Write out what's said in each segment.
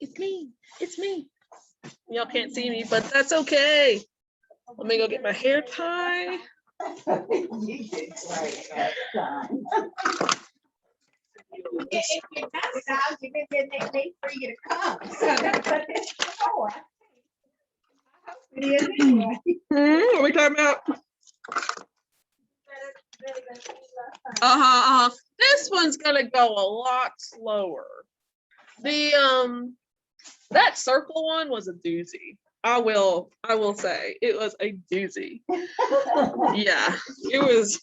It's me. It's me. Y'all can't see me, but that's okay. Let me go get my hair tie. If you're not out, you're gonna get that date for you to come. So that's what this is for. It is anyway. What are we talking about? This one's gonna go a lot slower. The that circle one was a doozy. I will say it was a doozy. Yeah, it was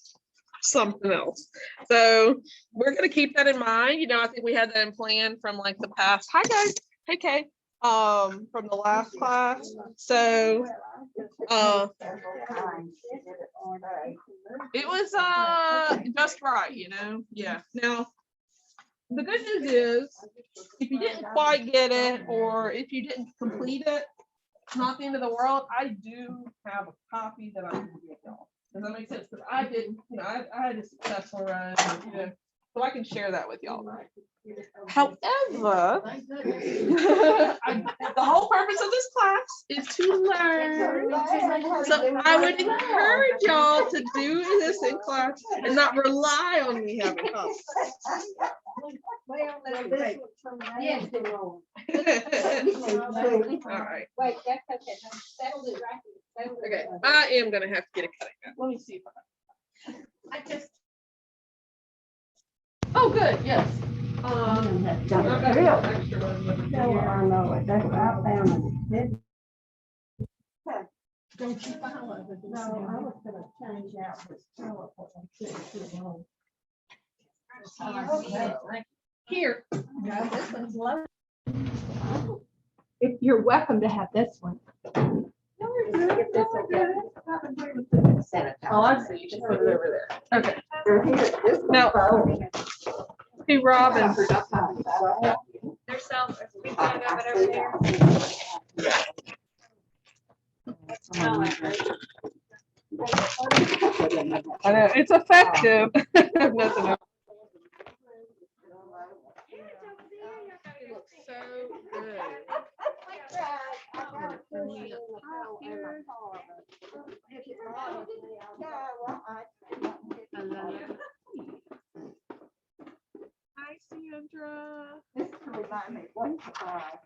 something else. So we're gonna keep that in mind. You know, I think we had that in plan from like the past. Hi guys. Hey Kay. From the last class. So it was just right, you know. Yeah. Now the good news is if you didn't quite get it or if you didn't complete it, it's not the end of the world. I do have a copy that I can give y'all. Does that make sense? Because I didn't, you know, I had a successful run, you know, so I can share that with y'all. However, the whole purpose of this class is to learn. So I would encourage y'all to do this in class and not rely on me having copies. Well, wait. Yes. All right. Wait, that's okay. That'll do right. That'll do Okay, right. I am gonna have to get a cutting mat. Let me see if I just. Oh, good, yes. I've got I've a got drill. some extra ones over No, here. I know it. That's what I found it. Don't you follow the. No, I was gonna change out this color. but I couldn't too long. Here. No, this one's low. If you're welcome to have this one. Oh, I see. You just put it over there. Okay. Now. Hey, Robin. There's some, we found out over there. I know, it's effective. Nothing else. It looks so good. Hi, Sandra. This reminds me of one surprise.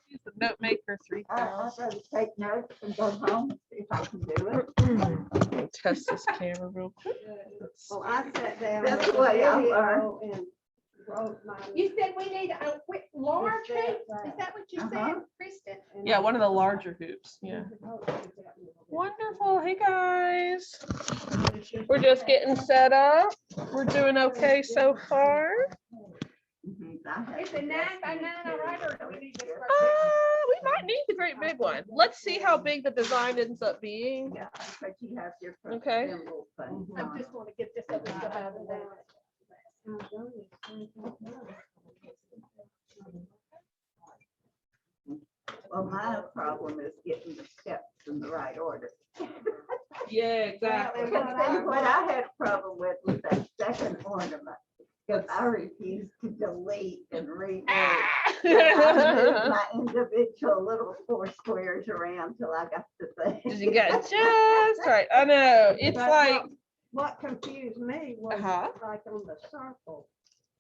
She's the note maker I'd 3000. rather take notes and go home and see if I can do it. Test this camera real quick. Well, I sat down. That's with the way I video learn. and wrote my. You said we need a quick large Yes, hoop? Is that what you said, Uh-huh. Kristen? Yeah, one of the larger hoops. Yeah. Wonderful. Hey guys. We're just getting set up. We're doing okay so far. Mhm, I have Is to it 9x9 all right, or do we need this? We might need the great big one. Let's see how big the design ends up being. Yeah, but you have your. Okay. symbol thing I on it. just want to get this up and behind the down. Well, my problem is getting the steps in the right order. Yeah, Exactly. What I had a problem with was that second ornament, because I refuse to delete and remove. I moved my individual little 4 squares around till I got the thing. You got it just right. I know. It's But like, What confused me was Uh-huh. like on the circle,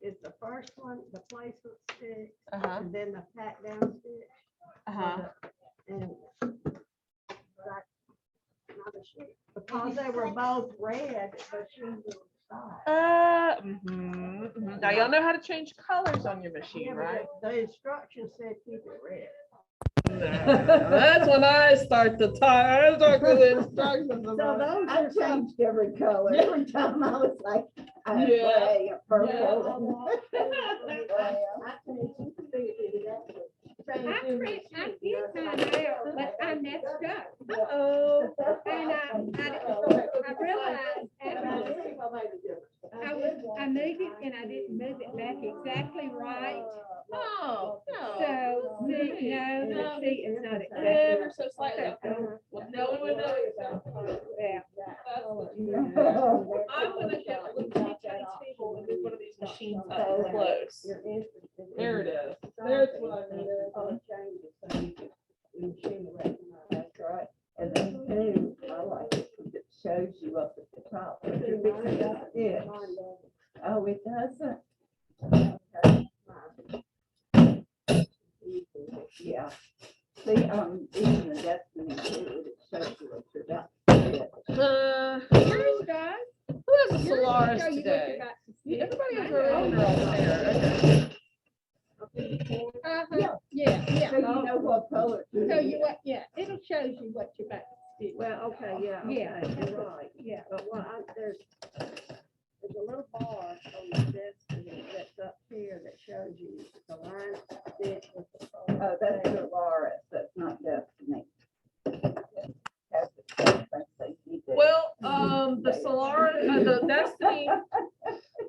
is the first one, the placement stick, uh-huh, and then the pat down stick. uh-huh. And like, because they were both red, but she was side. Now y'all know how to change colors on your machine, Yeah, right? but the instructions said keep it red. That's when I start the time. I start with the instructions. So about it. those I are some. changed every color. Every time I was like, Yeah. gray or purple. I did find out, but I messed up. Uh-oh. And I realized I moved it and I didn't move it back exactly right. Oh, no. So, see, No. see, it's not exactly. Ever so slightly. Well, no one would know yourself. Yeah. I'm gonna have to teach machines So up close. You're interested. in There it is. something, There's what I and needed. all it changes, so you can- the machine will recognize. That's right. And then too, I like it because it shows you up at the top. If you're fixing a stitch. Oh, it doesn't? Yeah. See, even the Destiny too, it shows you what you're about to do. Yours does. Who has a Yours will Solaris show you what today? you're about to Yeah, see. everybody has I their know. own girl there. Uh-huh. Yeah, So you know what color. to So you use. what, yeah, it'll show you what you're about to see. Well, okay, yeah, Yeah. okay, you're right. Yeah. But there's a little bar on the Destiny that's up here that shows you the line fit with the. Oh, that's Solaris, that's not Destiny. Has the same thing they do. Well, the Solaris,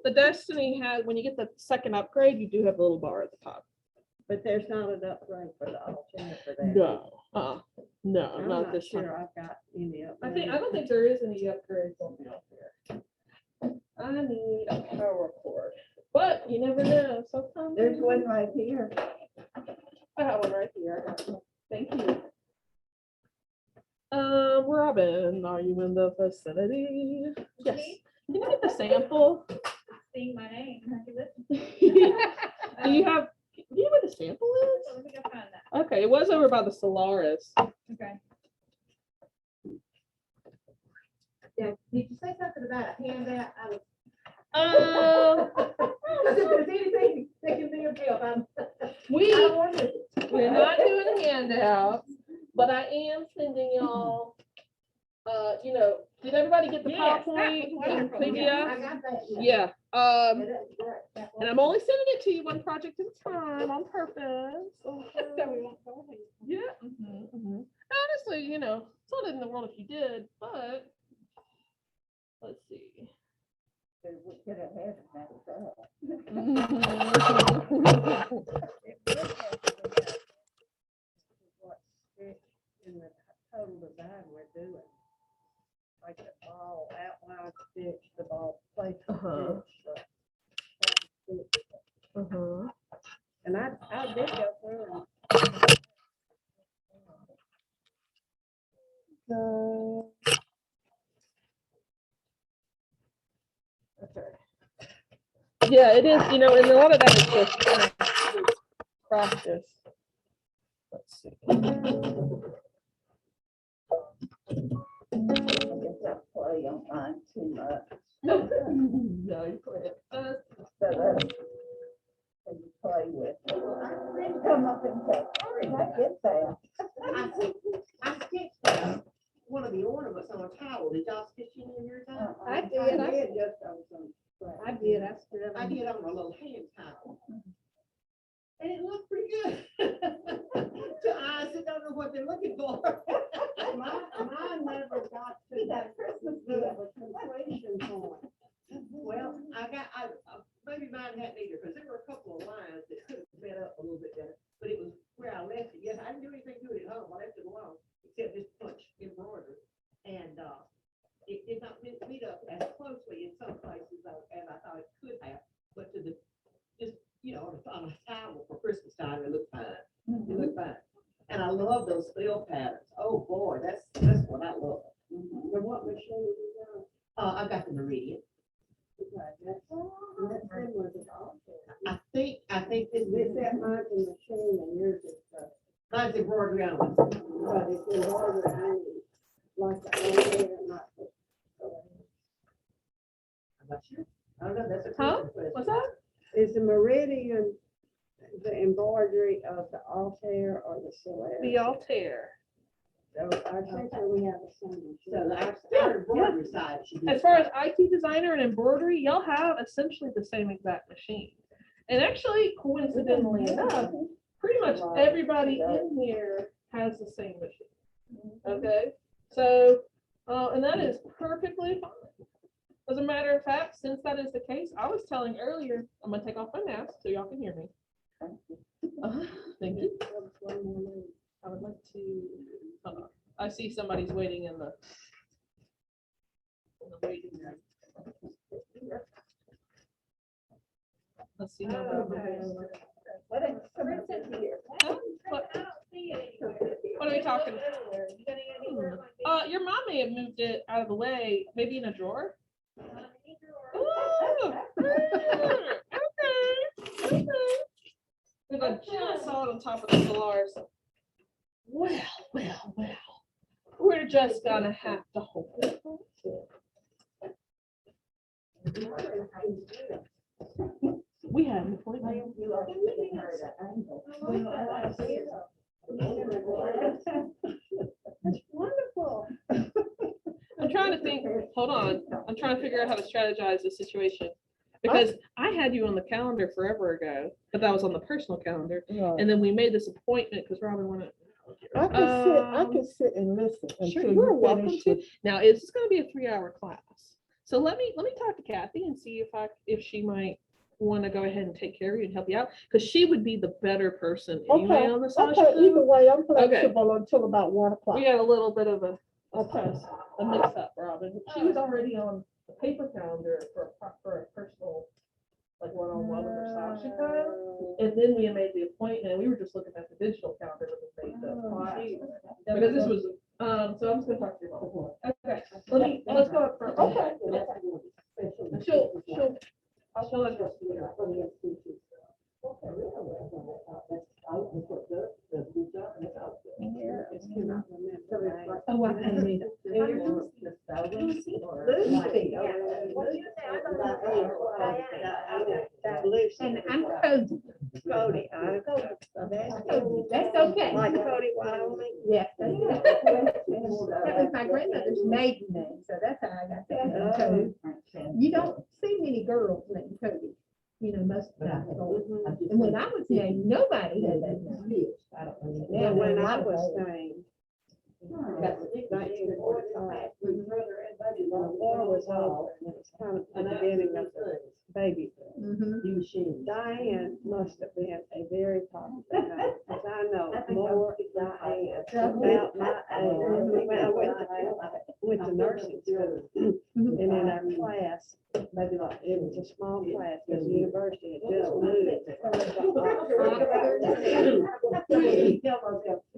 the Destiny had, when you get the second upgrade, you do have a little bar at the top. But there's not an upgrade for the alternative for that. No, I'm not not this time. sure I've got any up. I don't think there is any upgrades on the out there. I need a power cord, but you never know, sometimes. There's one right here. I have one right here. Thank you. Robin, are you in the vicinity? Yes. Can you get the sample? See my name. Do you know what the sample is? Let me go find that. Okay, it was over by the Solaris. Okay. Yeah, did you say something about a handout? I was, Um, if there's anything that can be of help, I we, don't want to. we're not doing a handout, but I am sending y'all, did everybody get the Yes, that was PowerPoint and wonderful. PDF? I got that. Yeah, Yeah, that's great. and I'm only sending it to you one project at a time on purpose. So we won't go ahead. Yeah. Honestly, it's not in the world if you did, but let's see. We could have had that. It would have to be what fit in the total design we're doing. Like the ball outline stitch, the ball placement stitch. And I did go through and Okay. Yeah, it is, and a lot of that is just practice. Let's see. I guess I play on mine too much. No, you play it. So that's what you play with. Come up and say, how did I get that? I stitched one of the ornaments on a towel. Did y'all stitch any in yours out? I did, I did just, I did, I still. I did on a little hand towel. And it looked pretty good. To eyes that don't know what they're looking for. Mine never got to that Christmas completion point. Well, maybe mine hadn't either, because there were a couple of lines that could have been up a little bit better, but it was where I left it. Yes, I didn't do anything to it at home. I left it alone, except just punch embroidery. And, it did not meet up as closely in some places as I thought it could have, but to the, just, on a towel for Christmas time, it looked fine. It looked fine. And I love those spell patterns. Oh, boy, that's what I love. And what machine did you use? I've got the Meridian. That's similar to all. I think this This is, that mine's a machine and yours is, mine's embroidery on it. but it's embroidered only, like the old not the. I'm not sure. I don't know, that's a. Huh? good question. What's that? Is the Meridian the embroidery of the Altair or the Solaris? The Altair. So I think that we have the same So machine. our embroidery side should be. As far as IT designer and embroidery, y'all have essentially the same exact machine. And actually, coincidentally enough, pretty much everybody in here has the same machine. Okay, so, and that is perfectly fine. As a matter of fact, since that is the case, I was telling earlier, I'm gonna take off my mask so y'all can hear me. Thank you. I would like to, I see somebody's waiting in the waiting room. Let's see. how that goes. What what are we talking? Your mom may have moved it out of the way, maybe in a drawer. Ooh, okay. Because I just saw it on top of the Solars. Well. We're just gonna have to hold it. We had an appointment. That's wonderful. I'm trying to think, hold on, I'm trying to figure out how to strategize this situation. Because I had you on the calendar forever ago, but that was on the personal calendar. And then we made this appointment because Robin wanted. I can sit and listen Sure, until you're you welcome finish to. with. Now, it's gonna be a 3-hour class. So let me talk to Kathy and see if she might want to go ahead and take care of you and help you out, because she would be the better person anyway Okay, on the Sasha okay, either Zoom. way, I'm flexible until about 1 o'clock. We had a little bit of a mix up, Robin. She was already on the paper calendar for a personal, like one-on-one with her Sasha child. And then we made the appointment. We were just looking at the digital calendar with the class. Because this was, so I'm just gonna talk to you about it. Okay, let's go up front. Okay. I'll show her. Oh, I can't read it. And I'm Cody. That's okay. Like Cody, Wyoming. Yes, that's it. That was my grandmother's maiden name, so that's how I got that. Cody. You don't see many girls named Cody, most of the time. And when I was named, nobody had that name. And when I was named, my war was over, and it was kind of the beginning of the baby. Mhm. Diane must have been a very popular name, because I know more Diane about my age. When I went to nursing school, and in our class, it was a small class, because the university had just moved.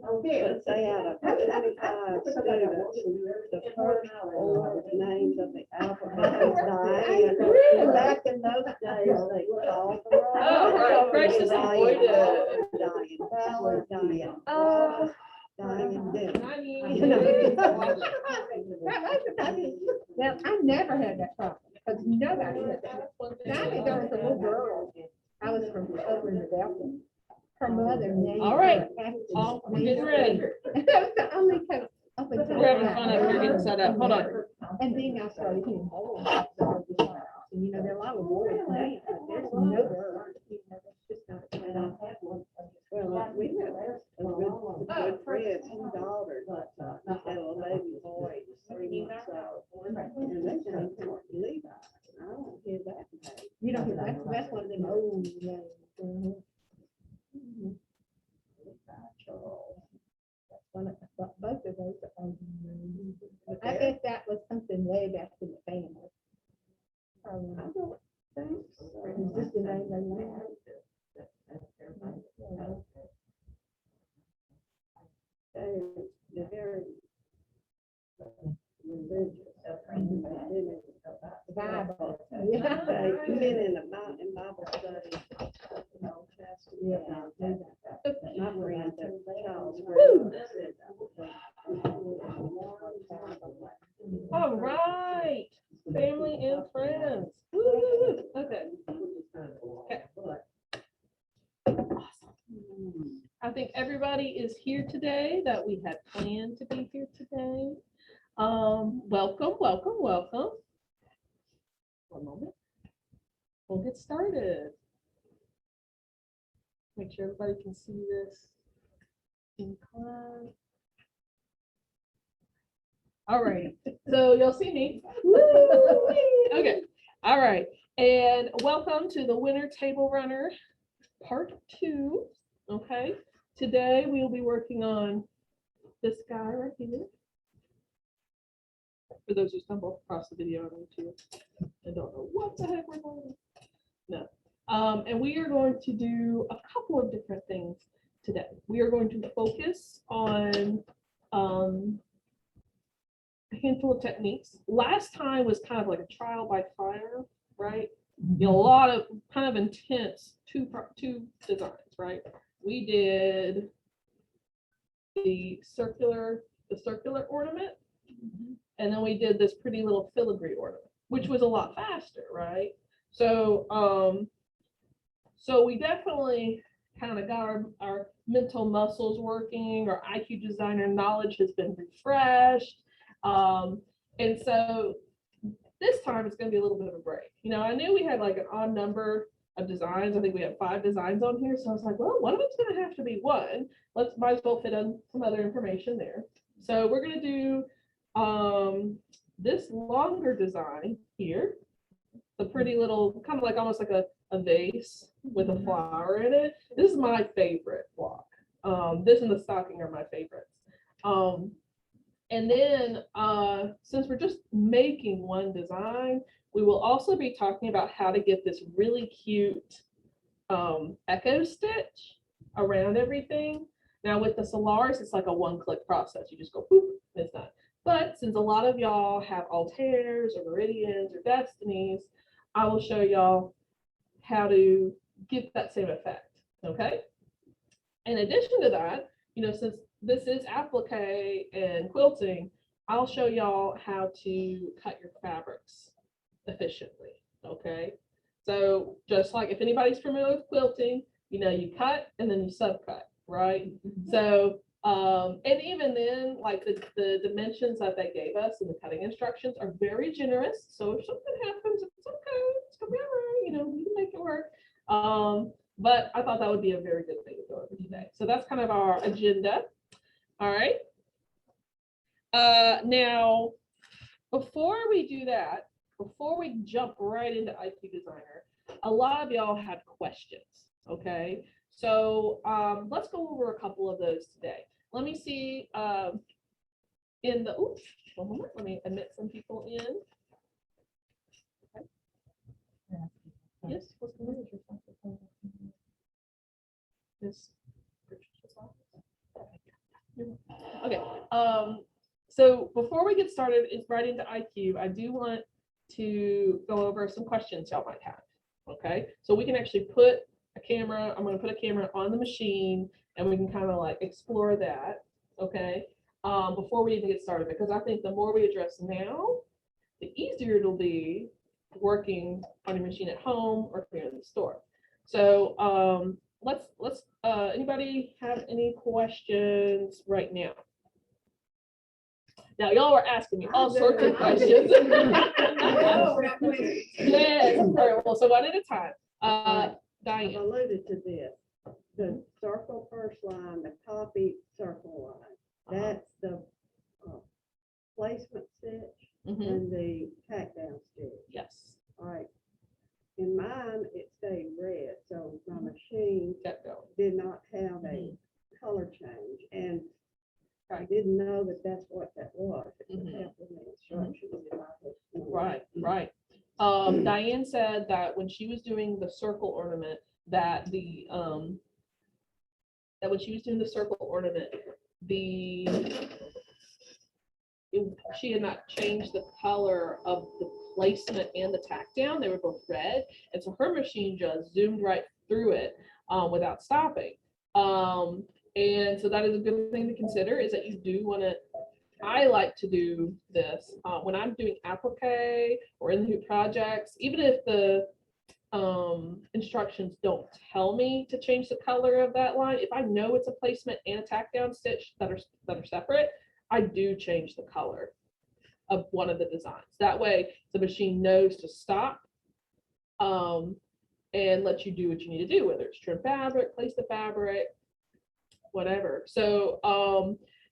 But they had a 25 students, the first four names of the alphabet was Diane. Back in those days, they called the Oh, right, Crisis avoided. Diane Ballard, Diane Ross, Diane Dennis. Well, I never had that problem, because nobody had that. Now there was a little girl, I was from over in the Delta. Her mother named. All right. her after We're me. getting ready. That was the only coach up until. We're having fun up here getting set up. Hold on. And then I started hearing boys. And there are a lot of boys now, but there's no girls. It's just not. Well, we had a good friend, his daughter, had a baby boy, 3 months old. And they came from Levi. I don't hear that name. You know, that's one of them old names. Mhm. Both of those are old names. I guess that was something way back in the family. I don't think so. It was just the name they had. They're very religious. Bible. They've been in the mountain Bible study. Old Testament. My friend, Charles Green, said All right, family and friends. Woo. Okay. I think everybody is here today that we had planned to be here today. Welcome. One moment. We'll get started. Make sure everybody can see this in class. All right, so you'll see me. Okay, all right, and welcome to the Winter Table Runner Part 2. Okay, today we'll be working on this guy right here. For those who stumble across the video on YouTube and don't know what the heck we're doing. No. And we are going to do a couple of different things today. We are going to focus on a handful of techniques. Last time was kind of like a trial by fire, right? You know, a lot of kind of intense two designs, right? We did the circular ornament, and then we did this pretty little filigree ornament, which was a lot faster, right? So so we definitely kind of got our mental muscles working, our IQ designer knowledge has been refreshed. And so this time it's going to be a little bit of a break. You know, I knew we had like an odd number of designs. I think we have 5 designs on here. So I was like, well, one of them's going to have to be one. Might as well fit in some other information there. So we're going to do this longer design here. The pretty little, kind of like almost like a vase with a flower in it. This is my favorite block. This and the stocking are my favorites. And then since we're just making one design, we will also be talking about how to get this really cute echo stitch around everything. Now with the Solaris, it's like a one-click process. You just go boop, and it's done. But since a lot of y'all have Altairs or Meridians or Destinies, I will show y'all how to get that same effect, okay? In addition to that, you know, since this is applique and quilting, I'll show y'all how to cut your fabrics efficiently, okay? So just like if anybody's familiar with quilting, you know, you cut and then you subcut, right? So, and even then, like the dimensions that they gave us in the cutting instructions are very generous. So if something happens, it's okay, it's gonna be all right, you know, you can make it work. But I thought that would be a very good thing to go over today. So that's kind of our agenda. All right. Now, before we do that, before we jump right into IQ Designer, a lot of y'all had questions, okay? So let's go over a couple of those today. Let me see in the, oops, one moment, let me admit some people in. Okay. Yes, what's the name? This. Okay, so before we get started right into IQ, I do want to go over some questions y'all might have, okay? So we can actually put a camera, I'm gonna put a camera on the machine and we can kind of like explore that, okay? Before we even get started, because I think the more we address now, the easier it'll be working on your machine at home or here in the store. So let's anybody have any questions right now? Now y'all are asking me all sorts of questions. Yes, all right, well, so one at a time. I've Diane. alluded to this, the circle first line, the copy circle line, that's the placement stitch Mhm. and the tack down stitch. Yes, All right. In mine, it stayed red, so my machine get going. did not have a color change, and I didn't know that that's what that was. It would help with the instructions if I was doing it. Right. Diane said that when she was doing the circle ornament, that the that when she was doing the circle ornament, she had not changed the color of the placement and the tack down. They were both red, and so her machine just zoomed right through it without stopping. And so that is a good thing to consider, is that you do want to, I like to do this when I'm doing applique or in the hoop projects, even if the instructions don't tell me to change the color of that line. If I know it's a placement and a tack down stitch that are separate, I do change the color of one of the designs. That way the machine knows to stop and let you do what you need to do, whether it's trim fabric, place the fabric, whatever. So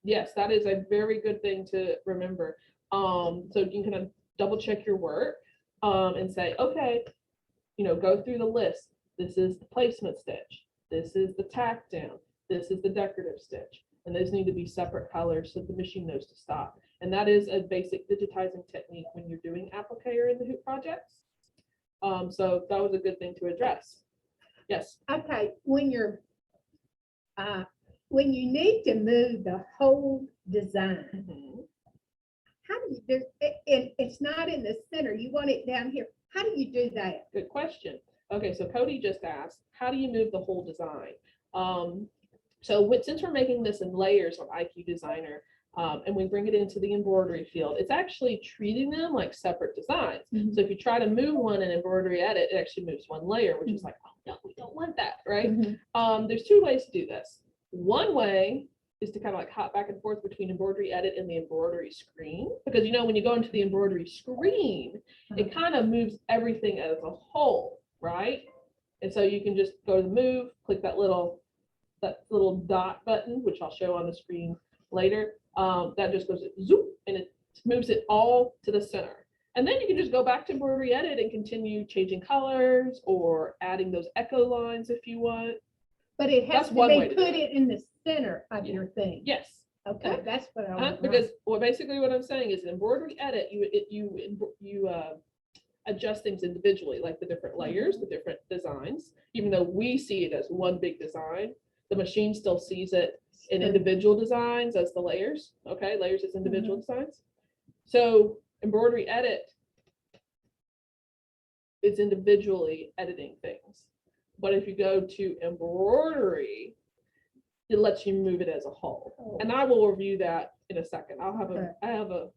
yes, that is a very good thing to remember. So you can kind of double check your work and say, okay, you know, go through the list. This is the placement stitch. This is the tack down. This is the decorative stitch. And those need to be separate colors so the machine knows to stop. And that is a basic digitizing technique when you're doing applique or in the hoop projects. So that was a good thing to address. Yes. Okay, when you need to move the whole design, how do you do, and it's not in the center, you want it down here. How do you do that? Good question. Okay, so Cody just asked, how do you move the whole design? Since we're making this in layers on IQ Designer, and we bring it into the embroidery field, it's actually treating them like separate designs. Mhm. So if you try to move one in embroidery edit, it actually moves one layer, which is like, oh no, we don't want that, right? There's two ways to do this. One way is to kind of like hop back and forth between embroidery edit and the embroidery screen, because when you go into the embroidery screen, it kind of moves everything as a whole, right? And so you can just go to the move, click that little dot button, which I'll show on the screen later. That just goes zoom, and it moves it all to the center. And then you can just go back to embroidery edit and continue changing colors or adding those echo lines if you want. But it has That's to one be way to do put it. in the center of Yeah. your thing. Yes. Okay, that's what I want. Because basically what I'm saying is in embroidery edit, you adjust things individually, like the different layers, the different designs. Even though we see it as one big design, the machine still sees it in individual designs as the layers. Okay, layers as individual designs. So embroidery edit is individually editing things. But if you go to embroidery, it lets you move it as a whole. And I will review that in a second. I have a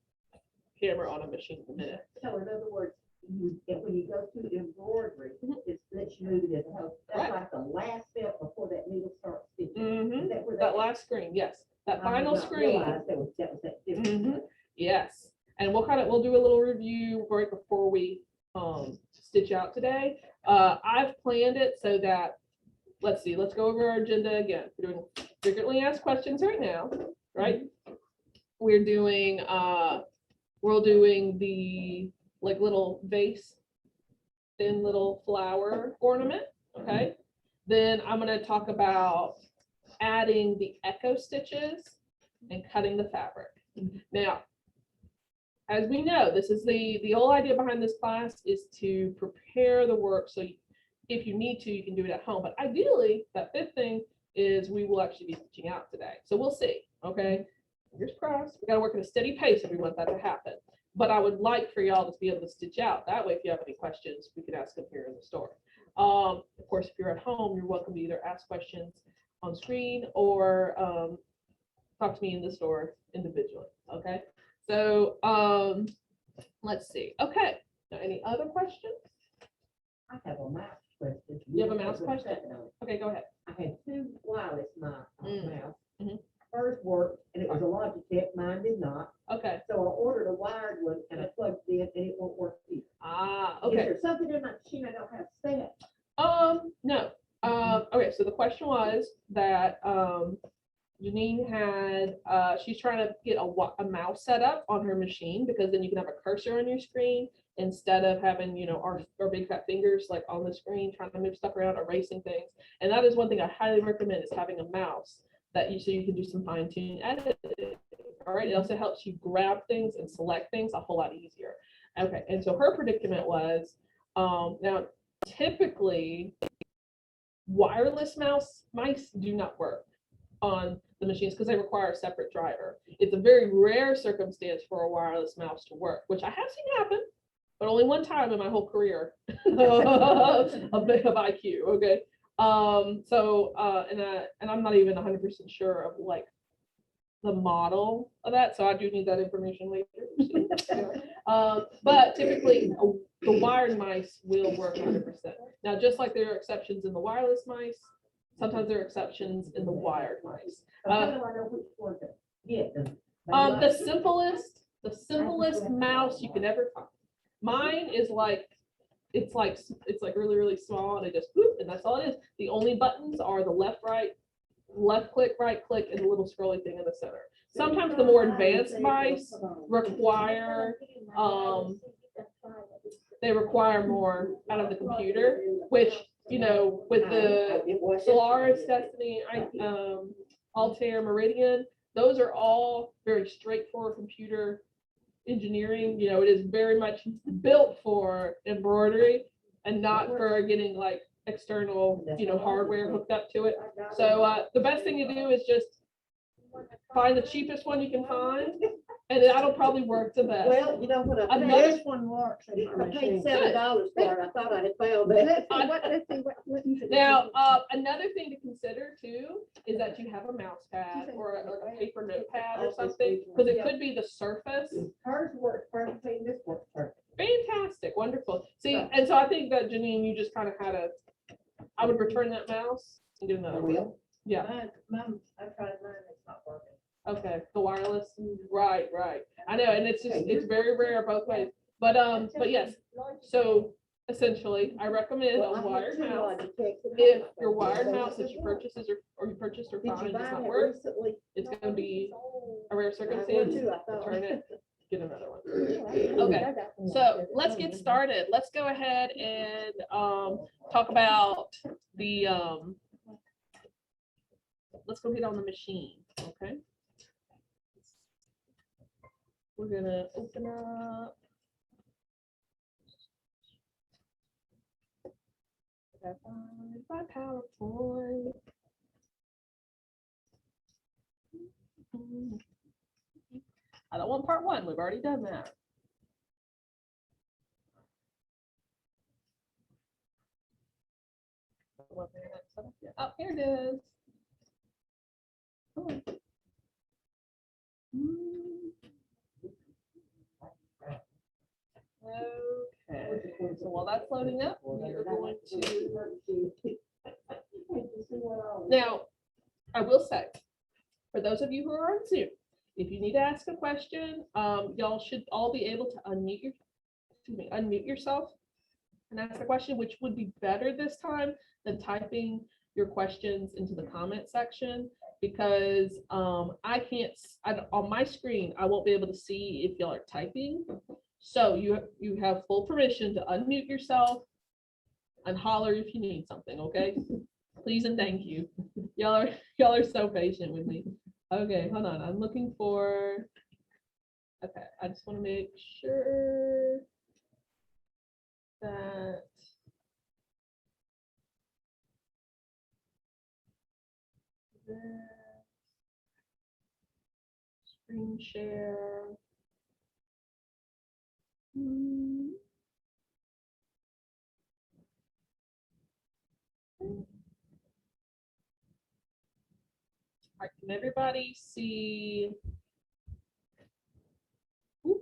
camera on a machine in a minute. So in other words, when you go through the embroidery, it lets you move it as a whole. That's Right. like the last step before that needle starts stitching. Mhm. Is that where That last screen, yes, that I final did not screen. realize that was that different. Mhm. Yes, and we'll do a little review right before we stitch out today. I've planned it so that, let's go over our agenda again. We're doing frequently asked questions right now, right? We're doing the like little vase, thin little flower ornament, okay? Then I'm gonna talk about adding the echo stitches and cutting the fabric. Now, as we know, this is the whole idea behind this class is to prepare the work so if you need to, you can do it at home. But ideally, that fifth thing is we will actually be stitching out today. So we'll see, okay? Fingers crossed. We gotta work at a steady pace if we want that to happen. But I would like for y'all to be able to stitch out. That way, if you have any questions, we can ask them here in the store. Of course, if you're at home, you're welcome to either ask questions on screen or talk to me in the store individually, okay? So let's see. Okay, now any other questions? I have a mouse question. You have a mouse Wait question? second on it. Okay, go ahead. I had two wireless mouse. Mhm. First worked, and it was a Logitech, mine did not. Okay. So I ordered a wired one and I plugged it in and it won't work either. Ah, Is okay. there something in my machine I don't have set? No. Okay, so the question was that Janine had she's trying to get a mouse set up on her machine because then you can have a cursor on your screen instead of having our big fat fingers like on the screen trying to move stuff around, erasing things. And that is one thing I highly recommend is having a mouse so you can do some fine-tuning editing. All right, it also helps you grab things and select things a whole lot easier. Okay, and so her predicament was now typically wireless mice do not work on the machines because they require a separate driver. It's a very rare circumstance for a wireless mouse to work, which I have seen happen, but only one time in my whole career of IQ. Okay. And I'm not even 100% sure of like the model of that, so I do need that information later. But typically the wired mice will work 100%. Now, just like there are exceptions in the wireless mice, sometimes there are exceptions in the wired mice. How do I know which one to get? The simplest mouse you can ever find. Mine is like, it's like really, really small and it just whoop, and that's all it is. The only buttons are the left click, right click, and the little scrolly thing in the center. Sometimes the more advanced mice require they require more out of the computer, which with the Solaris, Destiny, Altair, Meridian, those are all very straightforward computer engineering. It is very much built for embroidery and not for getting like external, hardware hooked up to it. So the best thing to do is just find the cheapest one you can find, and that'll probably work the best. Well, you know what, I paid, Another- this one works. I my paid $7 for it. I thought I had found that. Let's see what you said. Now, another thing to consider too is that you have a mouse pad or a paper notepad or something, because it could be the surface. Hers works perfectly, and this works perfect. Fantastic, wonderful. See, and so I think that Janine, you just kind of I would return that mouse and get another one. Yeah, I tried mine, it's not working. okay, the wireless, right. I know, and it's very rare both ways, but yes, so essentially, I recommend a wired mouse. If your wired mouse that you purchased or you purchased or Did found you does buy not it work, recently? it's gonna be a rare I would circumstance, too, I thought. return it, get another one. Okay. So let's get started. Let's go ahead and talk about the let's go hit on the machine, okay? We're gonna open up. My PowerPoint. I don't want part one. We've already done that. Oh, here it is. Oh. Okay, so while that's loading up, we are going to. Now, I will say, for those of you who are on Zoom, if you need to ask a question, y'all should all be able to unmute yourself and ask a question, which would be better this time than typing your questions into the comment section, because I can't, on my screen, I won't be able to see if y'all are typing. So you have full permission to unmute yourself and holler if you need something, okay? Please and thank you. Y'all are so patient with me. Okay, hold on. I'm looking for, okay, I just want to make sure that screen share. All right, can everybody see? Oop.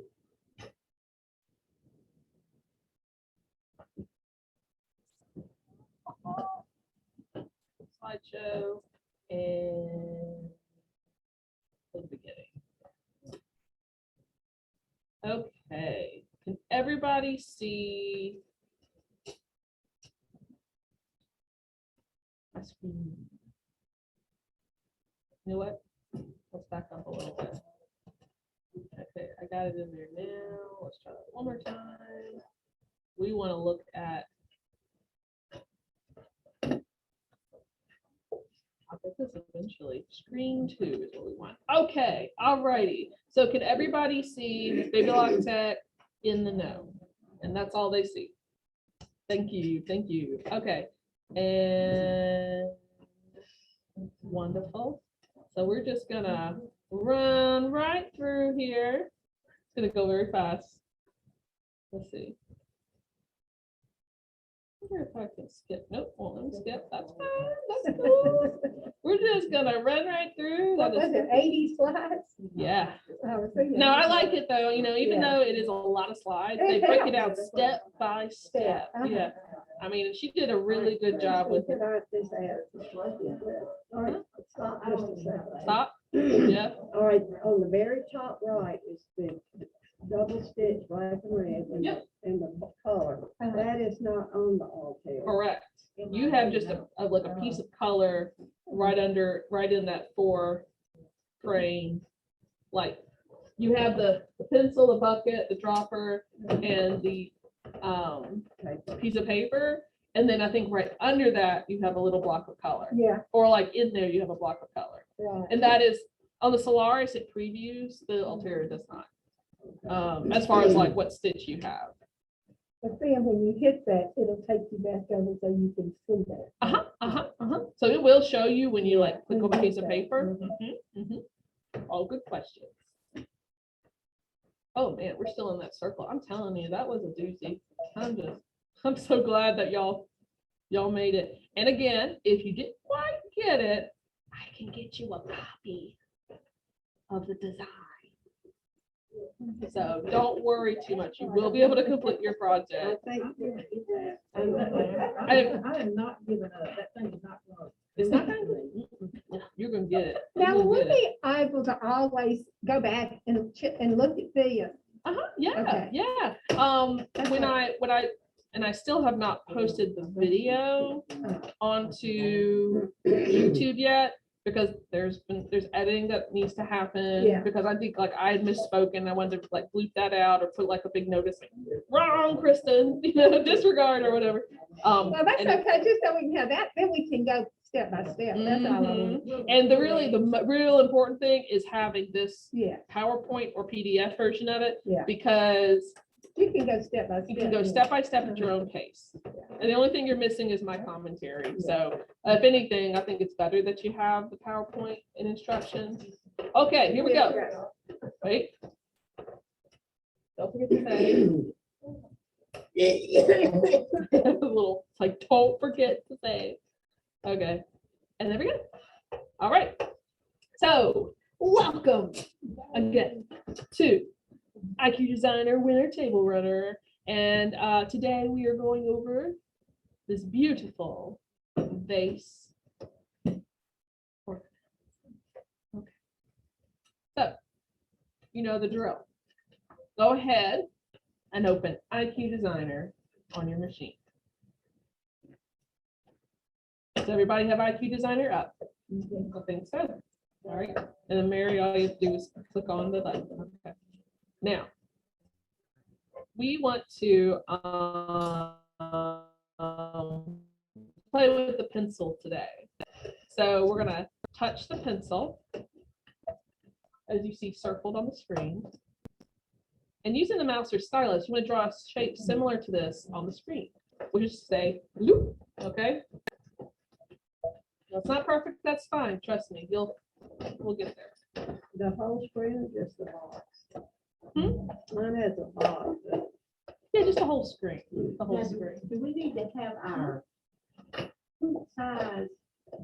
Slideshow and the beginning. Okay, can everybody see my screen? You know what? Let's back up a little bit. Okay, I got it in there now. Let's try that one more time. We want to look at. I'll get this eventually. Screen 2 is what we want. Okay, alrighty. So can everybody see Babylock Tech in the know? And that's all they see. Thank you, thank you. Okay, and wonderful. So we're just gonna run right through here. It's gonna go very fast. Let's see. I wonder if I can skip. Nope, won't let me skip. That's fine. That's cool. We're just gonna run right through. What was it, 80 slides? Yeah. I was thinking No, I 80 like it though. Even Yeah. though it is a lot of slides, they break it down step by step. Uh-huh. Yeah. I mean, she did a really good job with it. Start this out. All right, stop just a second. Stop. Yeah. All right, on the very top right is the double stitch black and red and Yep. and the color. That is not on the Alltel. Correct. You have just like a piece of color right in that 4 frame. Like you have the pencil, the bucket, the dropper, and the piece of paper. And then I think right under that, you have a little block of color. Yeah, Or like in there, you have a block of color. right. And that is, on the Solaris, it previews, the Altera does not. As far as like what stitch you have. But then when you hit that, it'll take you back over so you can see that. So it will show you when you like click on a piece of Mhm. paper. All good questions. Oh man, we're still in that circle. I'm telling you, that was a doozy. I'm so glad that y'all made it. And again, if you didn't quite get it, I can get you a copy of the design. So don't worry too much. You will be able to complete your project. I think you can get that. I am not giving up. That thing is not wrong. It's not gonna be. You're gonna get it. You're Now, gonna will get we it. be able to always go back and and look at the, Yeah, Okay. yeah. That's When right. I still have not posted the video onto YouTube yet, because there's editing that needs to happen. Yeah. Because I think like I had misspoken. I wanted to like bleep that out or put like a big notice, like, wrong, Kristen, disregard or whatever. well, that's and it- okay, just so we can have that, then we can go step by step. That's all I want. And the real important thing is having this Yeah, PowerPoint or PDF version of it, yeah. because You can go step by step. you can go yeah. step by step at your own pace. And the only thing you're missing is my commentary. So if anything, I think it's better that you have the PowerPoint and instructions. Okay, here we go. Wait. Don't forget to say. A little, like, don't forget to say. Okay, and there we go. All right. So welcome again to IQ Designer Winner Table Runner. And today we are going over this beautiful vase. Okay. So, you know the drill. Go ahead and open IQ Designer on your machine. Does everybody have IQ Designer up? I think so. All right. And then Mary, all you have to do is click on the button. Okay. Now, we want to play with the pencil today. So we're gonna touch the pencil, as you see circled on the screen. And using the mouse or stylus, you want to draw a shape similar to this on the screen, which is say loop, okay? That's not perfect, that's fine, trust me, we'll get there. The whole screen or just the box? Hmm? Mine has a box. Yeah, just the whole screen, the whole screen. Do we need to have our size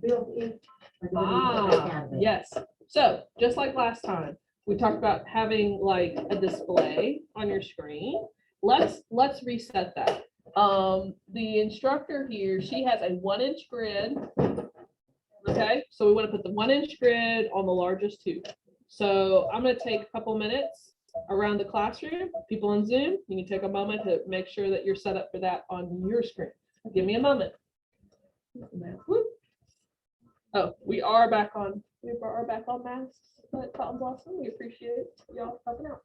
built in? or do we need to take out of it? Yes, so just like last time, we talked about having like a display on your screen. Let's reset that. The instructor here, she has a 1-inch grid. Okay, so we want to put the 1-inch grid on the largest tube. So I'm going to take a couple minutes around the classroom. People on Zoom, you can take a moment to make sure that you're set up for that on your screen. Give me a moment. Whoop. Oh, we are back on masks, but Cotton Blossom, we appreciate y'all helping out.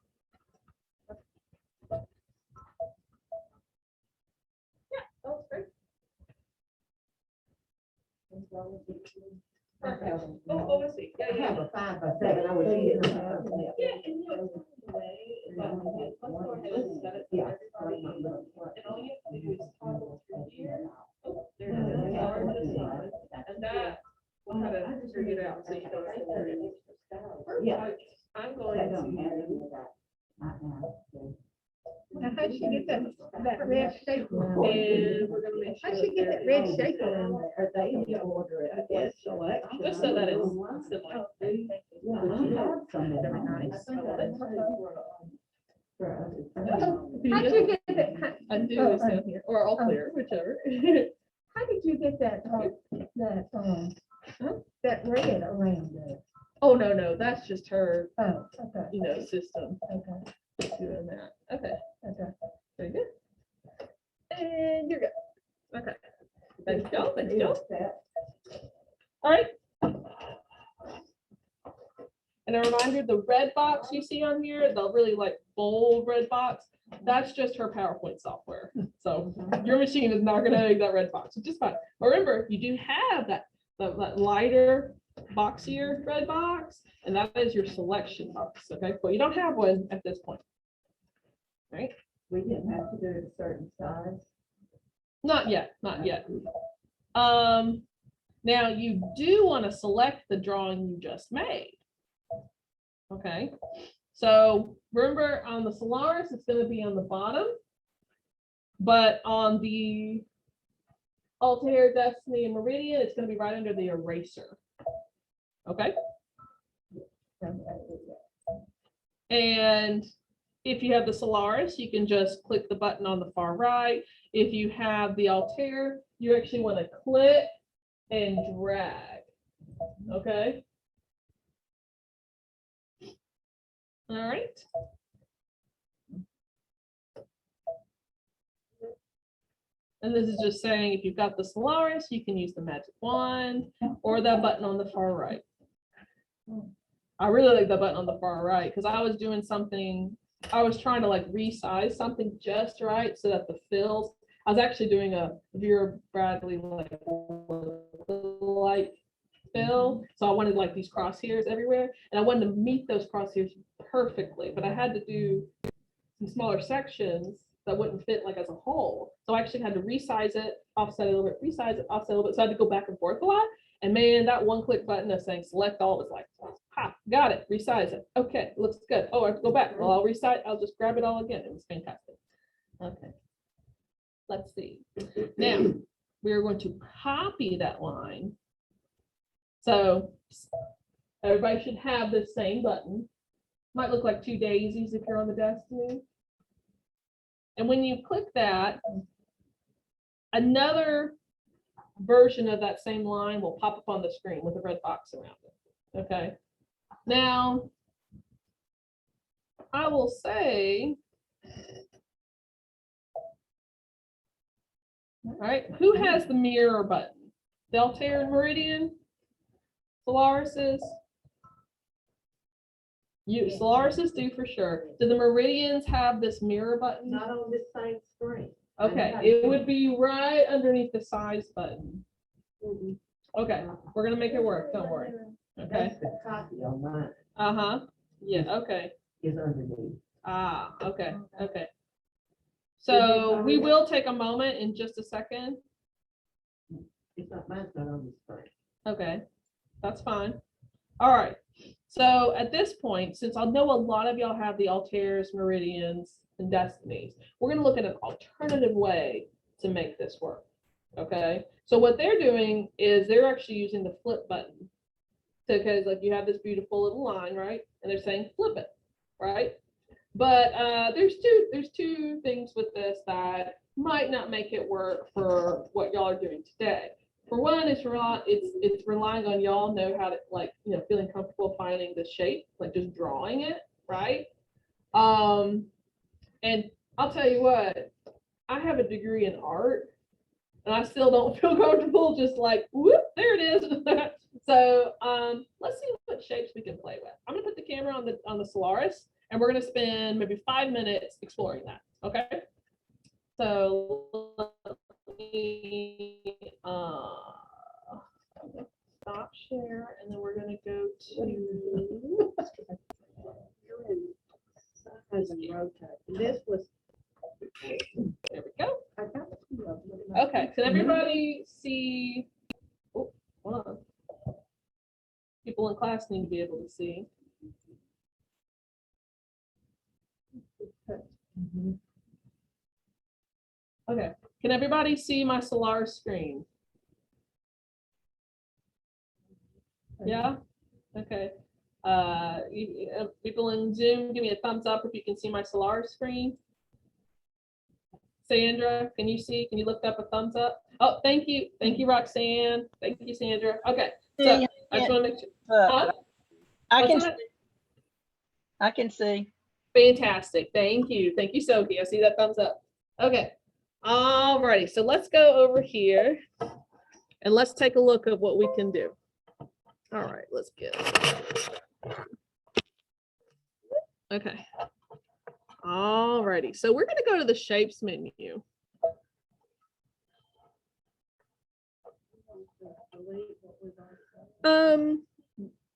Yeah, that was great. Oh, I see. I have a 5 by 7, I would see it. Yeah, and you know, let's go ahead and set it Yeah. for everybody. And all you have to do is toggle through here. Oh, there it is. Power to the side. And that will kind of figure it out so you don't have to worry. Yeah. I'm going I don't have to. any of that right now. Now, how'd she get that red shape? And we're gonna make sure. How'd she get that red shape on? Or they order it, I guess. I'm just so that it's similar. Yeah, I have some that are nice. How'd you get that? I do this down here, or all clear, whichever. How did you get that, that red around there? Oh, no, that's just her, Oh, okay, system okay, doing that. Okay, okay. very good. And you're good. Okay. Thanks, Joe. Thanks, Joe. All right. And a reminder, the red box you see on here, the really like bold red box, that's just her PowerPoint software. So your machine is not gonna make that red box, which is fine. But remember, you do have that lighter, boxier red box, and that is your selection box, okay? But you don't have one at this point. All right, We didn't have to do it a certain size. Not yet, not yet. Now you do want to select the drawing you just made. Okay, so remember on the Solaris, it's going to be on the bottom, but on the Altair, Destiny, and Meridian, it's going to be right under the eraser. Okay. And if you have the Solaris, you can just click the button on the far right. If you have the Altair, you actually want to click and drag. Okay. All right. And this is just saying if you've got the Solaris, you can use the magic wand or that button on the far right. I really like the button on the far right because I was doing something, I was trying to like resize something just right so that the fills, I was actually doing a Vera Bradley like fill. So I wanted like these crosshairs everywhere and I wanted to meet those crosshairs perfectly, but I had to do some smaller sections that wouldn't fit like as a whole. So I actually had to resize it, offset it a little bit, resize it, offset a little bit. So I had to go back and forth a lot. And man, that one click button of saying select all was like, ha, got it, resize it. Okay, looks good. Oh, I have to go back. Well, I'll resize, I'll just grab it all again. It was fantastic. Okay, let's see. Now, we're going to copy that line. So everybody should have the same button. Might look like two daisies if you're on the Destiny. And when you click that, another version of that same line will pop up on the screen with a red box around it. Okay. Now, I will say, all right, who has the mirror button? The Altair and Meridian? Solaris's? Solaris's do for sure. Do the Meridians have this mirror button? Not on this same screen. Okay, it would be right underneath the size button. Okay, we're gonna make it work, don't worry. Okay, That's the copy on mine uh-huh, yeah, okay, is underneath. okay, okay. So we will take a moment in just a second. It's not, mine's not on the screen. Okay, that's fine. All right, so at this point, since I know a lot of y'all have the Altairs, Meridians, and Destinies, we're gonna look at an alternative way to make this work. Okay, so what they're doing is they're actually using the flip button. So because like you have this beautiful little line, right? And they're saying flip it, right? But there's two things with this that might not make it work for what y'all are doing today. For one, it's relying on y'all know how to feeling comfortable finding the shape, like just drawing it, right? And I'll tell you what, I have a degree in art, and I still don't feel comfortable just like whoop, there it is. So let's see what shapes we can play with. I'm gonna put the camera on the Solaris, and we're gonna spend maybe 5 minutes exploring that. Okay. So let me stop share, and then we're gonna go to. This was. There we go. Okay, can everybody see? Oh, hold on. People in class need to be able to see. Okay, can everybody see my Solaris screen? Yeah, okay. People in Zoom, give me a thumbs up if you can see my Solaris screen. Sandra, can you see? Can you lift up a thumbs up? Oh, thank you. Thank you, Roxanne. Thank you, Sandra. Okay, so I just want to make sure. Huh? I can see. Fantastic. Thank you. Thank you, Sophie. I see that thumbs up. Okay. All righty. So let's go over here and let's take a look at what we can do. All right, let's get it. Okay. All righty. So we're going to go to the shapes menu.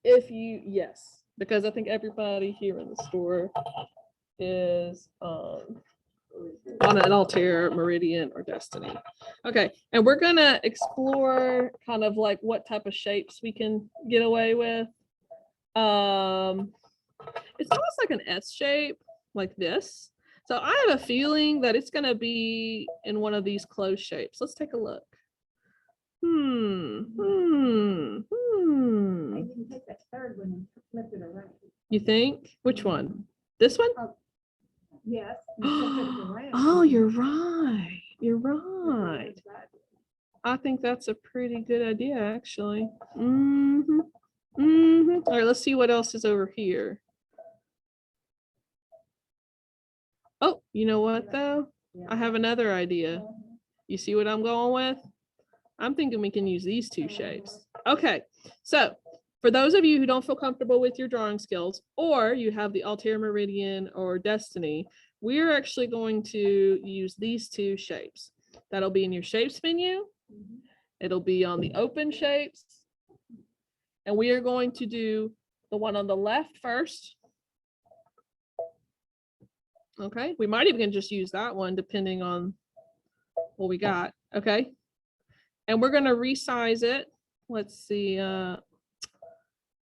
Yes, because I think everybody here in the store is on an Altair, Meridian, or Destiny. Okay, and we're gonna explore kind of like what type of shapes we can get away with. It's almost like an S shape, like this. So I have a feeling that it's gonna be in one of these closed shapes. Let's take a look. I didn't take that third one and flip it around. You think? Which one? This one? Yes. and flip it around. Oh, you're right. You're right. I think that's a pretty good idea, actually. All right, let's see what else is over here. Oh, you know what though? I have another idea. You see what I'm going with? I'm thinking we can use these two shapes. Okay, so for those of you who don't feel comfortable with your drawing skills, or you have the Altair, Meridian, or Destiny, we're actually going to use these two shapes. That'll be in your shapes menu. It'll be on the open shapes. And we are going to do the one on the left first. Okay, we might even just use that one depending on what we got. Okay. And we're going to resize it. Let's see. We're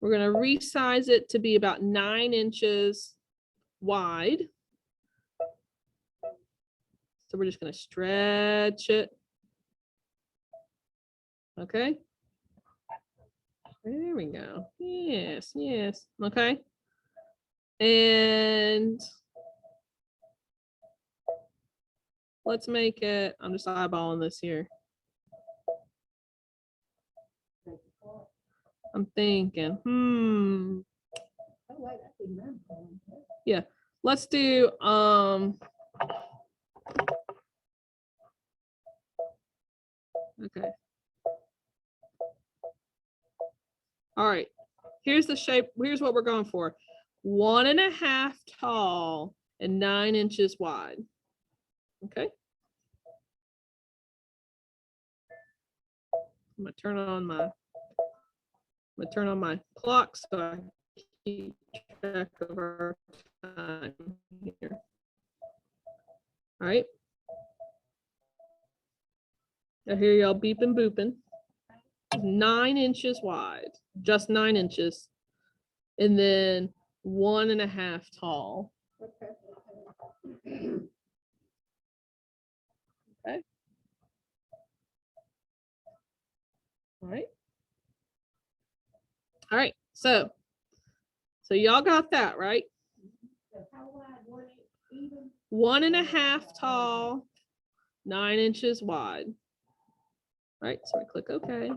going to resize it to be about 9 inches wide. So we're just going to stretch it. Okay. There we go. Yes, yes. Okay. And let's make it, I'm just eyeballing this here. I'm thinking, Oh, wait, I see mine. yeah, let's do, okay. All right, here's the shape. Here's what we're going for. 1.5 tall and 9 inches wide. Okay. I'm gonna turn on my clock so I keep track of our time here. All right. I hear y'all beeping booping. 9 inches wide, just 9 inches, and then 1.5 tall. Okay. Okay. All right. All right. So y'all got that, right? How wide was it even? 1.5 tall, 9 inches wide. All right. So I click OK.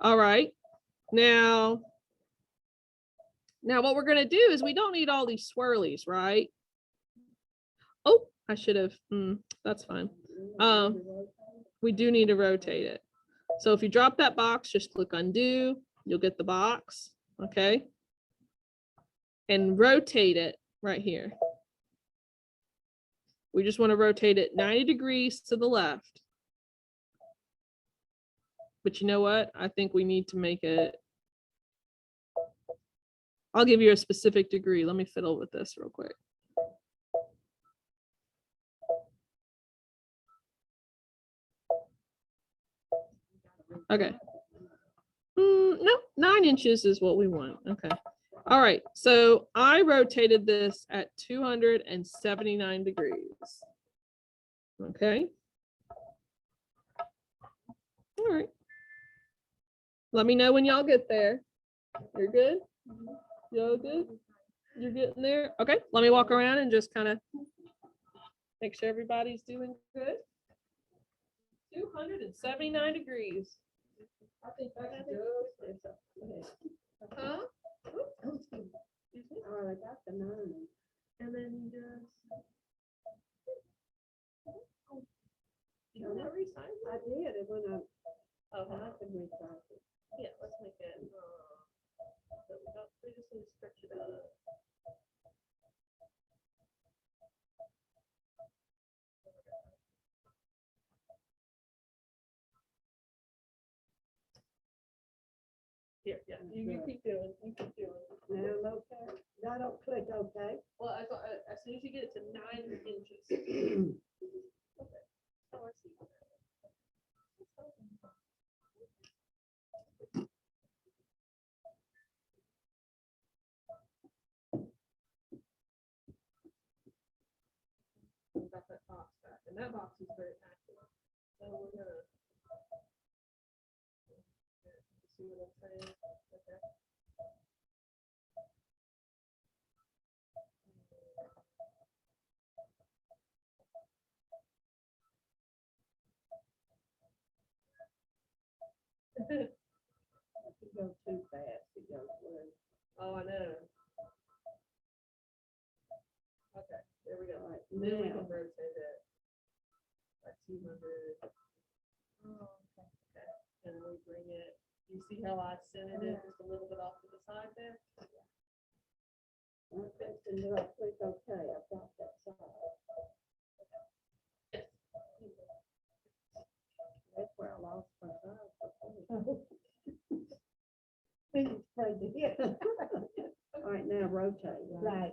All right. Now what we're going to do is we don't need all these swirlies, right? Oh, I should have. That's fine. We do need to rotate it. So if you drop that box, just click undo. You'll get the box. Okay. And rotate it right here. We just want to rotate it 90 degrees to the left. But you know what? I think we need to make it. I'll give you a specific degree. Let me fiddle with this real quick. Okay. No, 9 inches is what we want. Okay. All right. So I rotated this at 279 degrees. Okay. All right. Let me know when y'all get there. You're good? Y'all good? You're getting there? Okay. Let me walk around and just kind of make sure everybody's doing good. 279 degrees. I think that's good. Huh? All right, I got the 9. And then you just. You want to resize I it? did it when I Oh, could resize it. yeah, let's make it. So we just need to stretch it out. Here, yeah, you keep doing, you keep doing. Now I'm okay. I don't click okay. Well, as soon as you get it to 9 inches. Oh, I see. Got that box back, and that box is very accurate. So we're gonna. See what I'm saying? Okay. If you go too fast, it goes worse. Oh, I know. Okay, there we go. All right, Then we now, can rotate it. Like 200. Oh, okay. Okay. And we bring it, you see how I centered it just a little bit off to the side there? I'm fixing to click okay. I've got that side. That's where I lost my side. He's afraid to hit. All right, now rotate. Right.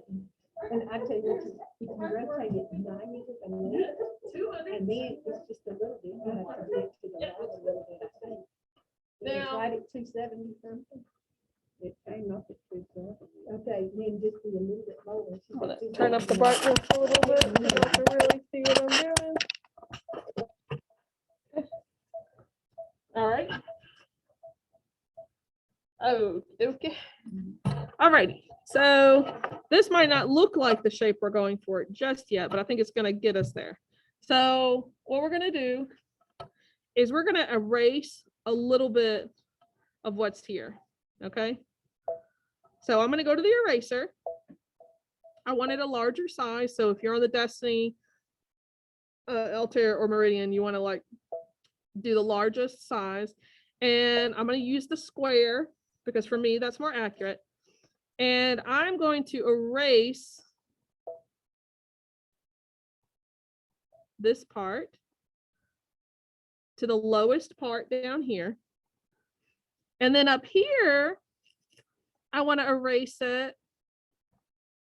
And I tell you, if you rotate it 90 to the left, 200. and then it's just a little bit, you have to do it to the right a little bit, I think. It's Now- right at 270 something. It came up at 270. Okay, then just be a little bit lower. I'm gonna turn up the brightness a little bit so y'all can really see what I'm doing. All right. Oh, okay. All righty. So this might not look like the shape we're going for just yet, but I think it's gonna get us there. So what we're gonna do is we're gonna erase a little bit of what's here, okay? So I'm gonna go to the eraser. I wanted a larger size, so if you're on the Destiny, Altair or Meridian, you wanna like do the largest size. And I'm gonna use the square because for me, that's more accurate. And I'm going to erase this part to the lowest part down here. And then up here, I want to erase it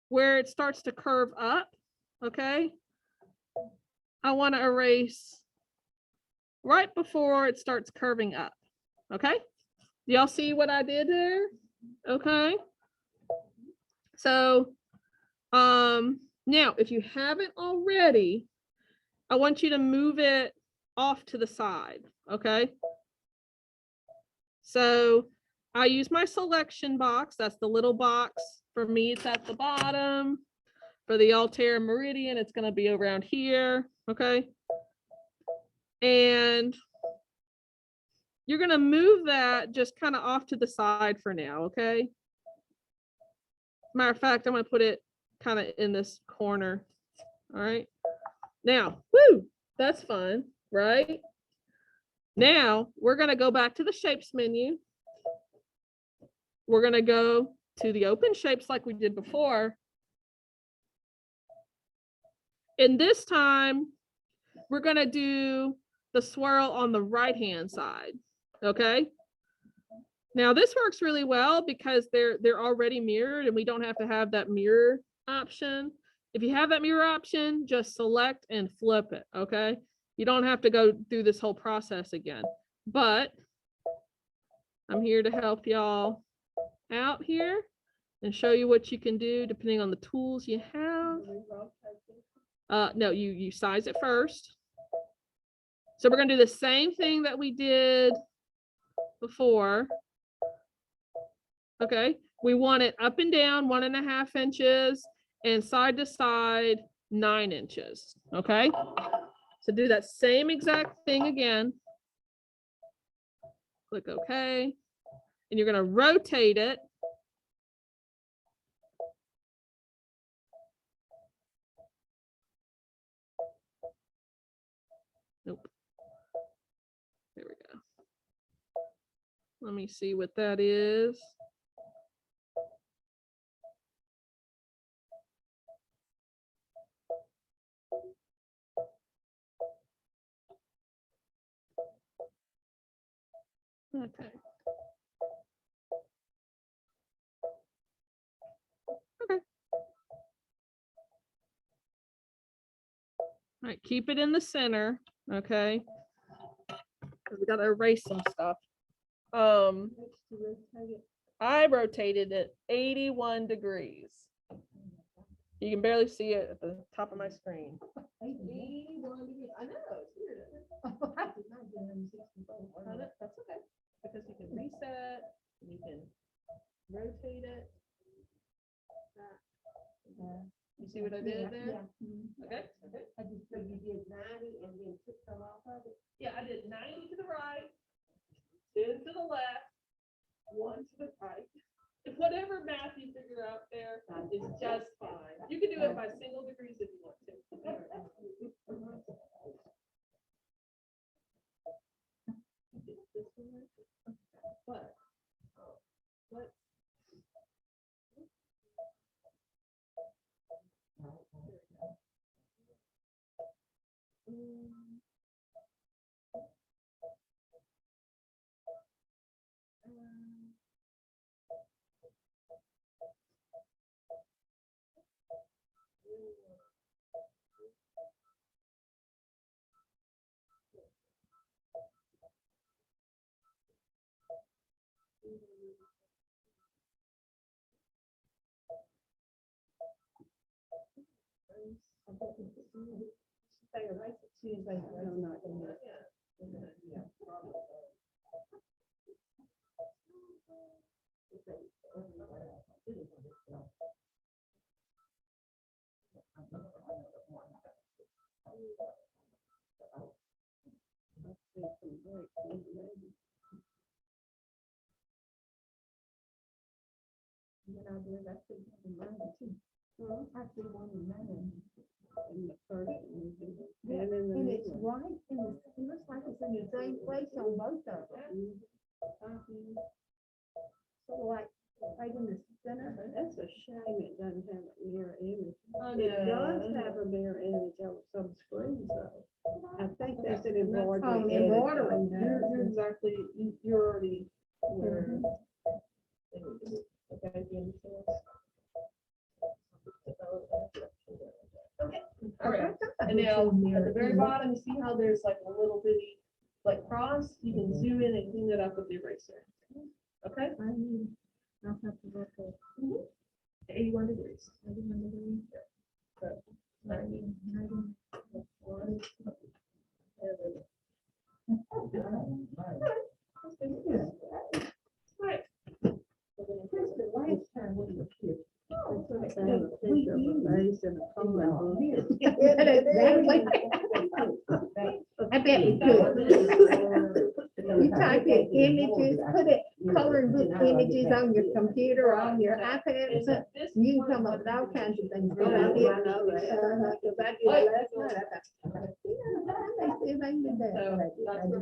where it starts to curve up, okay? I want to erase right before it starts curving up, okay? Y'all see what I did there? Okay. So, now if you haven't already, I want you to move it off to the side, okay? So I use my selection box. That's the little box. For me, it's at the bottom. For the Altair Meridian, it's gonna be around here, okay? And you're gonna move that just kind of off to the side for now, okay? Matter of fact, I'm gonna put it kind of in this corner. All right. Now, woo, that's fun, right? Now we're gonna go back to the shapes menu. We're gonna go to the open shapes like we did before. And this time, we're gonna do the swirl on the right-hand side, okay? Now this works really well because they're already mirrored and we don't have to have that mirror option. If you have that mirror option, just select and flip it, okay? You don't have to go through this whole process again, but I'm here to help y'all out here and show you what you can do depending on the tools you have. No, you size it first. So we're gonna do the same thing that we did before. Okay, we want it up and down 1.5 inches and side to side 9 inches. Okay, so do that same exact thing again. Click OK, and you're gonna rotate it. Nope. There we go. Let me see what that is. Okay. All right, keep it in the center, okay? 'Cause we gotta erase some stuff. I rotated it 81 degrees. You can barely see it at the top of my screen. 81 degrees. I know, it's weird. Isn't it? That's okay, because you can reset, and you can rotate it. You see what I did there? Okay, okay. I just, so you did 90 and then took some off of it? Yeah, I did 90 to the right, 10 to the left, 1 to the right. Whatever math you figure out there is just fine. You can do it by single degrees if you want to. But, let's Yeah, and it's right in the, it looks like it's in the same place on both of them. Sort of like right in the center. That's a shame it doesn't have a mirror image. I It does know. have a mirror image on some screens though. I think that's an Oh, embroidery. embroidery. You're exactly, you're already where. Okay, you understand? Okay, all right. And now at the very bottom, you see how there's like a little bitty like cross? You can zoom in and clean it up with the eraser. Okay? I'll have to look at 81 degrees. 91 degrees. So, 90. Right. Here's the last time we were here. I bet we could. You type in images, put it, coloring book images on your computer, on your iPad, so you can come up with all kinds of things. Cause I did it last night. I thought, I may see if I can do that. But I did.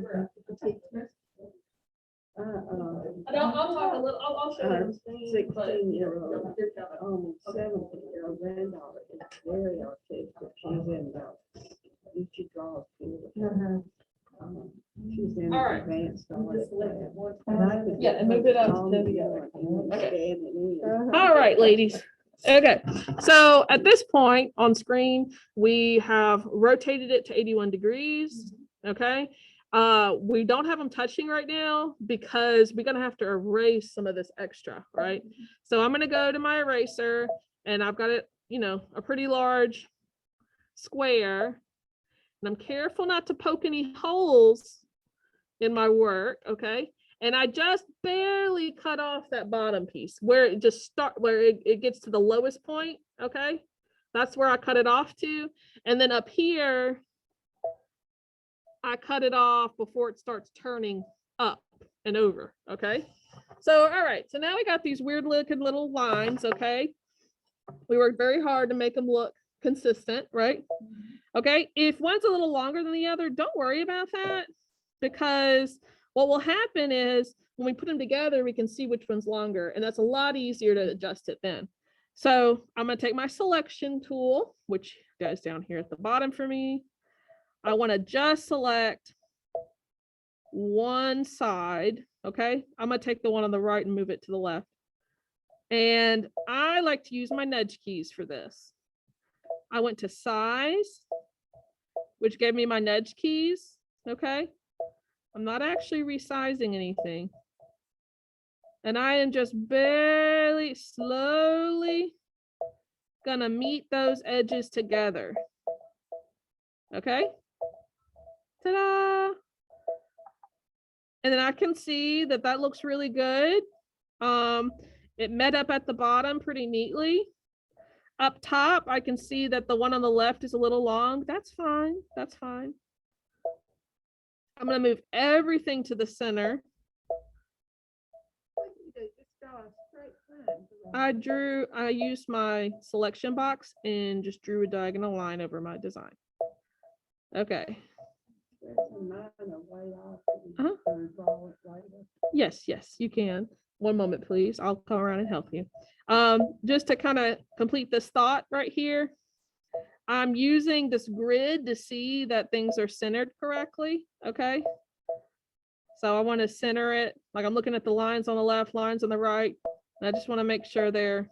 And I'll talk a little, I'll show you. the screen, but- 16-year-old, almost 17-year-old granddaughter is very artistic. She's in she draws. She's in All right. advanced. Just select it art one. class. Yeah, and move it up to the other. Okay. All right, ladies. Okay, so at this point on screen, we have rotated it to 81 degrees. Okay. We don't have them touching right now because we're gonna have to erase some of this extra, right? So I'm gonna go to my eraser and I've got it, a pretty large square. And I'm careful not to poke any holes in my work, okay? And I just barely cut off that bottom piece where it just where it gets to the lowest point, okay? That's where I cut it off to. And then up here, I cut it off before it starts turning up and over, okay? So, all right, so now we got these weird looking little lines, okay? We worked very hard to make them look consistent, right? Okay, if one's a little longer than the other, don't worry about that, because what will happen is when we put them together, we can see which one's longer, and that's a lot easier to adjust it then. So I'm gonna take my selection tool, which goes down here at the bottom for me. I want to just select one side, okay? I'm gonna take the one on the right and move it to the left. And I like to use my nudge keys for this. I went to size, which gave me my nudge keys, okay? I'm not actually resizing anything. And I am just barely, slowly gonna meet those edges together. Okay? Ta-da! And then I can see that that looks really good. It met up at the bottom pretty neatly. Up top, I can see that the one on the left is a little long. That's fine. That's fine. I'm gonna move everything to the center. I used my selection box and just drew a diagonal line over my design. Okay. Yes, yes, you can. One moment, please. I'll come around and help you. Just to kind of complete this thought right here, I'm using this grid to see that things are centered correctly, okay? So I want to center it, like I'm looking at the lines on the left, lines on the right. And I just want to make sure they're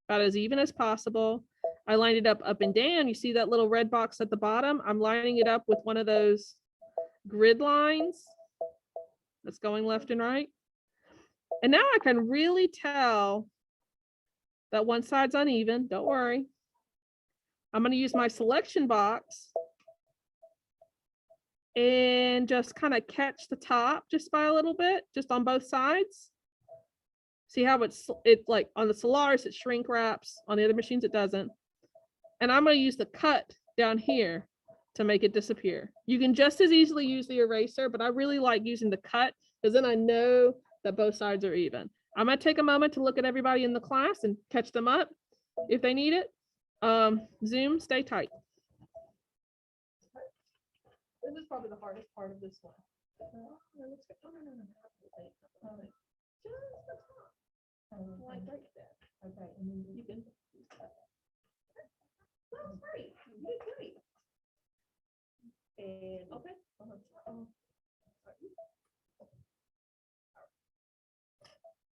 about as even as possible. I lined it up and down. You see that little red box at the bottom? I'm lining it up with one of those grid lines that's going left and right. And now I can really tell that one side's uneven. Don't worry. I'm going to use my selection box and just kind of catch the top just by a little bit, just on both sides. See how it's like on the Solaris, it shrink wraps. On the other machines, it doesn't. And I'm going to use the cut down here to make it disappear. You can just as easily use the eraser, but I really like using the cut because then I know that both sides are even. I'm going to take a moment to look at everybody in the class and catch them up if they need it. Zoom, stay tight. This is probably the hardest part of this one. Like right there. Okay, and then you can. That's great. You did great. And okay.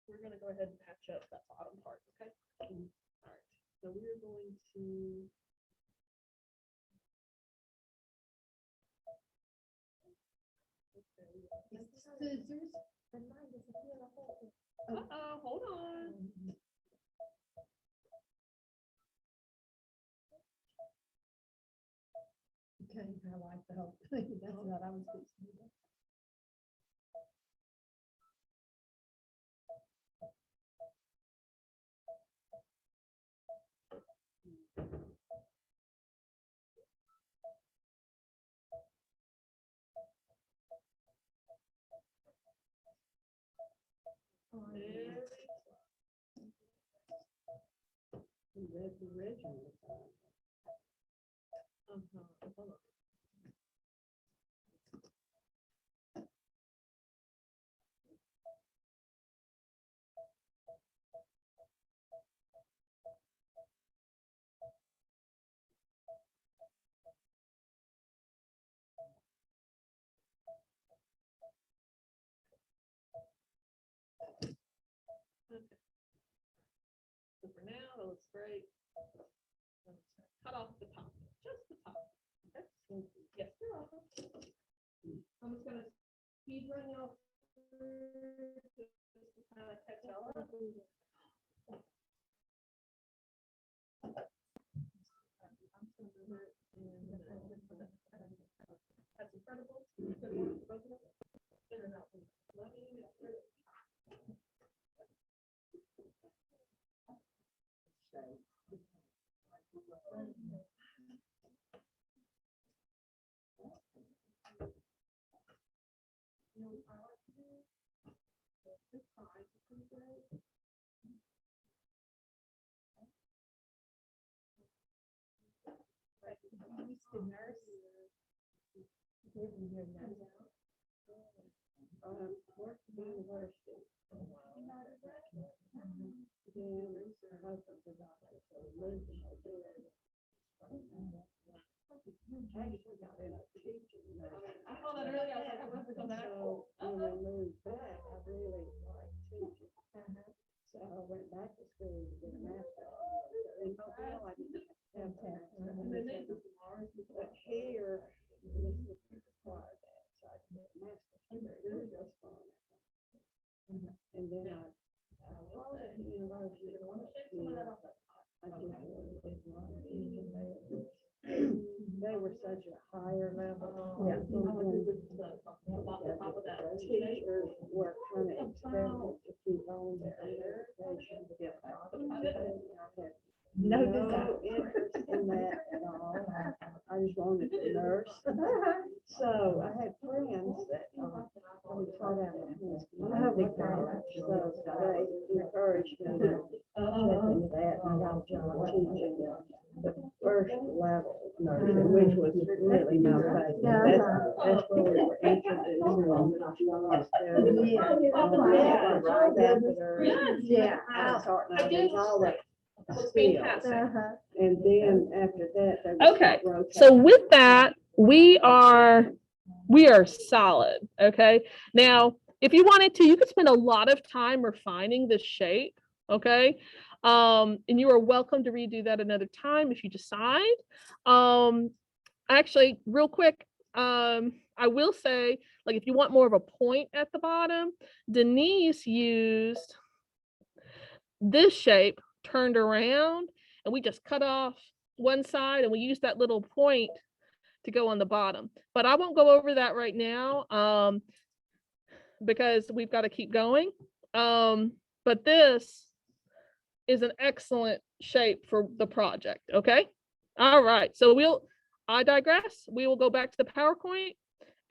We're gonna go ahead and patch up that bottom part, okay? All right. So we're going to. Uh-oh, hold on. Okay, I like the whole thing. That's what I was fixing to do. That's the original. So for now, that looks great. Cut off the top, just the top. Okay. Yes, you're welcome. I'm just gonna speed run y'all through just to kind of catch y'all up. That's incredible. Worked at the university. Then her husband was out there, so moved to there. Actually got in a teaching. I saw that earlier. I was like, I must come back. So when we moved back, I really liked teaching. So I went back to school to get a master's. In Mobile, I didn't have that. But here, then I was at the university. And I just they were such a higher level. Yeah. Teachers were kind of expected to keep on their education. No No desire. interest in that at all. I just wanted to nurse. So I had friends that, we taught out at public college, so they encouraged me to check into that, and I got a job teaching the first level of nursing, which was really my favorite. That's where we were introduced to Yeah. all that. That's skills. fantastic. And then after that, they would Okay, start rotating. So with that, we are solid, okay? Now, if you wanted to, you could spend a lot of time refining this shape, okay? And you are welcome to redo that another time if you decide. Actually, real quick, I will say, like, if you want more of a point at the bottom, Denise used this shape turned around, and we just cut off one side and we use that little point to go on the bottom. But I won't go over that right now because we've got to keep going. But this is an excellent shape for the project. Okay. All right. So I digress. We will go back to the PowerPoint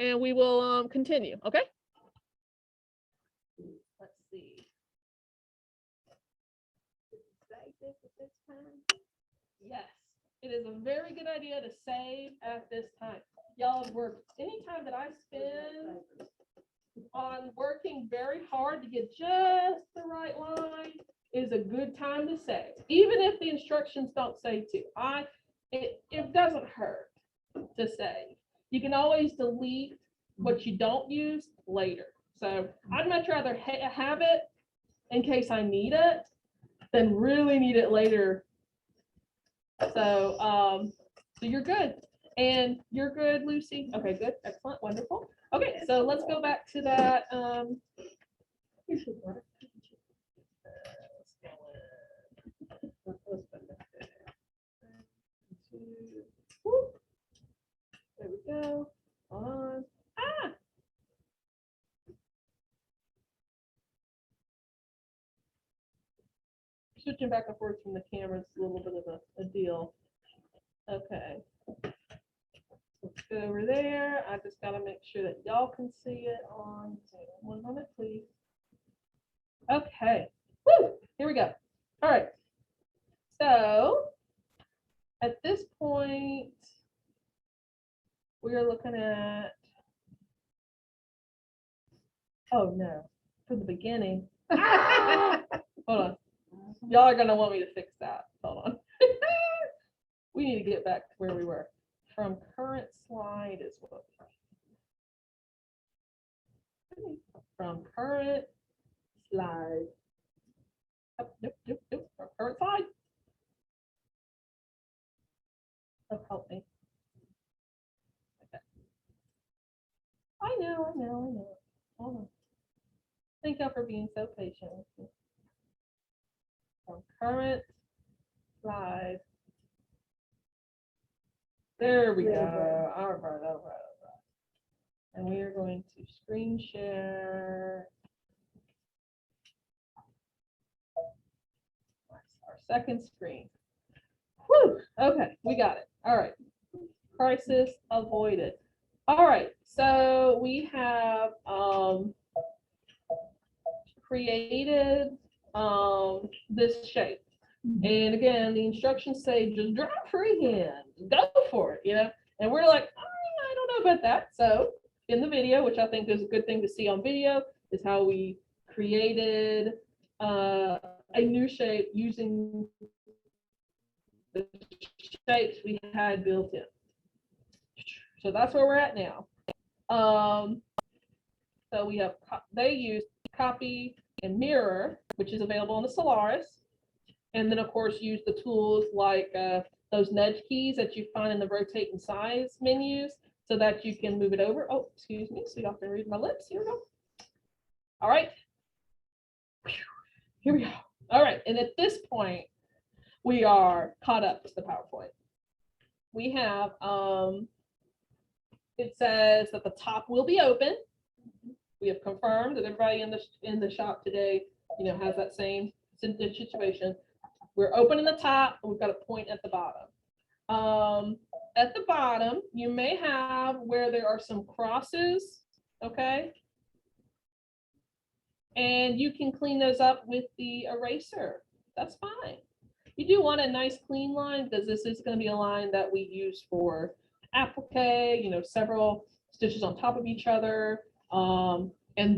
and we will continue. Okay. Let's see. Save this at this time. Yes, it is a very good idea to save at this time. Y'all have worked, anytime that I spend on working very hard to get just the right line is a good time to save, even if the instructions don't say to. It doesn't hurt to save. You can always delete what you don't use later. So I'd much rather have it in case I need it than really need it later. So, so you're good. And you're good, Lucy. Okay, good. Excellent. Wonderful. Okay, so let's go back to that. There we go. On. Ah! Switching back and forth from the cameras is a little bit of a deal. Okay. Let's go over there. I just got to make sure that y'all can see it on Zoom. One moment, please. Okay. Woo! Here we go. All right. So at this point, we are looking at, oh no, from the beginning. Hold on. Y'all are gonna want me to fix that. Hold on. We need to get back to where we were. From current slide is what. From current slide. Oh, nope. From current slide. Oh, help me. Okay. I know. Hold on. Thank y'all for being so patient with me. From current slide. There we go. All right. And we are going to screen share our second screen. Whew. Okay, we got it. All right. Crisis avoided. All right. So we have created this shape. And again, the instructions say just draw freehand, go for it, you know. And we're like, I don't know about that. So in the video, which I think is a good thing to see on video, is how we created a new shape using the shapes we had built in. So that's where we're at now. So we have, they use copy and mirror, which is available on the Solaris. And then, of course, use the tools like those nudge keys that you find in the rotate and size menus so that you can move it over. Oh, excuse me. So y'all can read my lips. Here we go. All right. Here we go. All right, and at this point, we are caught up to the PowerPoint. We have, it says that the top will be open. We have confirmed that everybody in the shop today, has that same situation. We're opening the top, and we've got a point at the bottom. At the bottom, you may have where there are some crosses, okay? And you can clean those up with the eraser. That's fine. You do want a nice clean line because this is going to be a line that we use for applique, several stitches on top of each other. And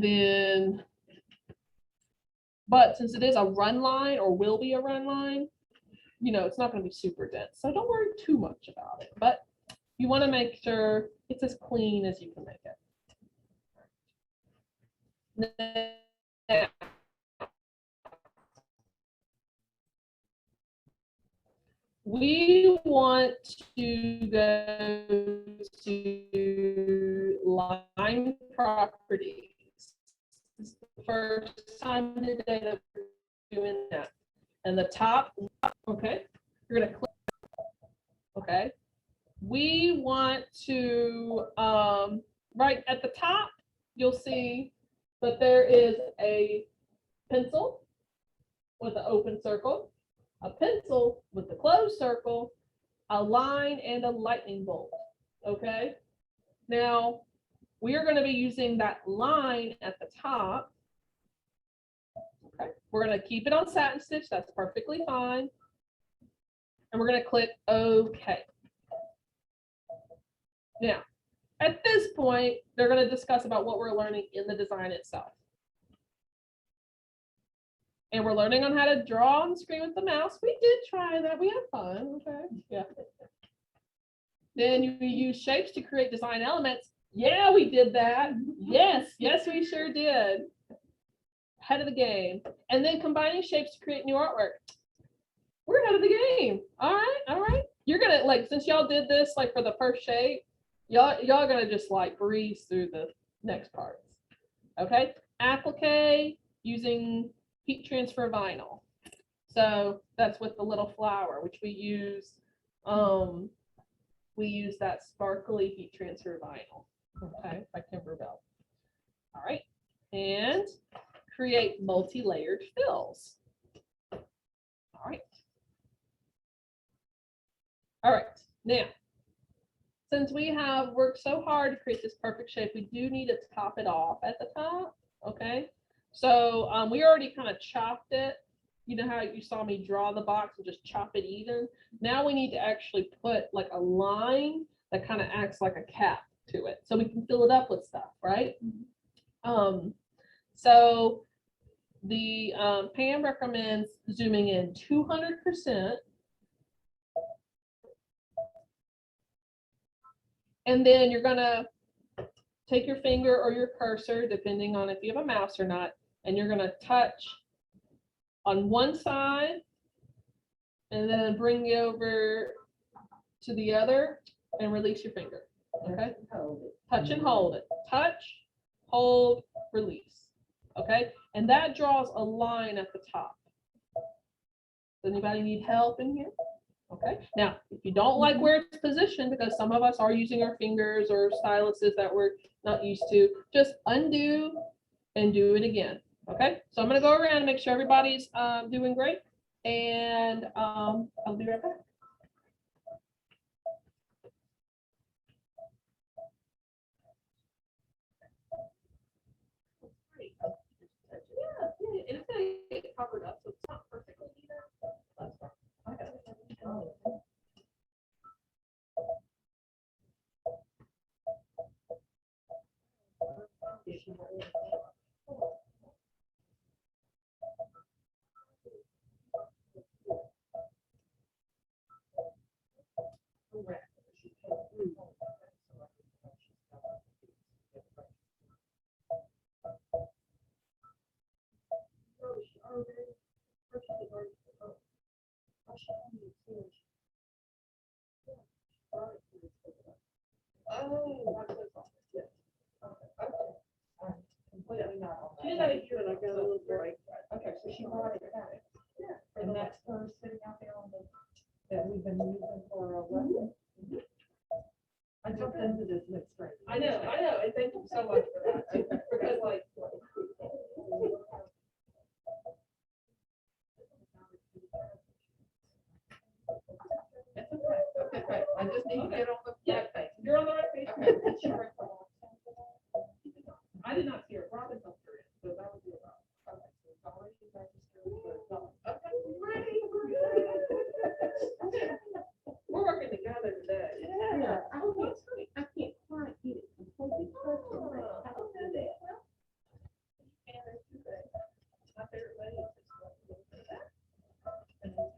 then, but since it is a run line or will be a run line, it's not going to be super dense. So don't worry too much about it, but you want to make sure it's as clean as you can make it. Now, we want to go to line properties. This is the first time today that we're doing that. And the top, okay, you're gonna click, okay. We want to, right at the top, you'll see that there is a pencil with an open circle, a pencil with the closed circle, a line, and a lightning bolt, okay? Now, we are going to be using that line at the top. Okay, we're going to keep it on satin stitch. That's perfectly fine. And we're going to click OK. Now, at this point, they're going to discuss about what we're learning in the design itself. And we're learning on how to draw on the screen with the mouse. We did try that. We had fun. Okay. Yeah. Then you use shapes to create design elements. Yeah, we did that. Yes, we sure did. Head of the game. And then combining shapes to create new artwork. We're ahead of the game. All right. You're gonna since y'all did this for the first shape, y'all gonna just breeze through the next parts. Okay. Applique using heat transfer vinyl. So that's with the little flower, which we use. We use that sparkly heat transfer vinyl. Okay, by Kimberbell. All right, and create multi-layered fills. All right. Now, since we have worked so hard to create this perfect shape, we do need to top it off at the top. Okay. So we already kind of chopped it. You know how you saw me draw the box and just chop it even? Now we need to actually put a line that kind of acts like a cap to it so we can fill it up with stuff, right? So the Pam recommends zooming in 200%. And then you're going to take your finger or your cursor, depending on if you have a mouse or not, and you're going to touch on one side and then bring it over to the other and release your finger. Okay? Touch and hold it. Touch, hold, release. Okay? And that draws a line at the top. Does anybody need help in here? Okay. Now, if you don't like where it's positioned, because some of us are using our fingers or styluses that we're not used to, just undo and do it again. Okay. So I'm going to go around and make sure everybody's doing great. And I'll be right back. Yeah, and it's going to get covered up, so it's not perfectly either. That's fine. I got it. She did that here and I got a little break. Okay, so she brought it back. And that's her sitting out there on the, that we've been using for a weapon. I jumped into this next straight. I know, and thank you so much for that, because like. That's okay, okay, I just need to get on the right page. You're on the right page. Okay. I did not see it, Robin helped her in, so that would be about. Okay, so it's already registered, so it's done. Okay, ready, we're good. We're working together today. Yeah, I can't quite get it completely perfect. I don't know that. My favorite way is just like a little bit of that. And then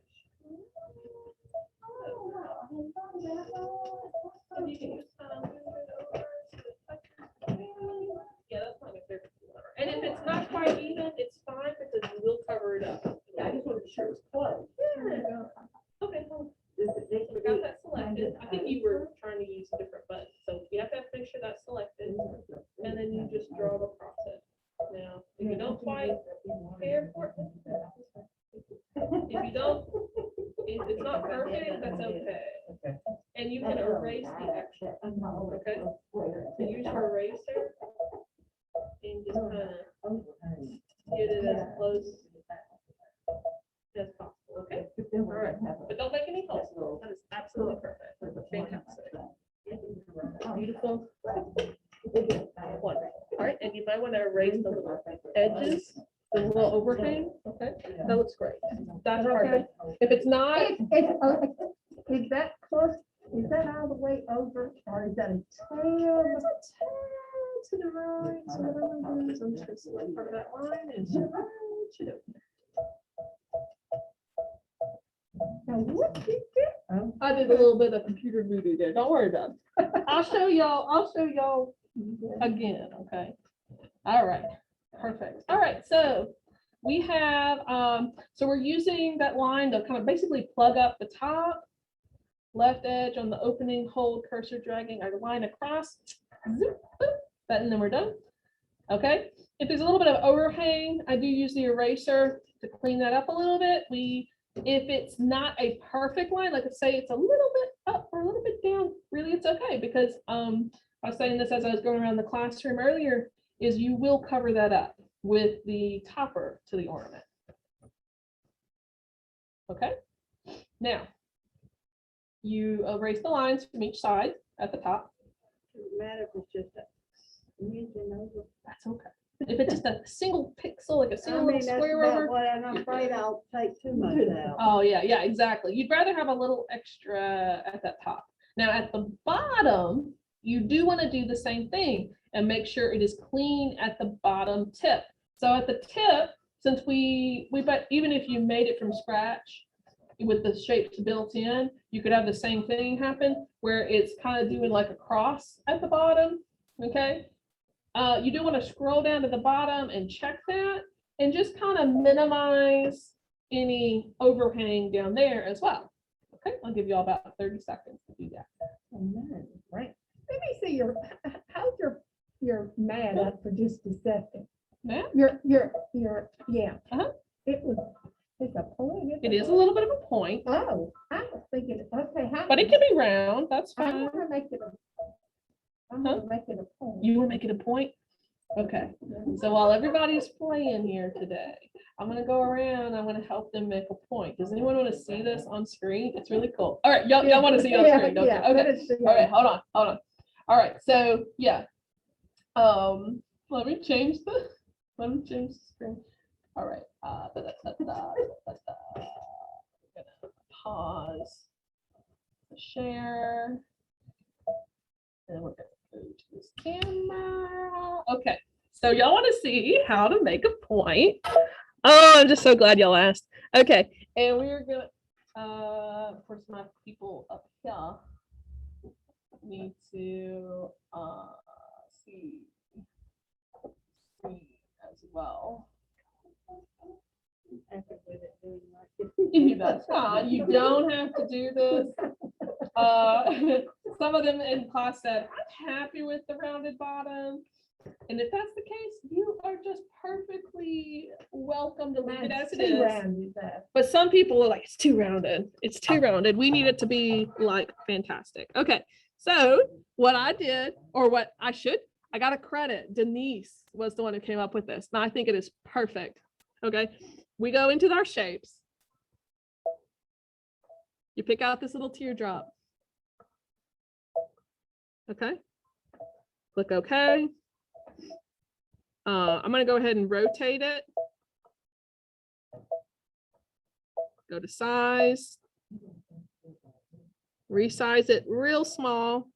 and you can just kind of move it over to the second. Yeah, that's my favorite lever. And if it's not quite even, it's fine because you will cover it up. Yeah, I just want to be sure it's close. Okay, cool. This We got that selected. I think you were trying to use different buttons, so you have to make sure that's selected, and then you just draw across it. Now, if you don't quite care for it, if you don't, if it's not perfect, that's okay. And you can erase the extra, okay? So use your eraser and just kind of get it as close as possible, okay? All right, but don't make any holes. That is absolutely perfect. Fantastic. Beautiful. Wonderful. All right, and you might want to erase the little edges, the little overhang, okay? That looks great. That's perfect. If it's not, Is that close, is that all the way over, or is that a tail? to the right, so what I'm gonna do is I'm just gonna select part of that line and shoot it. Now, what did you I did a little bit of computer voodoo there. Don't worry about it. I'll show y'all again, okay? All right, perfect. All right, so we have, so we're using that line to kind of basically plug up the top, left edge on the opening, hold cursor dragging our line across, zip, boop, that, and then we're done. Okay, if there's a little bit of overhang, I do use the eraser to clean that up a little bit. If it's not a perfect line, like let's say it's a little bit up or a little bit down, really it's okay, because I was saying this as I was going around the classroom earlier, is you will cover that up with the topper to the ornament. Okay, now you erase the lines from each side at the top. Doesn't matter if it's just a smidgen over. That's okay. If it's just a single pixel, like a I single mean, little that's square about over. what I'm afraid I'll take too much out. Oh, yeah, exactly. You'd rather have a little extra at that top. Now, at the bottom, you do want to do the same thing and make sure it is clean at the bottom tip. So at the tip, since but even if you made it from scratch with the shapes built in, you could have the same thing happen where it's kind of doing like a cross at the bottom, okay? You do want to scroll down to the bottom and check that and just kind of minimize any overhang down there as well. Okay, I'll give you all about 30 seconds to do that. Right. Let me see how's your mat up for just a second. Matt? Yeah. Uh-huh. It's a point. It is a little bit of a point, Oh, I was thinking, okay, how? but it can be round. That's I fine. want to make it a point. You want to make it a point? Okay. So while everybody's playing here today, I'm going to go around. I'm going to help them make a point. Does anyone want to see this on screen? It's really cool. All right. Y'all want to see it on screen, don't you? Okay. All right. Hold on. All right. So yeah. Let me change the screen. All right. Pause the share. And we're gonna go to this camera. Okay, so y'all want to see how to make a point. Oh, I'm just so glad y'all asked. Okay, and we're gonna, of course, my people up here need to see as well. That's fine. You don't have to do this. Some of them in class said, I'm happy with the rounded bottom. And if that's the case, you are just perfectly well welcome to leave it as it Too is. rounded, though. But some people are like, it's too rounded. It's too rounded. We need it to be like fantastic. Okay. So what I did, or what I got a credit. Denise was the one who came up with this. And I think it is perfect. Okay. We go into our shapes. You pick out this little teardrop. Okay. Click OK. I'm going to go ahead and rotate it. Go to size. Resize it real small.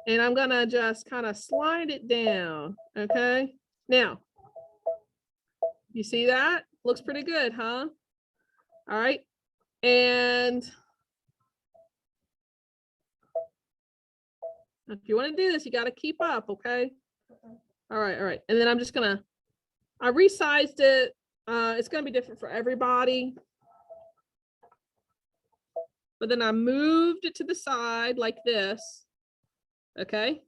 And I'm going to just kind of slide it down. Okay. Now, you see that? Looks pretty good, huh? All right. And if you want to do this, you got to keep up. Okay. All right. All right. And then I'm just going to, I resized it. It's going to be different for everybody. But then I moved it to the side like this. Okay.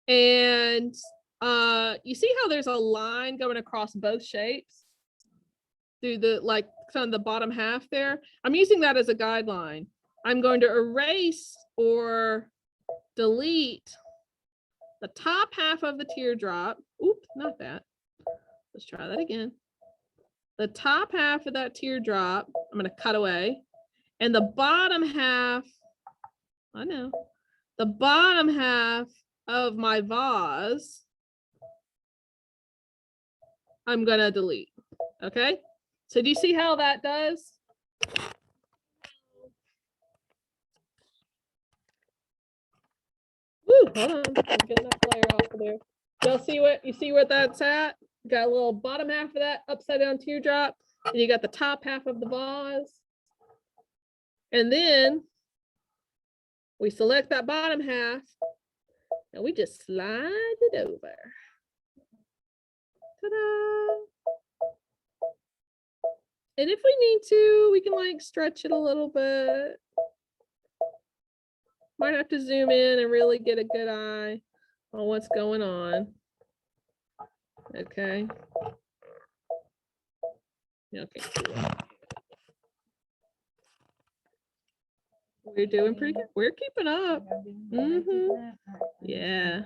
And you see how there's a line going across both shapes through the, like, kind of the bottom half there. I'm using that as a guideline. I'm going to erase or delete the top half of the teardrop. Oops, not that. Let's try that again. The top half of that teardrop, I'm going to cut away. And the bottom half, I know, the bottom half of my vase, I'm going to delete. Okay. So do you see how that does? Woo, hold on. I'm getting that flare off of there. Y'all see what you see where that's at? Got a little bottom half of that upside down teardrop, and you got the top half of the vase. And then we select that bottom half and we just slide it over. Ta-da! And if we need to, we can like stretch it a little bit. Might have to zoom in and really get a good eye on what's going on. Okay. Okay. We're doing pretty good. We're keeping up. Yeah.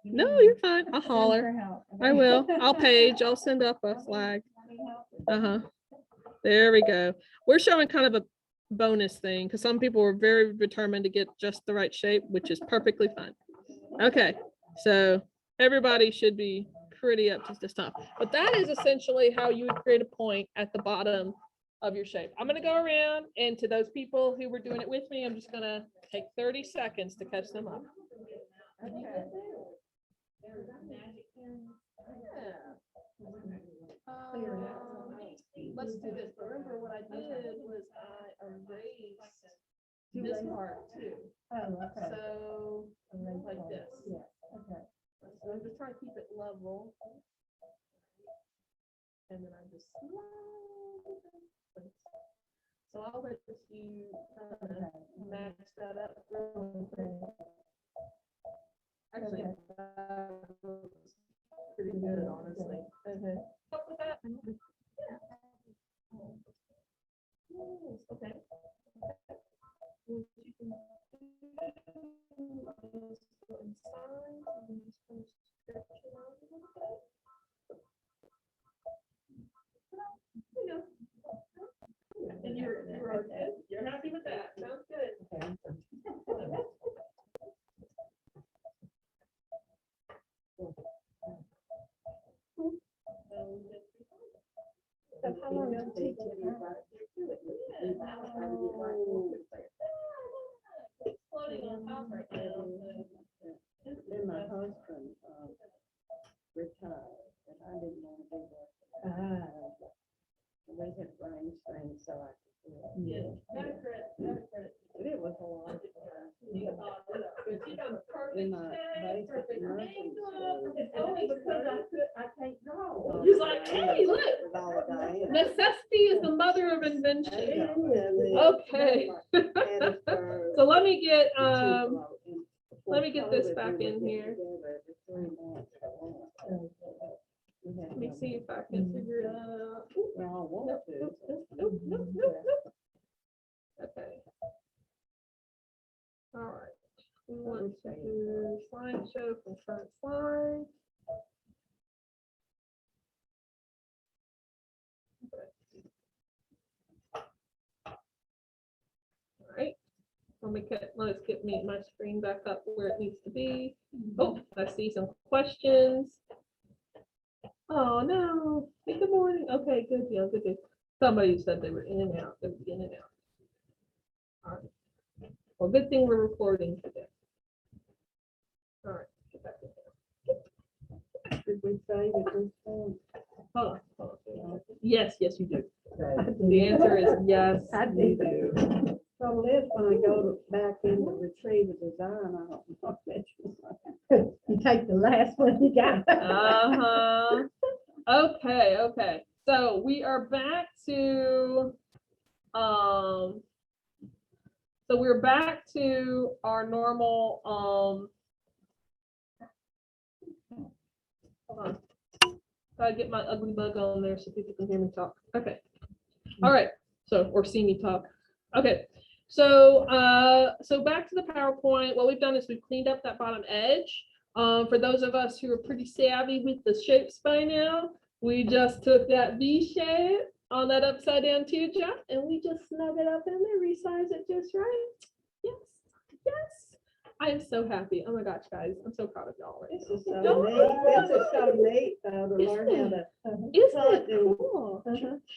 No, you're fine. I'll holler. I will. I'll page. I'll send up a flag. There we go. We're showing kind of a bonus thing because some people were very determined to get just the right shape, which is perfectly fine. Okay. So everybody should be pretty up to this stuff. But that is essentially how you would create a point at the bottom of your shape. I'm going to go around, and to those people who were doing it with me, I'm just going to take 30 seconds to catch them up. Okay. Let's do this. Remember what I did was I erased this part too. Oh, okay. So like this. Yeah, okay. So I'm just trying to keep it level. And then I just slide. So I'll let you kind of match that up. Actually, that looks pretty good, honestly. Okay. Up with that? Yeah. Okay. What you can do is go inside and just kind of stretch it out a little bit. You know. And you're okay. You're happy with that. Sounds good. So how long does it take to It's floating on top right now. Then my husband retired, and I didn't want to do that. We had brain strain, so I could do it. Yeah. Got credit. But it was a lot of In my basic nursing school. It's only because I can't draw. He's like, hey, look, With all the diamonds. necessity is the mother of invention. Okay. Okay. So let me get this back in here. 3 months. Let me see if I can figure it out. Ooh, Well, I want nope, to. nope, nope, nope, nope, nope, nope. Okay. All right. We want to do slideshow from front slide. All right. Let's get my screen back up where it needs to be. Oh, I see some questions. Oh, no. Hey, good morning. Okay, good deal, good deal. Somebody said they were in and out, they were in and out. All right. Well, good thing we're recording today. All right. Get back in there. Did we say that this thing? Hold on. Yes, yes, you do. The answer is yes, you do. Trouble is, when I go back in to retrieve a design, I don't know which one. You take the last one you got. Uh-huh. Okay, okay. So we are back to, so we're back to our normal, hold on. Gotta get my ugly bug on there so people can hear me talk. Okay. All right. So, or see me talk. Okay. So, so back to the PowerPoint. What we've done is we've cleaned up that bottom edge. For those of us who are pretty savvy with the shapes by now, we just took that V shape on that upside down teardrop and we just snug it up in there, resize it just right. Yes, yes. I am so happy. Oh my gosh, guys, I'm so proud of y'all. Right This now. is so Don't neat. This is so neat, though, to learn how Isn't to Isn't cut it and cool?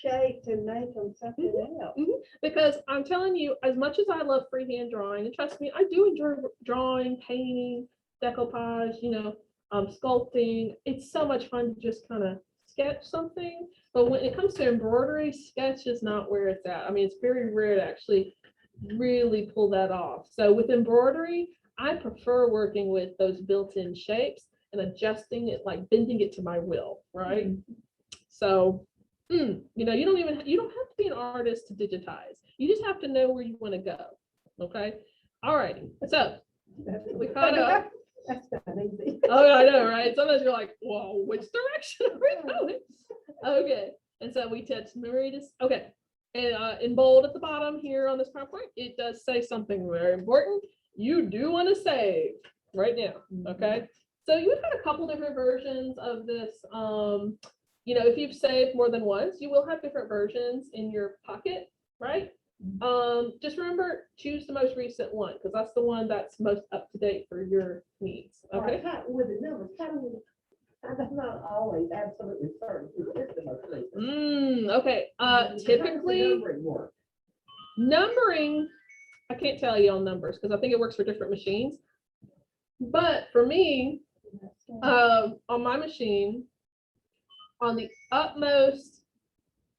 shape to make them something else. Because I'm telling you, as much as I love freehand drawing, and trust me, I do enjoy drawing, painting, decoupage, sculpting. It's so much fun to just kind of sketch something. But when it comes to embroidery, sketch is not where it's at. I mean, it's very rare to actually really pull that off. So with embroidery, I prefer working with those built-in shapes and adjusting it, like bending it to my will, right? So, you don't have to be an artist to digitize. You just have to know where you want to go. Okay. All right. So we caught up. That's not easy. Oh, I know, right? Sometimes you're like, whoa, which direction are we going? Okay. And so we touched Mauritius. Okay. And in bold at the bottom here on this PowerPoint, it does say something very important. You do want to save right now. Okay. So you've had a couple different versions of this. If you've saved more than once, you will have different versions in your pocket, right? Just remember, choose the most recent one because that's the one that's most up to date for your needs. Okay. With the numbers, that's not always absolutely certain. It's the most recent. Okay. Typically, numbering, I can't tell you on numbers because I think it works for different machines. But for me, on my machine, on the utmost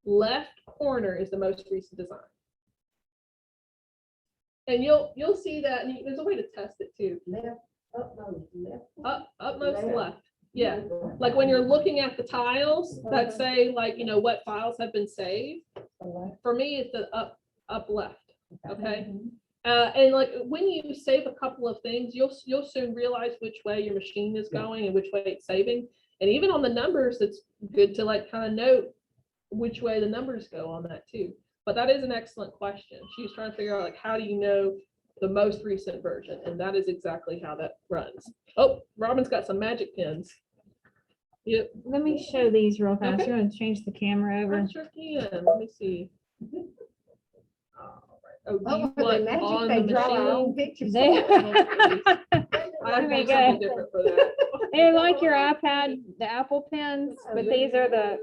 left corner is the most recent design. And you'll see that, and there's a way to test it too. Utmost left. Yeah. Like when you're looking at the tiles that say what files have been saved. For me, it's the up left. Okay. And like when you save a couple of things, you'll soon realize which way your machine is going and which way it's saving. And even on the numbers, it's good to kind of note which way the numbers go on that too. But that is an excellent question. She was trying to figure out how do you know the most recent version? And that is exactly how that runs. Oh, Robin's got some magic pins. Yep. Let me show these real fast. Okay. You want to change the camera over? I sure can. Let me see. All right. Oh, do you want on the They draw our machine? own pictures. They, I There we have go. something different for that. they're like your iPad, the Apple pens, but these are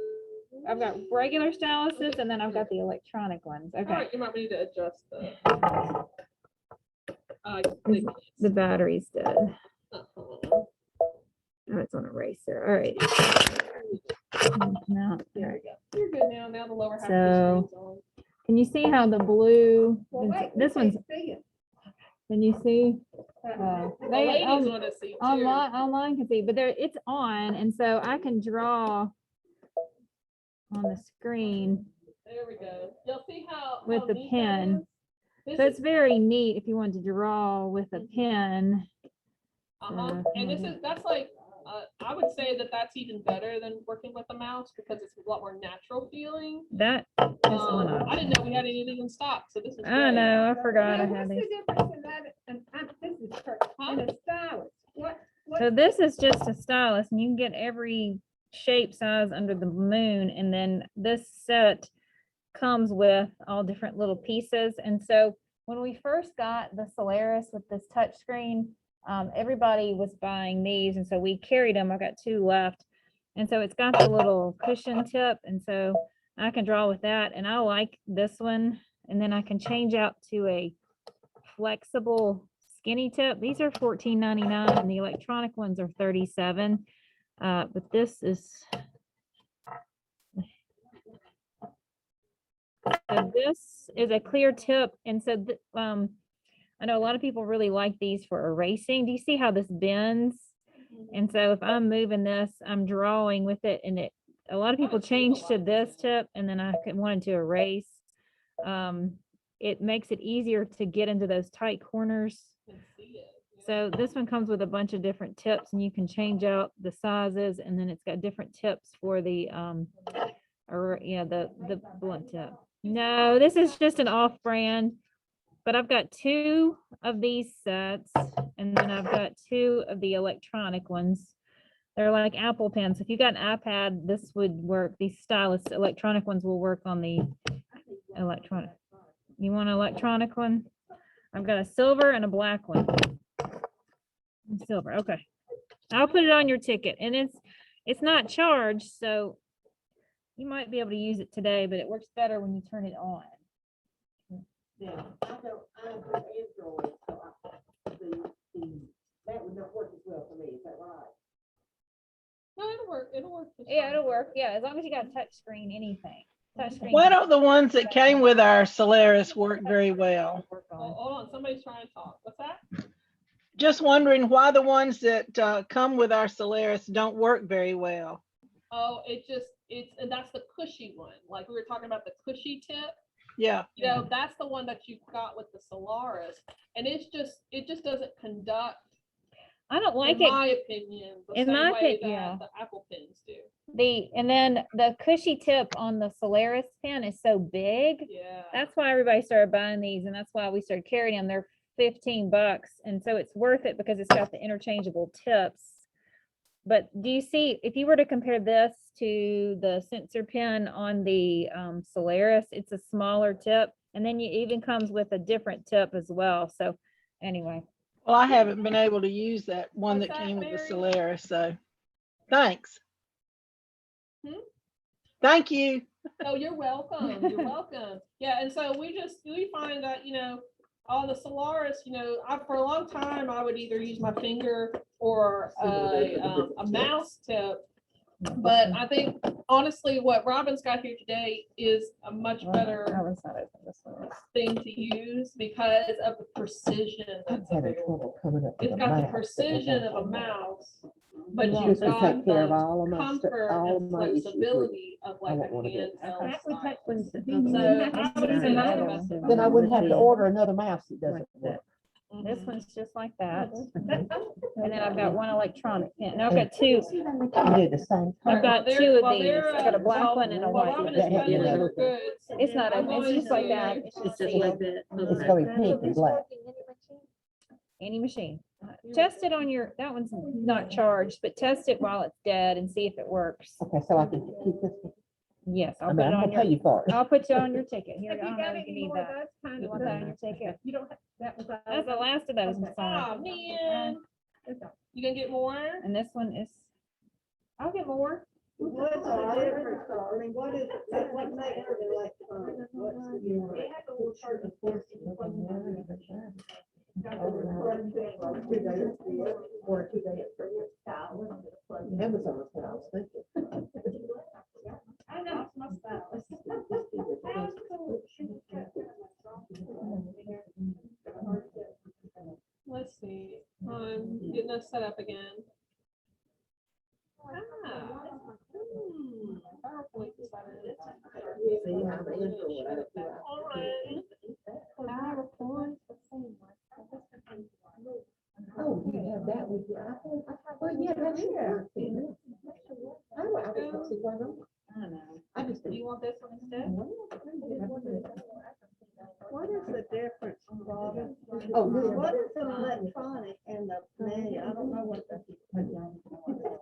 I've got regular styluses and then I've got the electronic ones. All Okay. right, you might need to adjust the. The battery's dead. Uh-huh. Oh, it's on eraser. All right. Now, There we go. You're good now. Now the lower half of So- the screen's on. can you see how the blue, Well, this one's, can you see? The They, ladies want to see too. online can see, but it's on, and so I can draw on the screen. There we go. You'll see how. With how the neat that pen. is. This So is- it's very neat if you want to draw with a pen. Uh-huh. And this is, that's like, I would say that that's even better than working with a mouse because it's a lot more natural feeling. That is one I didn't option. know we had anything in stock, so this is I great. know, I forgot I Now, had what's these. the difference in that, this is Kurt, and a stylus, So this is just a stylus and you can get every shape, size under the moon. And then this set comes with all different little pieces. And so when we first got the Solaris with this touch screen, everybody was buying these. And so we carried them. I've got 2 left. And so it's got the little cushion tip. And so I can draw with that. And I like this one. And then I can change out to a flexible skinny tip. These are $14.99 and the electronic ones are $37. But this is, so this is a clear tip. And so I know a lot of people really like these for erasing. Do you see how this bends? And so if I'm moving this, I'm drawing with it, and a lot of people change to this tip, and then I wanted to erase. It makes it easier to get into those tight corners. So this one comes with a bunch of different tips, and you can change out the sizes, and then it's got different tips for the the blunt tip. No, this is just an off-brand, but I've got 2 of these sets, and then I've got 2 of the electronic ones. They're like Apple pens. If you got an iPad, this would work. These stylus electronic ones will work on the electronic. You want an electronic one? I've got a silver and a black one. Silver, okay. I'll put it on your ticket, and it's not charged, so you might be able to use it today, but it works better when you turn it on. Yeah, I'm Android, so that would not work as well for me, is that right? No, it'll work. It'll work. just Yeah, fine. it'll work. Yeah, as long as you got a touch screen, anything. Touch screen. Why don't the ones that came with our Solaris work very well? work Oh, on. hold on, somebody's trying to talk. What's that? Just wondering why the ones that come with our Solaris don't work very well. Oh, and that's the cushy one. Like we were talking about the cushy tip. Yeah, You know, that's the one that you got with the Solaris, and it just doesn't conduct, I don't like in it. my opinion, the in same my way opi- yeah. that the Apple pens do. And then the cushy tip on the Solaris pen is so big. Yeah. That's why everybody started buying these, and that's why we started carrying them. They're $15, and so it's worth it because it's got the interchangeable tips. But do you see, if you were to compare this to the sensor pen on the Solaris, it's a smaller tip, and then it even comes with a different tip as well. So anyway, well, I haven't been able to use that one What's that that, came with the Mary? Solaris, so thanks. Hmm? Thank you. Oh, you're welcome. You're welcome. Yeah, and so we find that, on the Solaris, for a long time, I would either use my finger or a mouse tip. But I think honestly, what Robin's got here today is a much better thing to use because of the precision that's available. It's got the precision of a mouse, but you've got the comfort and flexibility of like a handheld. that would take. stylus. then you So wouldn't have I to would use say that's another the one. best Then I wouldn't have to advice. order another mouse that doesn't work. this Mhm. one's just like that. And then I've got one electronic pen. Now I've got 2. You do the same. I've got They're- 2 of while these. they're, I got a uh, black while- one and a while white Robin one. is peddling Yeah. her goods, It's not I'm open, it's just like that. going It's to- just It's sealed. gonna be pink and black. Any machine. Test it on that one's not charged, but test it while it's dead and see if it works. Okay, so I can keep this. Yes, I I'll mean, put it I'm on gonna pay your, you for it. I'll put you on your ticket. Here, Have I you don't know got if you any need more of that. those kind You of want that on things? your ticket? You don't, that was. That's the last of those. Okay. Oh, man. You gonna get more? And this one is, I'll get more. What's the difference? I mean, what is, what makes it electronic? What's the difference? Amazon, what I was thinking. I know, it's my stylus. Let's see. I'm getting this set up again. PowerPoint decided. See, I'm Android. All right. Oh, you have that with your iPhone? Well, yeah, that's true. I was gonna see one of them. I don't know. I just. Do you want this one instead? What is the difference, Bobby? Oh, What is an electronic and the manual? I don't know what the.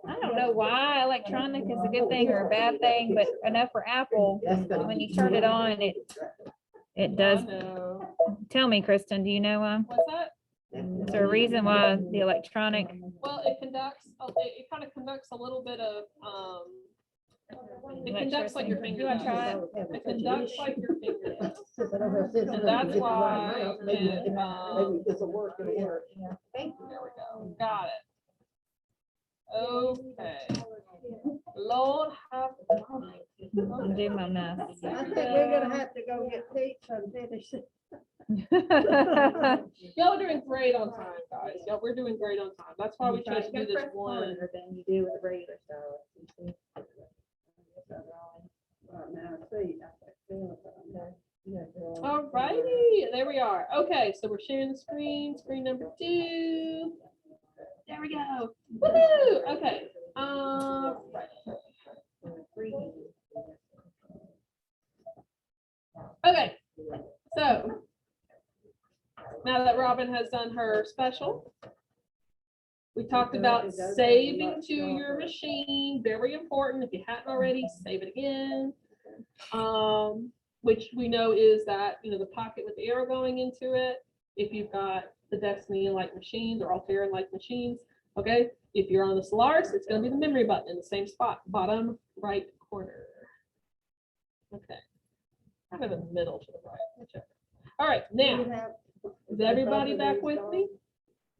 I don't know why electronic is a good thing or a bad thing, but enough for Apple, when you turn it on, it does. No. Tell me, Kristen, do you know why? What's that? Is there a reason why the electronic? Well, it conducts, it kind of conducts a little bit of, it conducts like your finger Do I does. try It conducts like your finger does. And And that's why, Maybe and, it'll work, it'll work. Thank you. there we go, got it. Okay. Lord have mercy. Do my mess. I think we're gonna have to go get pizza and finish it. Y'all are doing great on time, guys. Y'all, we're doing great on time. That's why we chose to do this one. Than you do with the regular style. Right now, see, All righty, there we are. Okay, so we're sharing the screen, screen number 2. There we go. Woohoo! Okay. Right. Okay, so now that Robin has done her special, we talked about saving to your machine, very important. If you hadn't already, save it again. Which we know is that, you know, the pocket with the arrow going into it. If you've got the Destiny-like machines or Altera-like machines, okay? If you're on the Solaris, it's gonna be the memory button in the same spot, bottom right corner. Okay. Kind of in the middle to the right, whichever. All right, now, is everybody back with me?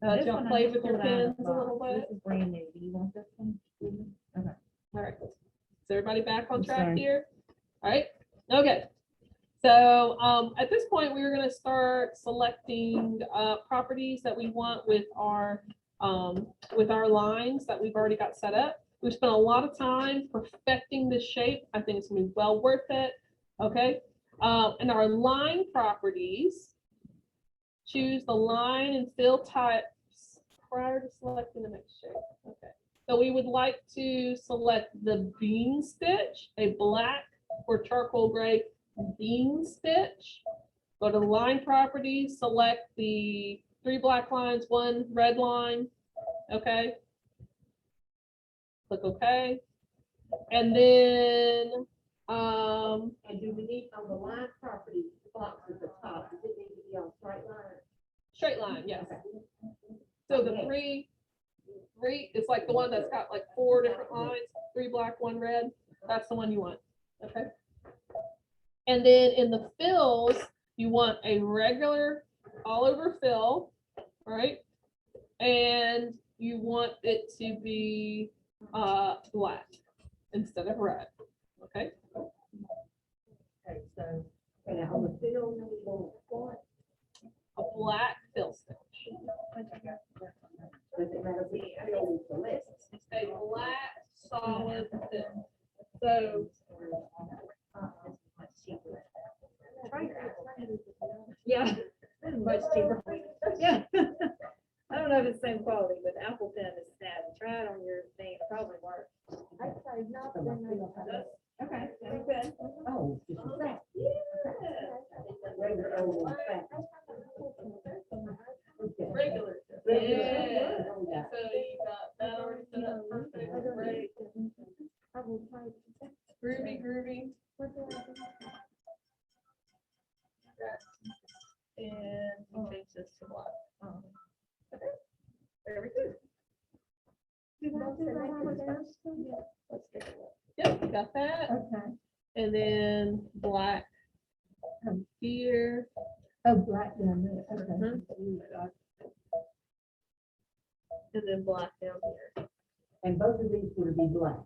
This Y'all one I play just with your pulled out of pens the a little box. bit? This is brand new. Do you want this one? Okay. All right. Is everybody back on I'm track sorry. here? All right, okay. So at this point, we're gonna start selecting properties that we want with our lines that we've already got set up. We've spent a lot of time perfecting this shape. I think it's gonna be well worth it, okay? And our line properties, choose the line and fill types prior to selecting the next shape, okay? So we would like to select the bean stitch, a black or charcoal gray bean stitch. Go to the line properties, select the 3 black lines, 1 red line, okay? Click OK. And then, And do we need on the line property box at the top, does it need to be on straight line? straight line, yes. So the three is like the one that's got like 4 different lines, 3 black, 1 red. That's the one you want, okay? And then in the fills, you want a regular all over fill, right? And you want it to be black instead of red, okay? Okay, so, and on the field, we want what? A black fill stitch. Does it matter which field is the list? It's a black solid fill. So Yeah, much cheaper. Yeah. I don't know if it's the same quality, but Apple Pen is snazzy. Try it on your thing, it probably works. Okay. Very good. Oh, just a sec. Regular old one, sec. Okay. regular. Yeah. So you got that already set up perfect, great. Groovy. And we'll change this to black. Okay. Very good. Let's take a look. Yep, you got that. Okay. And then black here. Oh, black down there, okay. And then black down here. And both of these would be black.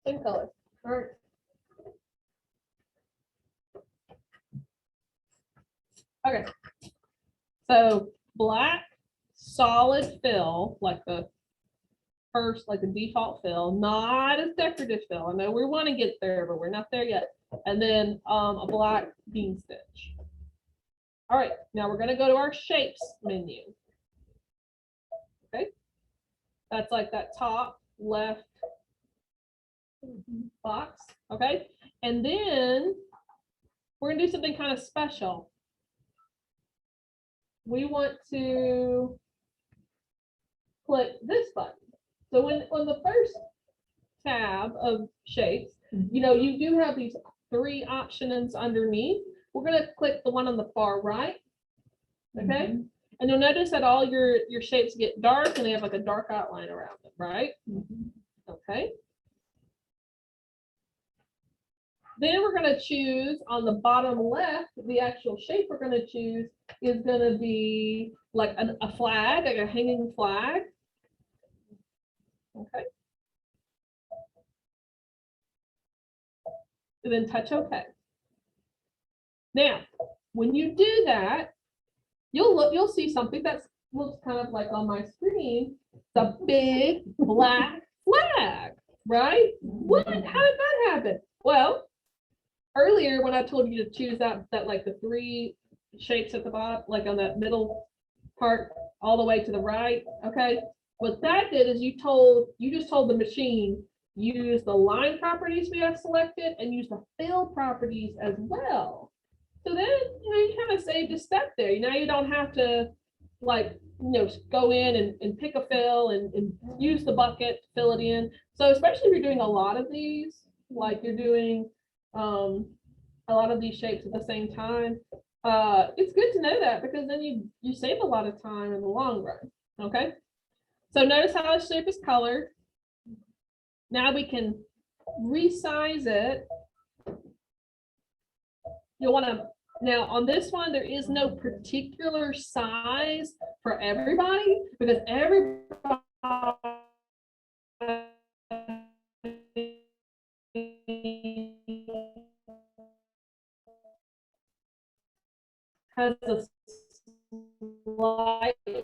Same color. All right. Okay. So black solid fill, like the first, like the default fill, not as decorative fill. I know we want to get there, but we're not there yet. And then a black bean stitch. All right, now we're gonna go to our shapes menu. That's like that top left box, okay? And then we're gonna do something kind of special. We want to click this button. So when on the first tab of shapes, you know, you do have these 3 options underneath. We're gonna click the one on the far right, okay? And you'll notice that all your shapes get dark and they have like a dark outline around them, right? Okay. Then we're gonna choose on the bottom left, the actual shape we're gonna choose is gonna be like a flag, like a hanging flag. Okay. And then touch OK. Now, when you do that, you'll see something that looks kind of like on my screen, the big black flag, right? What? How did that happen? Well, earlier when I told you to choose that like the 3 shapes at the bottom, like on that middle part all the way to the right, okay? What that did is you just told the machine use the line properties we have selected and use the fill properties as well. So then, you kind of saved a step there. Now you don't have to like, go in and pick a fill and use the bucket to fill it in. So especially if you're doing a lot of these, like you're doing a lot of these shapes at the same time, it's good to know that because then you save a lot of time in the long run, okay? So notice how the shape is colored. Now we can resize it. You'll want to, now on this one, there is no particular size for everybody because everybody has a slightly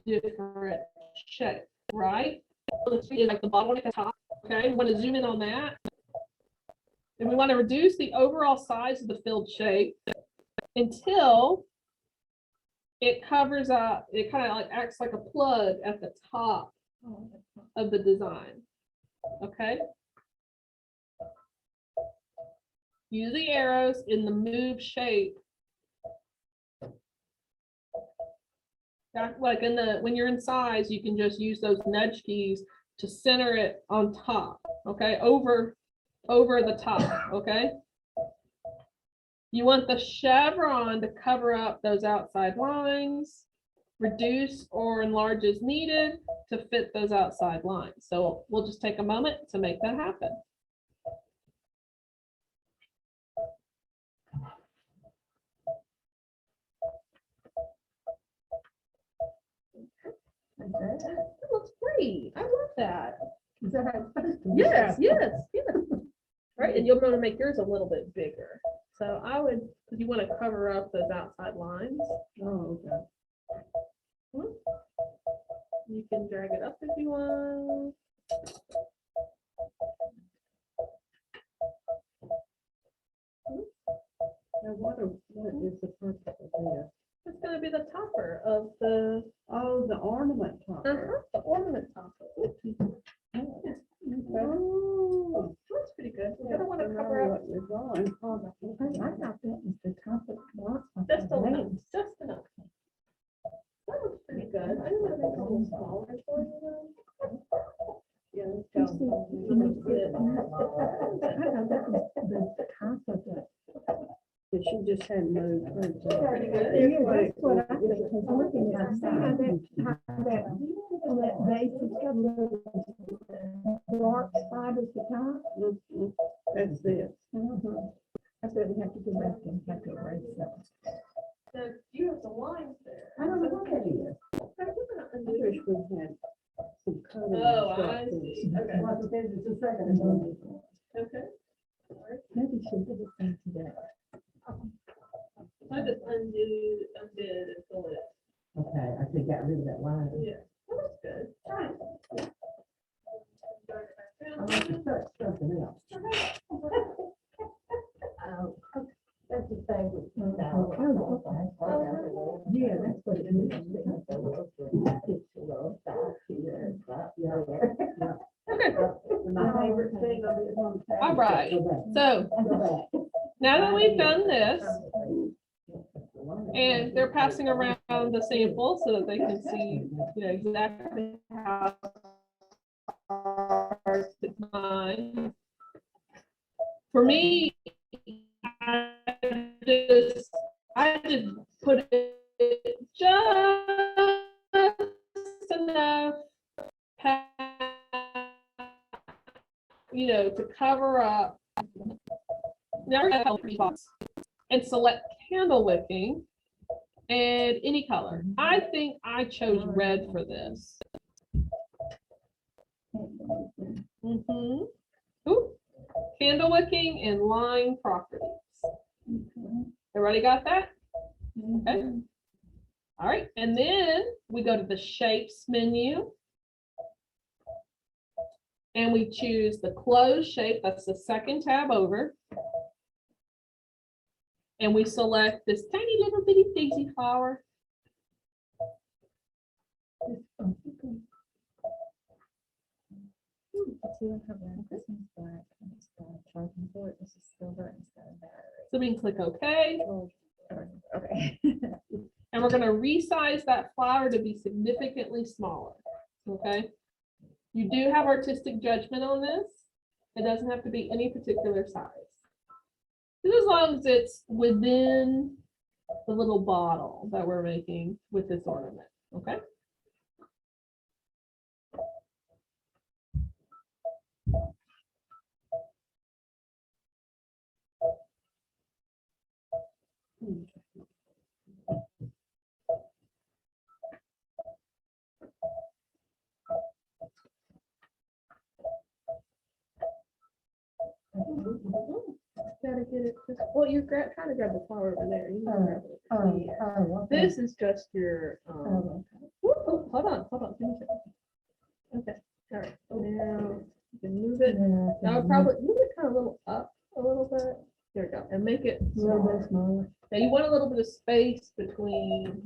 different shape, right? Like the bottom at the top, okay? We want to zoom in on that. And we want to reduce the overall size of the filled shape until it covers up, it kind of like acts like a plug at the top of the design, okay? Use the arrows in the move shape. Like when you're in size, you can just use those nudge keys to center it on top, okay? Over the top, okay? You want the chevron to cover up those outside lines, reduce or enlarge as needed to fit those outside lines. So we'll just take a moment to make that happen. That looks great. I love that. Is that how it's supposed to be? Yes, yes, yes. Right, and you'll want to make yours a little bit bigger. So I would, because you want to cover up those outside lines. Oh, okay. You can drag it up if you want. Now, what is the purpose of this? It's going to be the topper of the Oh, the ornament topper. the ornament topper. Oh. That's pretty good. You're Yeah, gonna want to I know cover up what you're drawing. I thought that was the top of the block. just enough, just enough. That looks pretty good. I didn't want to make it a little smaller for you though. Yeah, You it's see, got- you know, I thought that was the top of the. But she just hadn't moved hers. Pretty good. Yeah, that's what I was looking at. See how that on that base has got a little dark spot at the top? Mhm. That's it. I bet we have to go back and have to erase that. So you have the lines there. I don't know what that is. I wish we had some coloring Oh, I instructions. see. Okay. Okay. Maybe she'll give it back to that. I just undid and fill it. Okay, I think got rid of that line. Yeah, that looks good. Alright. I want to touch something else. That's the thing with. Yeah, that's what it is. there. Okay, My favorite thing on this one. all right. So now that we've done this, and they're passing around the sample so that they can see, you know, exactly how hard to find. For me, I just put it just enough, you know, to cover up. Now we're gonna box and select candle wicking and any color. I think I chose red for this. Ooh, candle wicking and line properties. Everybody got that? Okay. All right, and then we go to the shapes menu. And we choose the closed shape, that's the second tab over. And we select this tiny little bitty daisy flower. So we can click OK. Okay. And we're going to resize that flower to be significantly smaller. Okay. You do have artistic judgment on this. It doesn't have to be any particular size. Just as long as it's within the little bottle that we're making with this ornament. Okay. Gotta get it. Well, you're trying to grab the flower over there. You can grab it. Yeah. This is just your. Oh, hold on. Give me a second. Okay. All right. Now you can move it. Now probably move it kind of a little up a little bit. There we go. And make it A little bit smaller. now you want a little bit of space between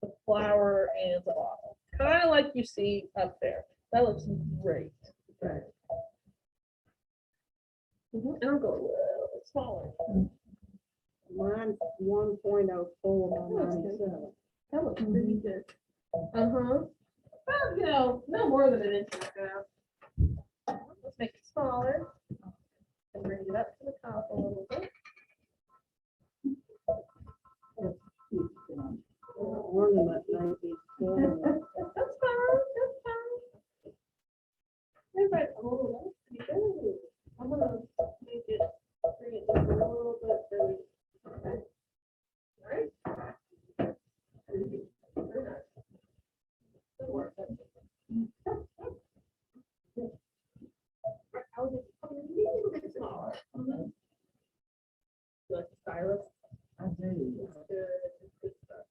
the flower and the bottle. Kind of like you see up there. That looks great. Right. And I'll go a little bit smaller. Mine's 1.04 by 97. That looks pretty good. Well, you know, no more than an inch and a half. Let's make it smaller. And bring it up to the top a little bit. Ornament maybe. That's fine. That's fine. Everybody, oh, that's pretty good. I'm gonna make it, bring it just a little bit further. Okay. All right. Very nice. Good work. Right, I'll just come a little bit smaller. You like the stylus? I do. It's good. It's good stuff.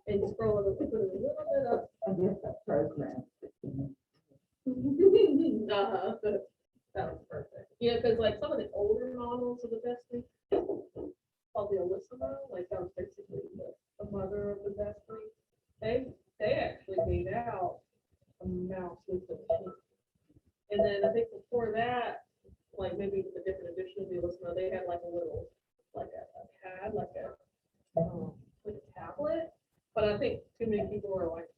And scroll it a little bit up. I guess that program. That was perfect. Yeah, because like some of the older models of the Destiny, called the Alyssima, like that was basically the mother of the Destiny. They actually made out a mouse with the sheep. And then I think before that, like maybe with a different edition of the Alyssima, they had like a little, like a pad, like a tablet. But I think too many people were like,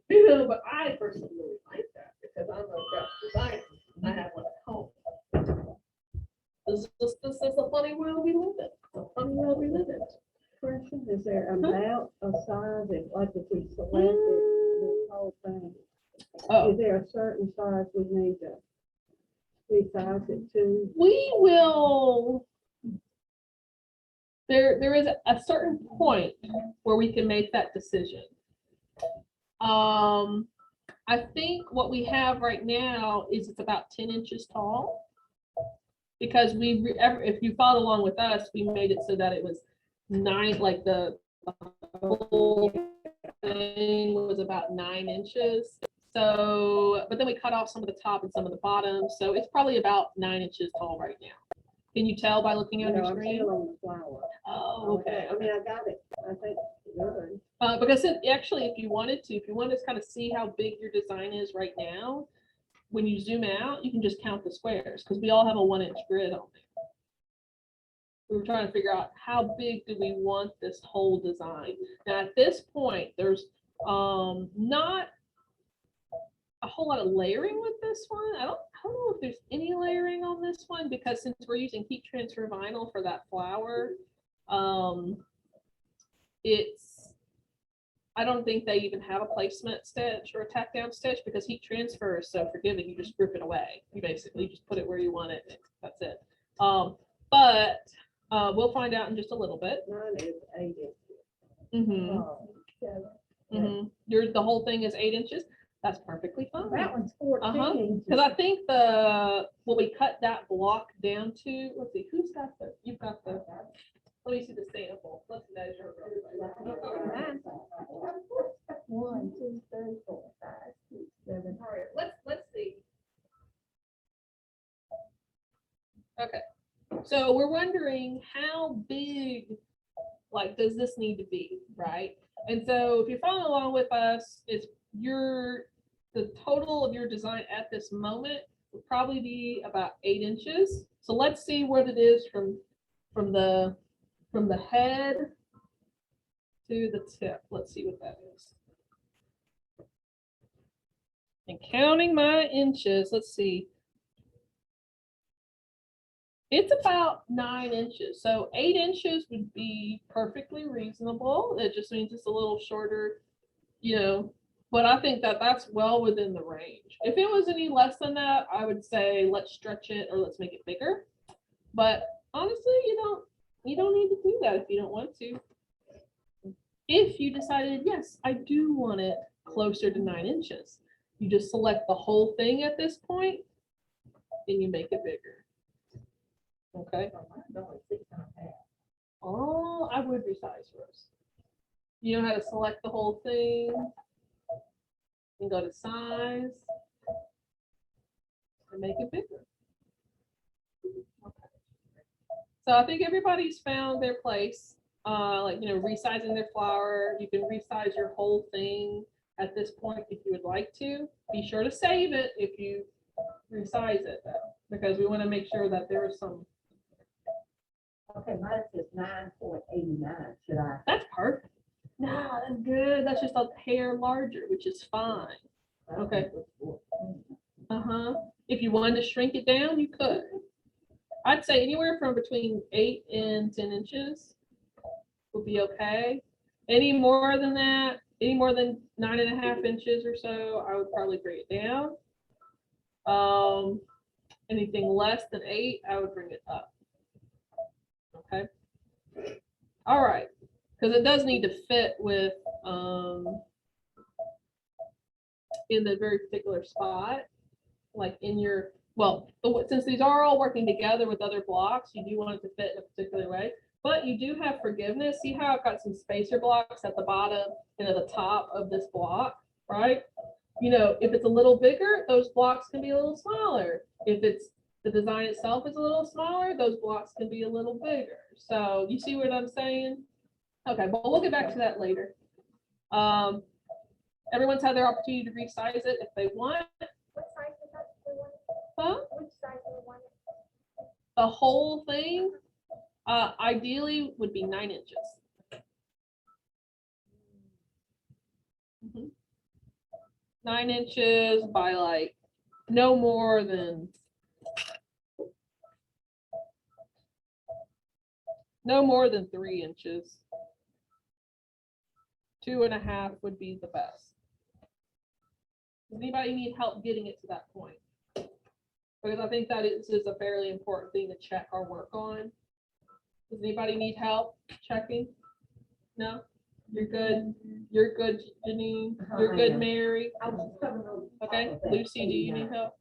you know, but I personally really like that because I'm a graphic designer. I have one at home. This is a funny world we live in. A funny world we live in. Question, is there amount of size, like if we selected this whole thing? Oh, Is there a certain size we need to resize it to? we will. There is a certain point where we can make that decision. I think what we have right now is it's about 10 inches tall. Because if you followed along with us, we made it so that it was 9, like the whole thing was about 9 inches. So, but then we cut off some of the top and some of the bottom. So it's probably about 9 inches tall right now. Can you tell by looking on your No, I'm screen? still on the flower. Oh, okay. I mean, I got it. I think it's good. Because actually, if you wanted to kind of see how big your design is right now, when you zoom out, you can just count the squares because we all have a 1-inch grid on there. We were trying to figure out how big do we want this whole design. Now, at this point, there's not a whole lot of layering with this one. I don't know if there's any layering on this one because since we're using heat transfer vinyl for that flower, I don't think they even have a placement stitch or a tack down stitch because heat transfer is so forgiving. You just grip it away. You basically just put it where you want it. That's it. But we'll find out in just a little bit. Mine is 8 inches. Mm-hmm. Mm-hmm. The whole thing is 8 inches. That's perfectly fine. That one's 14 inches. Because I think when we cut that block down to, let's see, you've got the, let me see the sample. Let's measure. 1, 2, 3, 4, 5, 6, 7. All right, let's see. Okay, so we're wondering how big, like, does this need to be, right? And so if you're following along with us, the total of your design at this moment would probably be about 8 inches. So let's see what it is from the head to the tip. Let's see what that is. And counting my inches, let's see. It's about 9 inches. So 8 inches would be perfectly reasonable. It just means it's a little shorter, but I think that's well within the range. If it was any less than that, I would say let's stretch it or let's make it bigger. But honestly, you don't need to do that if you don't want to. If you decided, yes, I do want it closer to 9 inches, you just select the whole thing at this point and you make it bigger. Okay. Oh, I would resize yours. You know how to select the whole thing and go to size and make it bigger. Okay. So I think everybody's found their place. Resizing their flower. You can resize your whole thing at this point if you would like to. Be sure to save it if you resize it though, because we want to make sure that there is some. Okay, mine says 9.89. Should I? That's perfect. No, that's good. That's just a hair larger, which is fine. Okay. If you wanted to shrink it down, you could. I'd say anywhere from between 8 and 10 inches would be okay. Any more than that, any more than 9.5 inches or so, I would probably bring it down. Anything less than 8, I would bring it up. Okay. All right. Because it does need to fit with in the very particular spot, like in your, since these are all working together with other blocks, you do want it to fit in a particular way. But you do have forgiveness. See how I've got some spacer blocks at the bottom and at the top of this block, right? If it's a little bigger, those blocks can be a little smaller. If the design itself is a little smaller, those blocks can be a little bigger. So you see what I'm saying? Okay, but we'll get back to that later. Everyone's had their opportunity to resize it if they want. What size is that? Huh? Which size do we want it? The whole thing, ideally would be 9 inches. 9 inches by like no more than 3 inches. 2.5 would be the best. Does anybody need help getting it to that point? Because I think that is a fairly important thing to check our work on. Does anybody need help checking? No? You're good? You're good, Janine? You're good, Mary? Okay, Lucy, do you need help?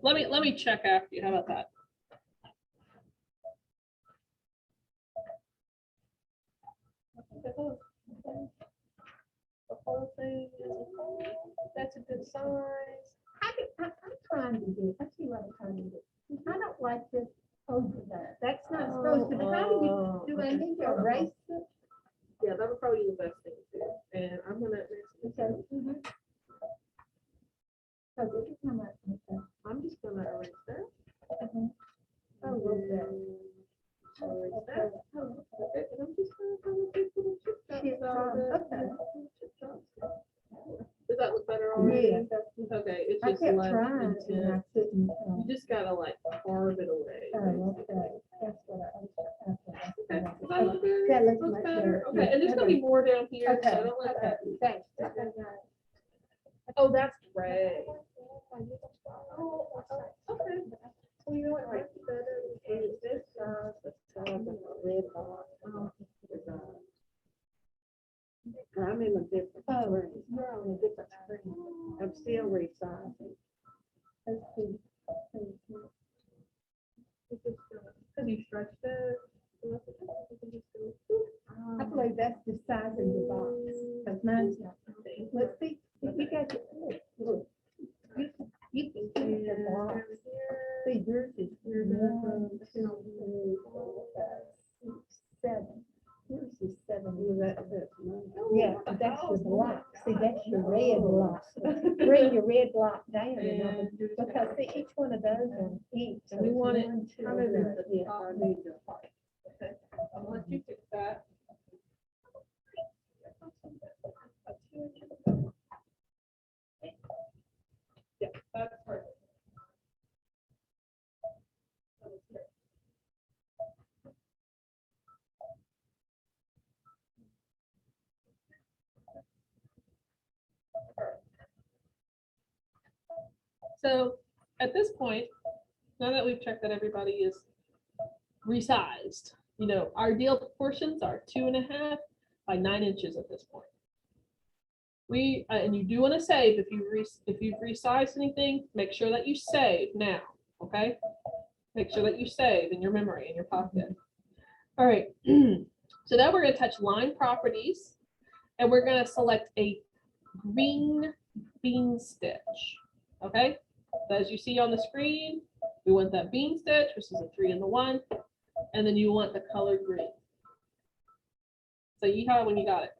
Let me check after you. How about that? The whole thing is, that's a good size. I'm trying to do, I see what I'm trying to do. I don't like this over there. That's not supposed to, how do you, do I need to erase it? Yeah, that would probably be the best thing to do. And I'm gonna, Okay. So this is how much. I'm just gonna erase that. Oh, okay. Erase that. Okay, and I'm just gonna kind of take little chip chops out of it. Okay. Chip chops. Does that look better already? Yeah. Okay, it's I just kept less trying and intense. I couldn't. You just gotta like carve it away. Oh, okay. That's what I. Okay, does that look good? That looks Looks much better? better. Okay, and there's gonna be more down here, so Okay, I don't let okay, that. thanks. Oh, that's gray. Oh, okay. Well, you know what, right, better is this, the red box. I'm in a different Oh, screen. you're on a different screen. I'm still resizing. Let's see. Cause you stretched it. I believe that's the size of your box, because mine's not. Let's see, if you got it. Look. You can see the box. See, yours is 1, 2, 3, 4, 5, 6, 7. Yours is 7. Yeah, that's your block. See, that's your red block. Bring your red block down, and because see, each one of those are each. And we want it kind kind of in the top. Okay, I'll let you fix that. Yeah, that's perfect. So at this point, now that we've checked that everybody is resized, you know, our deal proportions are 2.5 by 9 inches at this point. We and you do want to save if you've resized anything, make sure that you save now. Okay, make sure that you save in your memory in your pocket. All right, so now we're going to touch line properties, and we're going to select a green bean stitch. Okay, so as you see on the screen, we want that bean stitch, which is a 3 and the 1, and then you want the color green. So yeehaw when you got it.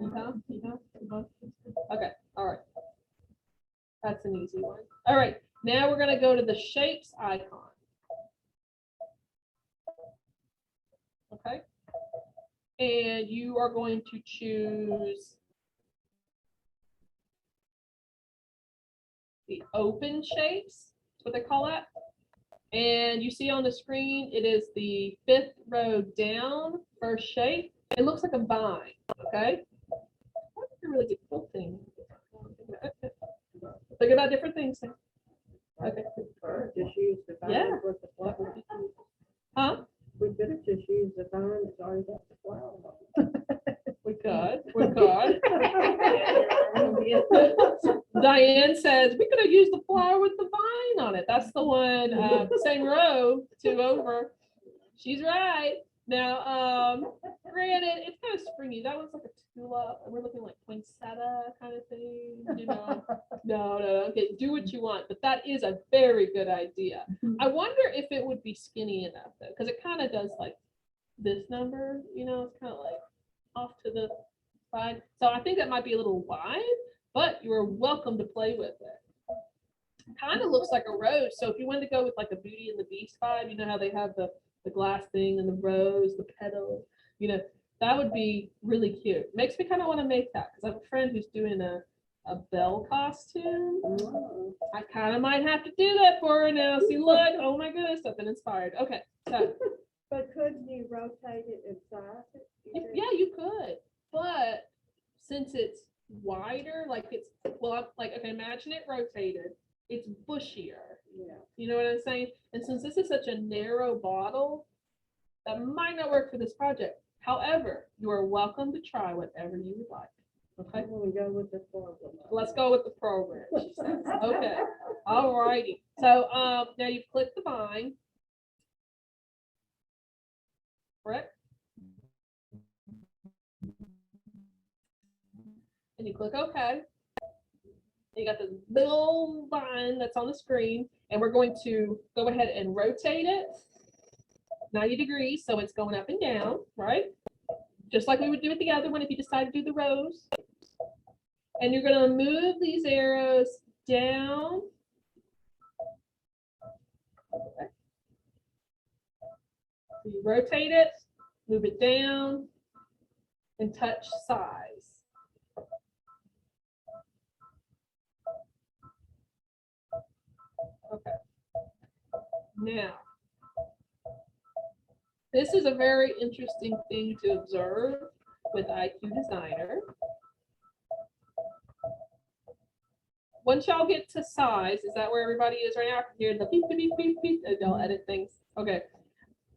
Yeehaw, yeehaw, yeehaw. Okay, all right. That's an easy one. All right, now we're gonna go to the shapes icon. Okay, and you are going to choose the open shapes. That's what they call that. And you see on the screen, it is the 5th row down, first shape. It looks like a vine, okay? That's a really good quilting. Think about different things now. Okay. Just use the Yeah. vine with the flower. Huh? We could have just used the vine that's already got the flower. We could. Diane says we could have used the flower with the vine on it. That's the one, same row, 2 over. She's right. Now, granted, it's kind of springy. That one's like a tulip, and we're looking like poinsettia kind of thing, you know. No. Okay, do what you want, but that is a very good idea. I wonder if it would be skinny enough though, because it kind of does like this number, you know, it's kind of like off to the side. So I think that might be a little wide, but you are welcome to play with it. Kind of looks like a rose. So if you wanted to go with like a Beauty and the Beast vibe, you know how they have the glass thing and the rose, the petal, you know, that would be really cute. Makes me kind of want to make that because I have a friend who's doing a bell costume. I kind of might have to do that for her now. See, look, oh my goodness, I've been inspired. Okay, so But couldn't you rotate it and size it? yeah, you could, but since it's wider, like it's, well, like, okay, imagine it rotated, it's bushier. Yeah. You know what I'm saying? And since this is such a narrow bottle, that might not work for this project. However, you are welcome to try whatever you would like. Okay, I'm gonna go with the program. let's go with the program, she says. Okay, all righty. So now you've clicked the vine. Correct? And you click OK. You got this big old vine that's on the screen. And we're going to go ahead and rotate it 90 degrees, so it's going up and down, right? Just like we would do with the other one if you decide to do the rows. And you're gonna move these arrows down. Okay. So you rotate it, move it down, and touch size. Okay. Now, this is a very interesting thing to observe with IQ Designer. Once y'all get to size, is that where everybody is right now? I can hear the beep, beep, beep, beep, beep. They'll edit things. Okay.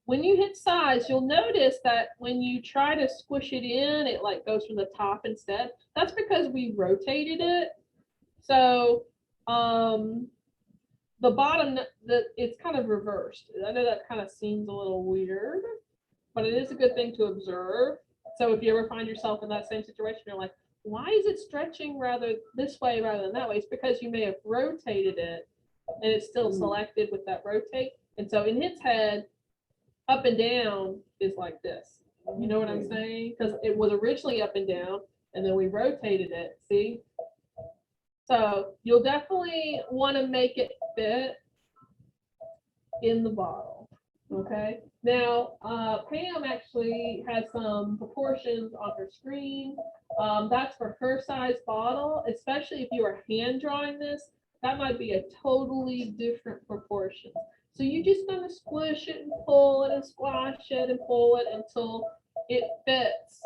When you hit size, you'll notice that when you try to squish it in, it like goes from the top instead. That's because we rotated it. So the bottom, it's kind of reversed. I know that kind of seems a little weird, but it is a good thing to observe. So if you ever find yourself in that same situation, you're like, why is it stretching rather this way rather than that way? It's because you may have rotated it and it's still selected with that rotate. And so in its head, up and down is like this. You know what I'm saying? Because it was originally up and down and then we rotated it. See? So you'll definitely want to make it fit in the bottle. Okay. Now, Pam actually has some proportions on her screen. That's for her size bottle, especially if you are hand drawing this, that might be a totally different proportion. So you're just going to squish it and pull it and squash it and pull it until it fits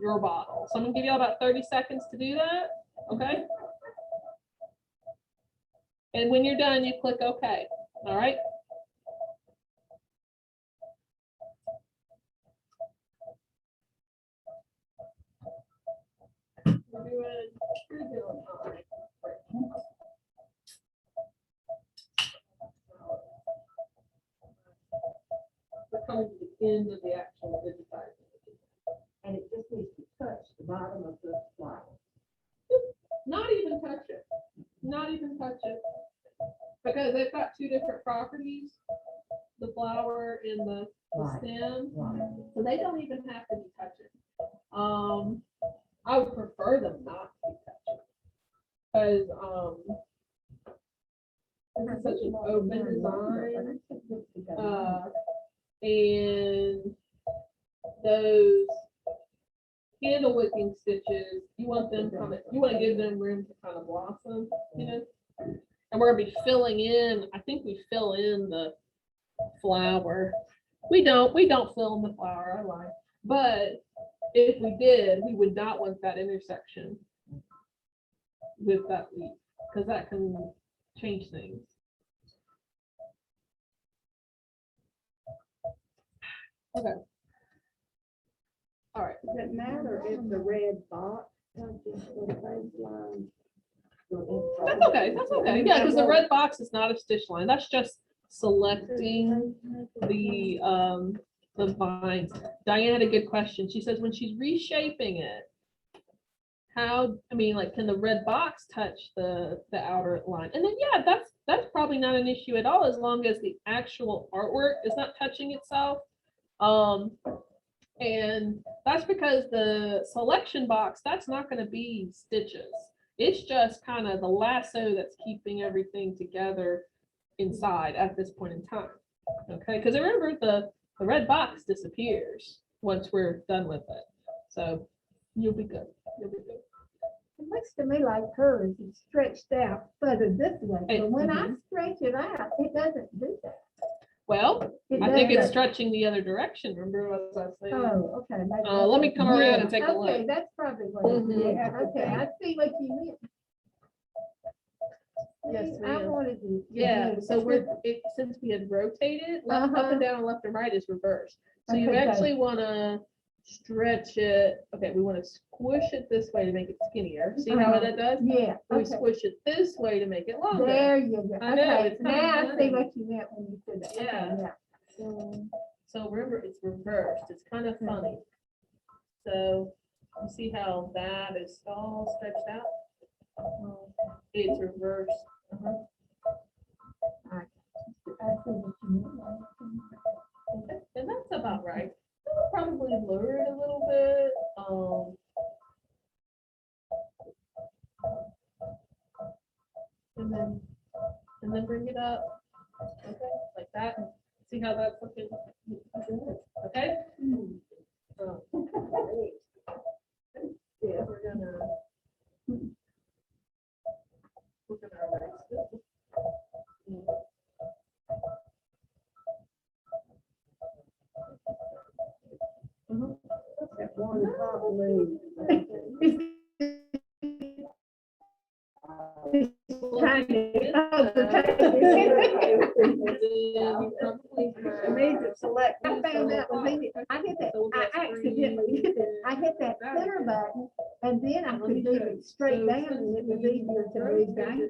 your bottle. So I'm going to give you about 30 seconds to do that. Okay. And when you're done, you click OK. All right. We're coming to the end of the actual digitizing. And it just needs to touch the bottom of the flower. Not even touch it. Not even touch it. Because they've got two different properties, the flower and the Right. stem. Right. So they don't even have to be touching. I would prefer them not to be touching. Because this is such an open design. And those candle wicking stitches, you want them you want to give them room to kind of blossom, you know? And we're gonna be filling in, I think we fill in the flower. We don't fill in the flower, I lied. But if we did, we would not want that intersection with that leaf, because that can change things. Okay. All right. Does it matter if the red box touches the baseline? That's okay. That's okay. Yeah, because the red box is not a stitch line. That's just selecting the vines. Diane had a good question. She says when she's reshaping it, like, can the red box touch the outer line? And then yeah, that's probably not an issue at all as long as the actual artwork is not touching itself. And that's because the selection box, that's not going to be stitches. It's just kind of the lasso that's keeping everything together inside at this point in time. Okay, because remember the red box disappears once we're done with it. So you'll be good. You'll be good. It looks to me like hers is stretched out further this way, but when I stretch it out, it doesn't do that. Well, It I think it's doesn't. stretching the other direction. Remember what I was saying? Oh, okay. maybe Let me that's- come around yeah, and take a Okay, look. that's probably what it Mhm. is. Yeah, okay, I see what you meant. Yes, See, I ma'am. wanted to. Yeah, so since we had rotated, up and down, left and right is reversed. So you Okay, got it. actually want to stretch it. Okay, we want to squish it this way to make it skinnier. See how Uh-huh. that does? Yeah, We okay. squish it this way to make it longer. There you go. I know, Okay, it's kinda now I see funny. what you meant when you said that. Okay, Yeah. So remember, it's reversed. It's kind of funny. So you see how that is all stretched out? It's reversed. And that's about right. I'll probably lower it a little bit. And then bring it up. Okay, like that. See how that's looking? Okay? Yeah, we're gonna erase this. That one top leaf. It means it's select. I found out, I hit that, I accidentally hit it, I hit that center button, and then I could move it straight down, and it was easier to move down.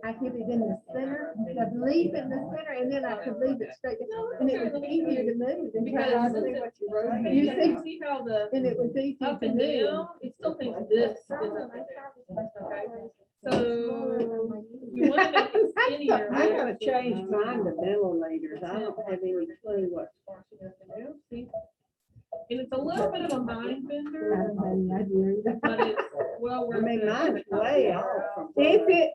I hit it in the center, the leaf in the center, and then I could leave it straight down, and it was easier to move. than Because trying to see do what you wrote. You see- See how the And it was easier up to and move. down, it still thinks this is up and down. Okay, so you want to make it skinnier. I gotta change mine to milliliters. I don't have any clue what. See? And it's a little bit of a mind bender, If but it's well I worth mean, it. mine's way off from. it,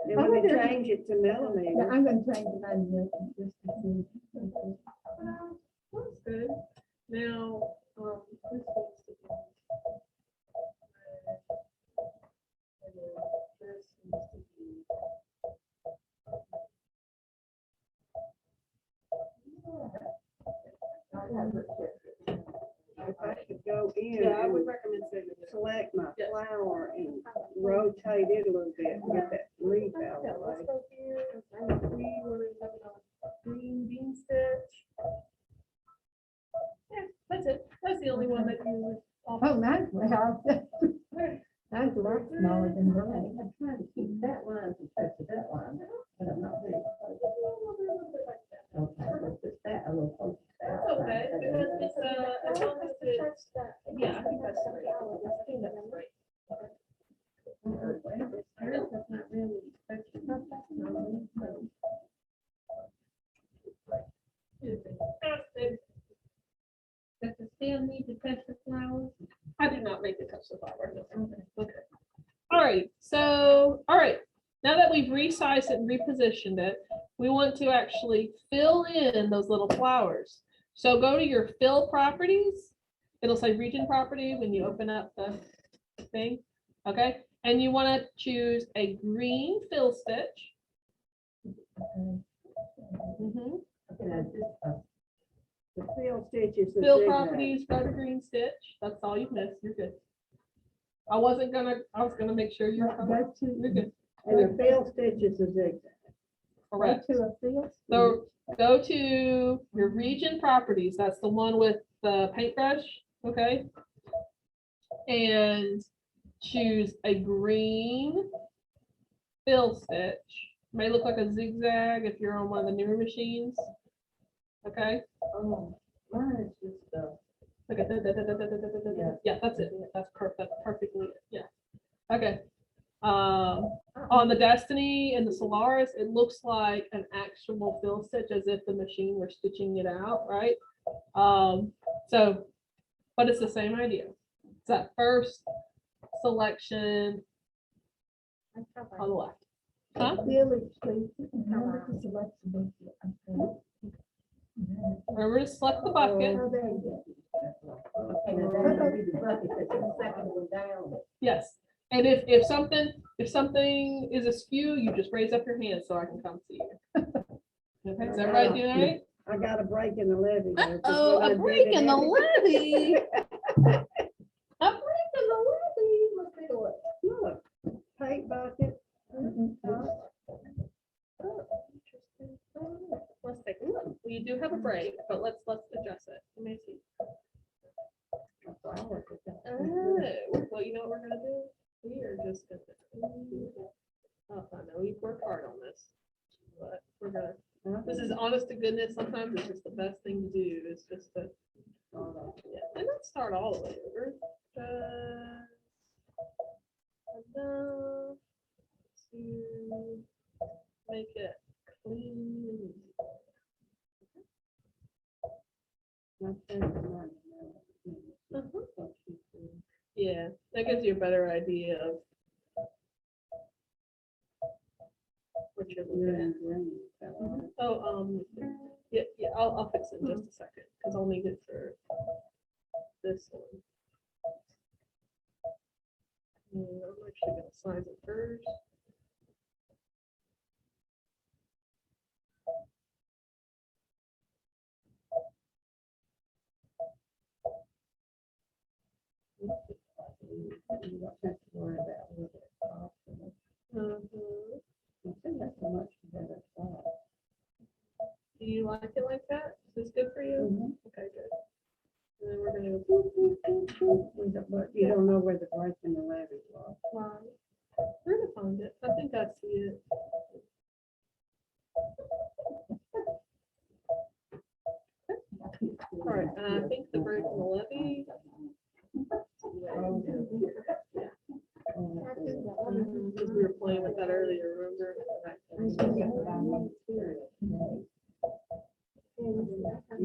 And when they change it to yeah, millimeters. I'm gonna change it on this, just to see. That's good. Now, this needs to be. And then this needs to be. If I could go in Yeah, I would and recommend saving it. select my Yes. flower and rotate it a little bit, and get that leaf out Yeah, of the let's way. go here. We want to have it on green bean stitch. Yeah, that's it. That's the only one that you would. Oh, nice, well, that's a lot smaller than mine. I'm trying to keep that line compared to that line, but I'm not very close. Okay, let's put that a little closer. to that That's okay, line. because it's, as long as it's, yeah, I think that's right. I think that's right. That's not really Does it still need to touch the flowers? I did not make it touch the flower. No. Okay. All right, so, all right, now that we've resized it and repositioned it, we want to actually fill in those little flowers. So go to your fill properties. It'll say region property when you open up the thing, okay? And you want to choose a green fill stitch. Mhm. The fill stitches. the Fill zigzag. properties, go to green stitch. That's all you've missed. You're good. I was gonna make sure you're covered. You're good. And the fill stitch is a zigzag. Correct. To a field. So go to your region properties. That's the one with the paintbrush, okay? And choose a green fill stitch. May look like a zigzag if you're on one of the newer machines. Okay? Mine is just, Okay. Yeah, that's it. That's perfect. That's perfectly, it. Yeah. Okay. On the Destiny and the Solaris, it looks like an actual fill stitch as if the machine were stitching it out, right? So, but it's the same idea. It's that first selection on the left. Huh? Village, please. Remember to select the village. Remember to select the bucket. Oh, there you go. and then that'll be the bucket that's the second one down. Yes. And if something is askew, you just raise up your hand so I can come see you. Okay, is everybody doing all right? I got a break in the levee. there, 'cause Oh, when I a did break it in the every- levee. A break in the levee. Look at it. Look, paint bucket. Let's take a look. We do have a break, but let's adjust it. Let me see. Oh, well, you know what we're gonna do? We are just gonna. Oh, I know, we've worked hard on this, but we're gonna, this is honest to goodness, sometimes it's just the best thing to do, is just to. Yeah, and let's start all the way over. Enough to make it clean. My favorite one, Uh-huh. Yeah, that gives you a better idea of what you're looking at. Oh, yeah, I'll fix it in just a second, because I'll need it for this one. I'm actually gonna size it first. You don't have to worry about whether it's optional. I think that's a much better thought. Do you like it like that? Is this good for you? Mhm. Okay, good. And then we're gonna go boop, boop, boop, boop. But you don't know where the break in the levee was. We're gonna find it. I think I see it. All right, and I think the break in the levee. Because we were playing with that earlier, remember? You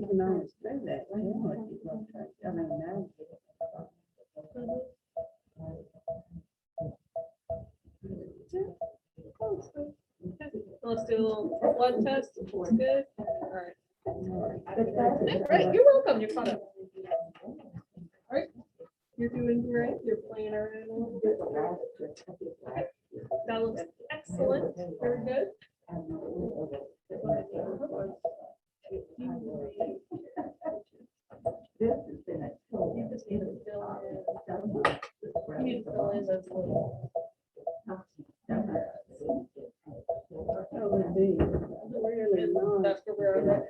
can always say that. I mean, now. Let's do a little blood test. Looks good. All right. Great, you're welcome. You're caught up. All right. You're doing great. You're playing around. That looks excellent. Very good. You just need to fill in. You need to fill in those little. That would be really nice. That's where we're at.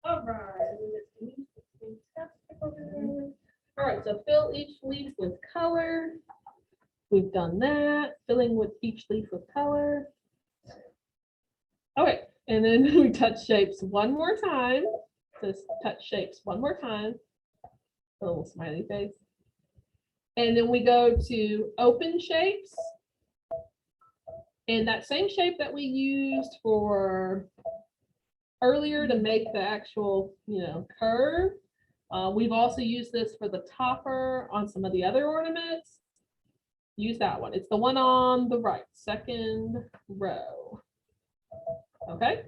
All right. All right, so fill each leaf with color. We've done that, filling with each leaf with color. Okay, and then we touch shapes one more time. Just touch shapes one more time. A little smiley face. And then we go to open shapes. And that same shape that we used for earlier to make the actual, curve. We've also used this for the topper on some of the other ornaments. Use that one. It's the one on the right, second row. Okay.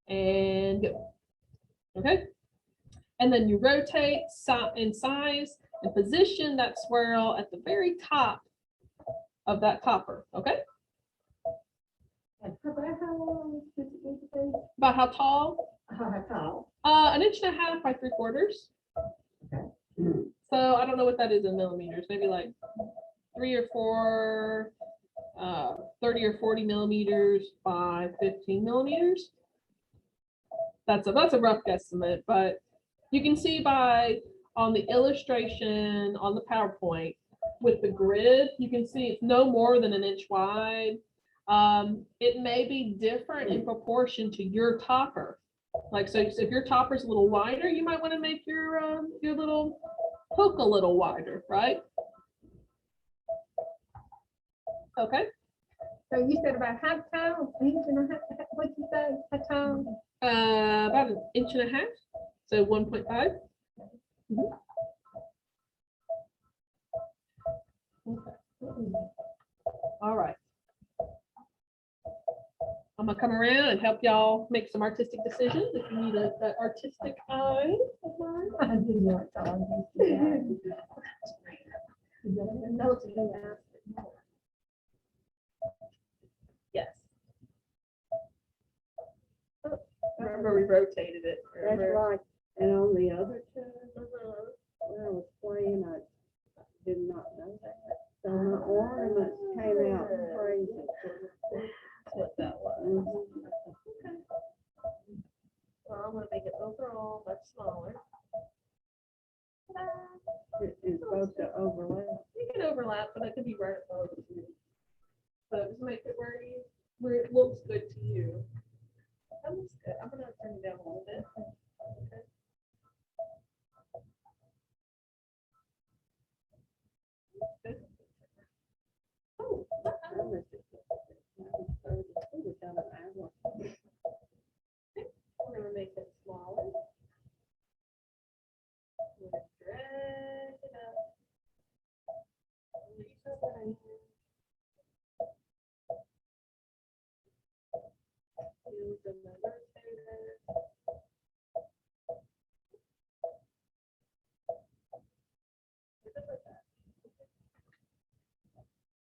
And go. Okay. And then you rotate in size and position that swirl at the very top of that topper. Okay. About how tall? How tall? 1.5 inches by 3/4. So I don't know what that is in millimeters. Maybe like 3 or 4, 30 or 40 millimeters by 15 millimeters. That's a rough guesstimate, but you can see on the illustration on the PowerPoint with the grid, you can see it's no more than 1 inch wide. It may be different in proportion to your topper. Like, so if your topper's a little wider, you might want to make your little hook a little wider, right? Okay. So you said about how tall? What'd you say? How tall? About 1.5 inches. So 1.5. Okay. All right. I'm gonna come around and help y'all make some artistic decisions if you need an artistic eye of mine. I do not know. Yes. Remember, we rotated it. That's Remember? right. And on the other two, when I was playing, I did not know that. So my ornaments came out crazy. That's what that was. Okay. Well, I'm gonna make it overall much smaller. It's supposed to overlap. You can overlap, but it could be right above you. So just make it where it looks good to you. That looks good. I'm gonna turn it down a little bit. Okay. Oh, I missed it. It was done an hour. we're gonna make it smaller. We're gonna drag it up. Reach over here. Use the rotator. Look at that.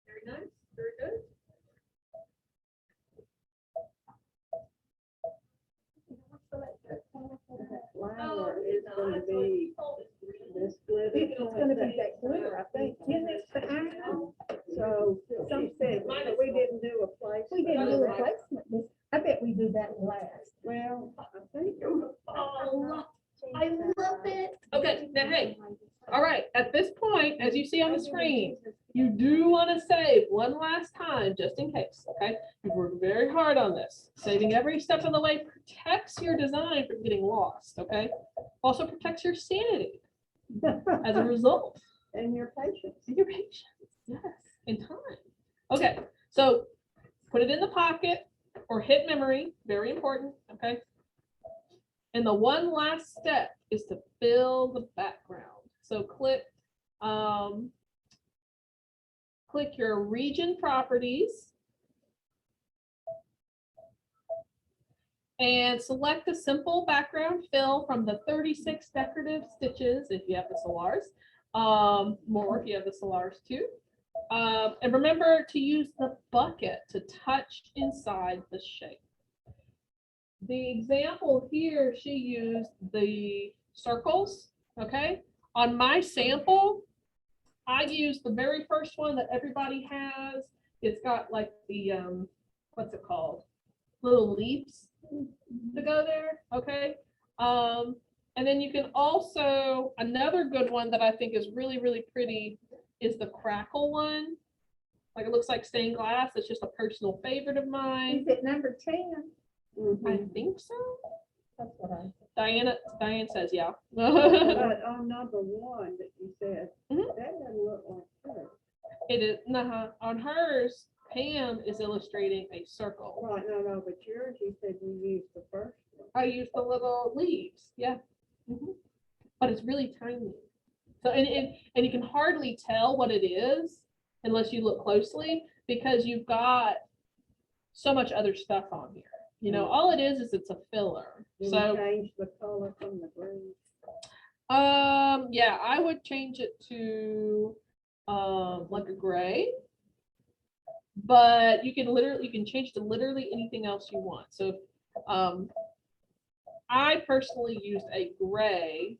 Very nice, very good. Flower is gonna be this glitter. It's gonna be that glitter, I think. Isn't it the iron? So she said, but we didn't do a place. We didn't do a placement. I bet we do that last. Well, I think. Oh, I love it. Okay, now hey, all right, at this point, as you see on the screen, you do want to save one last time, just in case, okay? You've worked very hard on this. Saving every step of the way protects your design from getting lost, okay? Also protects your sanity as a result. And your patience. And your patience, yes, and time. Okay, so put it in the pocket or hit memory, very important, okay? And the one last step is to fill the background. So click your region properties and select a simple background fill from the 36 decorative stitches if you have the Solars, more if you have the Solars too. And remember to use the bucket to touch inside the shape. The example here, she used the circles, okay? On my sample, I used the very first one that everybody has. It's got like the, what's it called? Little leaves to go there, okay? And then you can also, another good one that I think is really, really pretty is the crackle one. Like it looks like stained glass. It's just a personal favorite of mine. Is it number 10? I think so. That's what I. Diane says, yeah. But on number one that you said, Mhm. that doesn't look like her. It is, on hers, Pam is illustrating a circle. Right, no, but yours, you said you used the first one. I used the little leaves, yeah. Mhm. But it's really tiny. So, and you can hardly tell what it is unless you look closely because you've got so much other stuff on here. You know, all it is it's a filler. Did you So, change the color from the green? yeah, I would change it to like a gray. But you can change to literally anything else you want. So I personally used a gray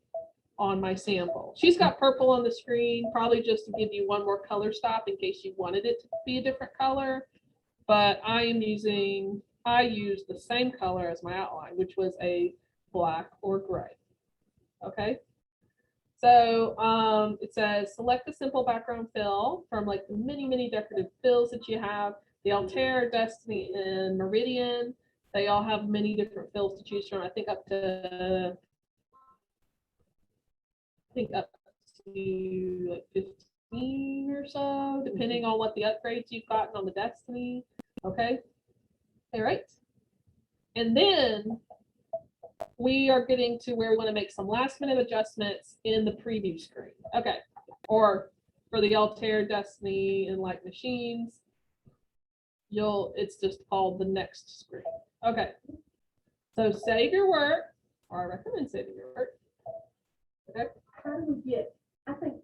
on my sample. She's got purple on the screen, probably just to give you one more color stop in case you wanted it to be a different color. But I used the same color as my outline, which was a black or gray. Okay. So it says select a simple background fill from like the many decorative fills that you have. The Altair, Destiny, and Meridian, they all have many different fills to choose from. I think up to like 15 or so, depending on what the upgrades you've gotten on the Destiny. Okay. All right. And then we are getting to where we want to make some last minute adjustments in the preview screen. Okay. Or for the Altair, Destiny, and Like Machines, it's just called the next screen. Okay. So save your work, or I recommend saving your work. Okay. How do we get, I think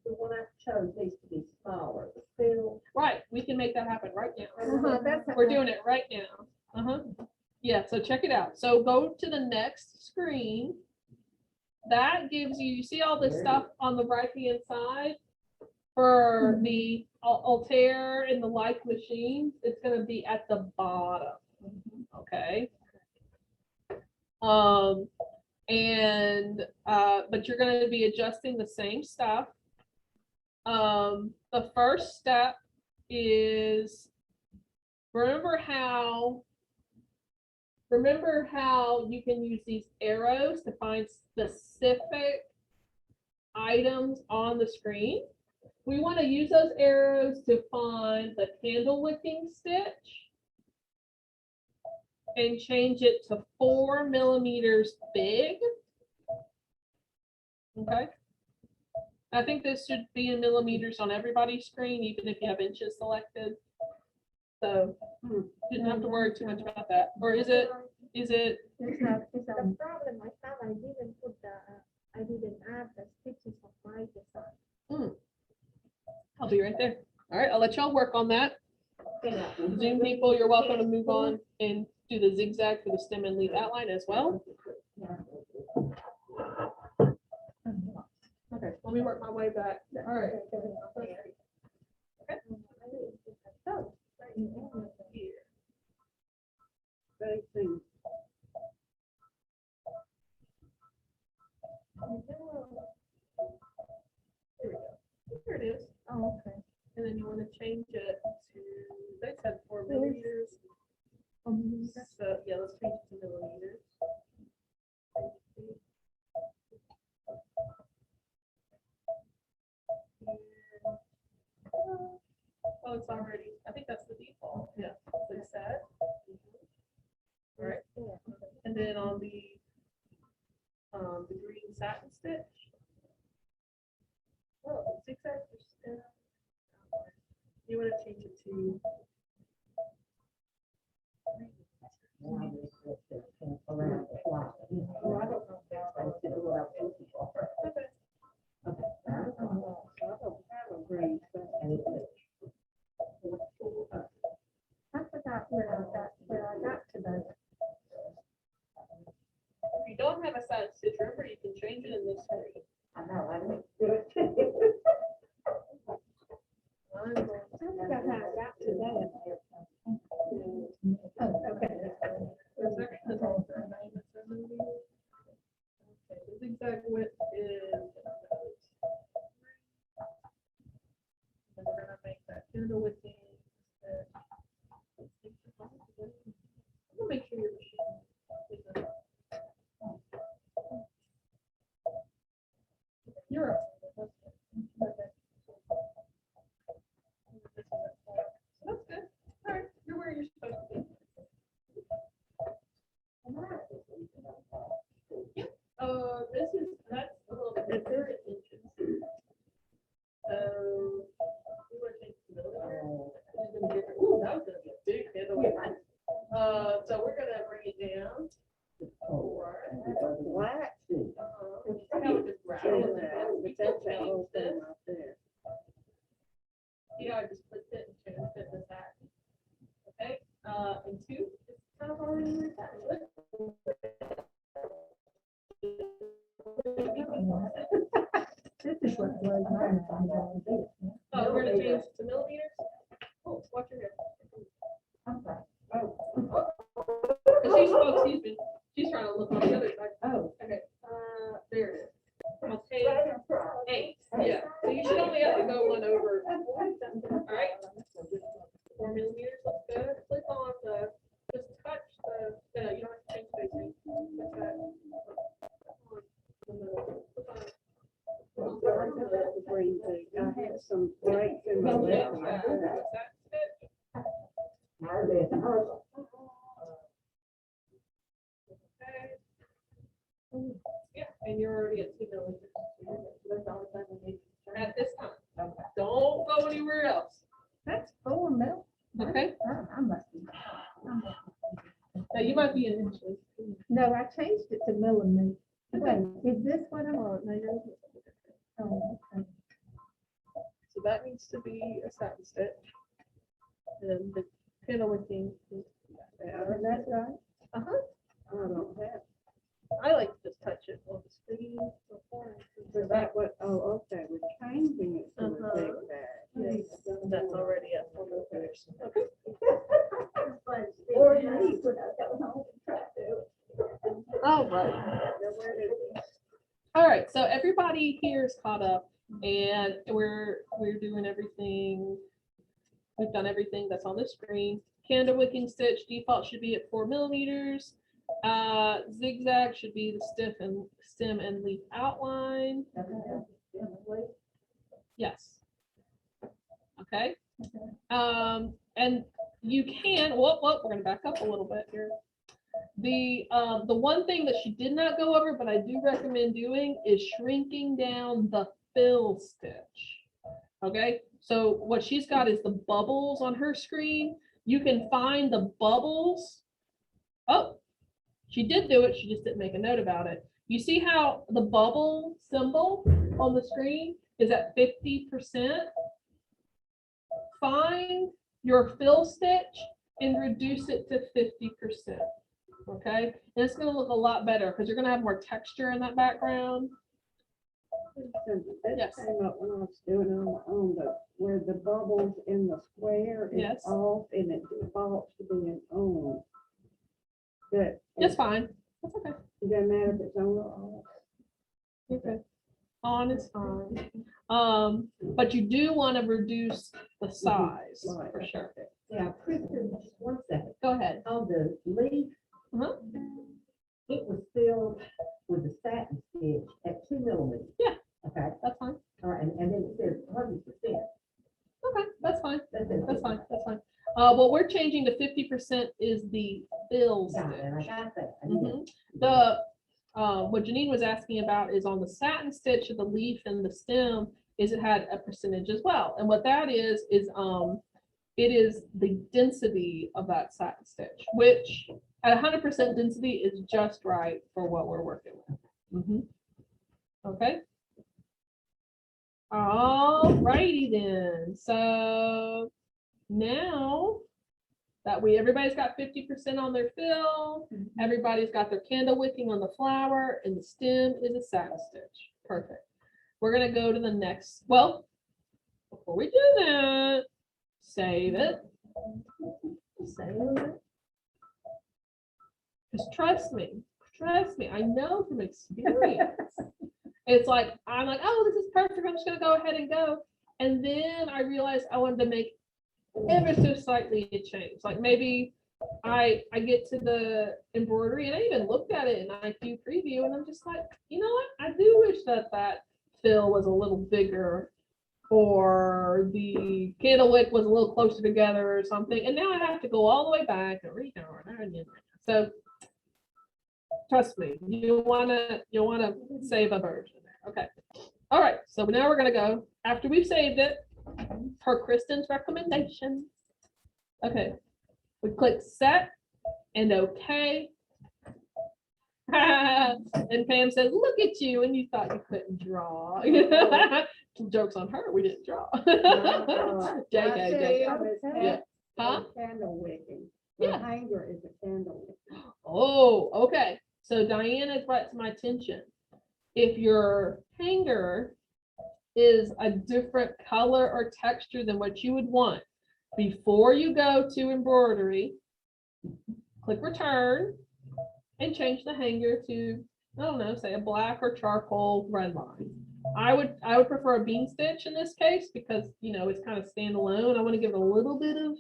the one I chose needs to be smaller, the fill. Right. We can make that happen right now. That's We're doing it right now. Yeah, so check it out. So go to the next screen. That gives you see all this stuff on the right-hand side for the Altair and the Like machines. It's going to be at the bottom. Okay. But you're going to be adjusting the same stuff. The first step is remember how you can use these arrows to find specific items on the screen? we want to use those arrows to find the candle wicking stitch and change it to 4 millimeters big. Okay. I think this should be in millimeters on everybody's screen, even if you have inches selected. So didn't have to worry too much about that. Or is it? The problem I found, I didn't put I didn't add the stitches of my design. I'll be right there. All right, I'll let y'all work on that. Zoom people, you're welcome to move on and do the zigzag for the stem and leaf outline as well. Okay, let me work my way back. All right. Same thing. Here we go. Here it is. Oh, okay. And then you want to change it to, they said 4 millimeters. So, yeah, let's change it to millimeters. Oh, it's already, I think that's the default. Yeah, they said. All right. And then on the green satin stitch. Oh, zigzag. You want to change it to. I forgot where I got to that. If you don't have a satin stitch, remember you can change it in this screen. I know, I didn't. I forgot how I got to that. Oh, okay. Okay, the zigzag width is. And we're gonna make that candle wicking. I'm gonna make sure your machine. You're up. That's good. All right, you're where you're supposed to be. Yep. That's a little bit bigger inches. So we want to change the middle. Ooh, that was gonna be a big candle. So we're gonna bring it down. Black. How it just rattles and we still change this. You know, I just flipped it and changed it to that. Okay, and 2, it's kind of already This is what blows my mind. Oh, we're gonna change to millimeters? Oh, watch your head. I'm sorry. Because she's trying to look on the other side. Oh. Okay, there it is. Okay, 8, yeah, so you should only have to go one over. All right. 4 millimeters, looks good. Click on the, just touch the, no, you don't have to change spacing. Touch that. I had some breaks in my left. Yeah, and you're already at 2 millimeters. That's all the time we need at this time. Don't go anywhere else. That's 4 mil. Okay? I must be. Now you might be in inches. No, I changed it to millimeters. Wait, is this what I'm on? Oh, okay. So that needs to be a satin stitch. And the candle wicking. Is that right? Uh-huh. I don't have. I like to just touch it on the screen. Is that what, oh, okay, we're changing it to a zigzag. Yes, that's already at 4 millimeters. Okay. Or me, when I go home and try to. All right. All right, so everybody here is caught up and we're doing everything. We've done everything that's on the screen. Candle wicking stitch default should be at 4 millimeters. Zigzag should be the stem and leaf outline. Yes. okay? And you can, we're gonna back up a little bit here. The one thing that she did not go over, but I do recommend doing is shrinking down the fill stitch. Okay, so what she's got is the bubbles on her screen. You can find the bubbles. Oh, she did do it, she just didn't make a note about it. You see how the bubble symbol on the screen is at 50%? Find your fill stitch and reduce it to 50%. Okay, and it's going to look a lot better because you're going to have more texture in that background. That Yes. came up when I was doing it on my own, but where the bubbles in the square is Yes. off and it defaults to being on. But It's fine. That's okay. it doesn't matter if it's on or off. Okay. On is fine. But you do want to reduce the size Right, for okay. sure. Yeah, Kristen, just one second. Go ahead. On the leaf, Uh-huh. it was filled with the satin stitch at 2 millimeters. Yeah. Okay, That's fine. all right, and then it says 100%. Okay, that's fine. That's it. That's fine. That's fine. What we're changing to 50% is the fill Got it, I stitch. got that. I did. Mhm. The what Janine was asking about is on the satin stitch of the leaf and the stem, is it had a percentage as well. And what that is it is the density of that satin stitch, which at 100% density is just right for what we're working with. Mhm. Okay. All righty then. So now that everybody's got 50% on their fill, everybody's got their candle wicking on the flower, and the stem is a satin stitch. Perfect. We're gonna go to the next. Well, before we do that, save it. Save it. Because trust me, I know from experience. It's like, I'm like, oh, this is perfect. I'm just gonna go ahead and go. And then I realized I wanted to make ever so slightly a change. Like maybe I get to the embroidery and I even looked at it in IQ preview and I'm just like, you know what? I do wish that fill was a little bigger, or the candle wick was a little closer together or something. And now I have to go all the way back and read it. So trust me, you wanna save a version there. Okay. All right. So now we're gonna go after we've saved it per Kristen's recommendation. Okay. We click set and okay. And Pam says, look at you, and you thought you couldn't draw. Joke's on her, we didn't draw. JK. Yeah. Huh? Candle wicking. Yeah. The hanger is a candle wicking. Oh, okay. So Diana brought to my attention. If your hanger is a different color or texture than what you would want, before you go to embroidery, click return and change the hanger to, I don't know, say a black or charcoal red line. I would prefer a bean stitch in this case because, you know, it's kind of standalone. I want to give it a little bit of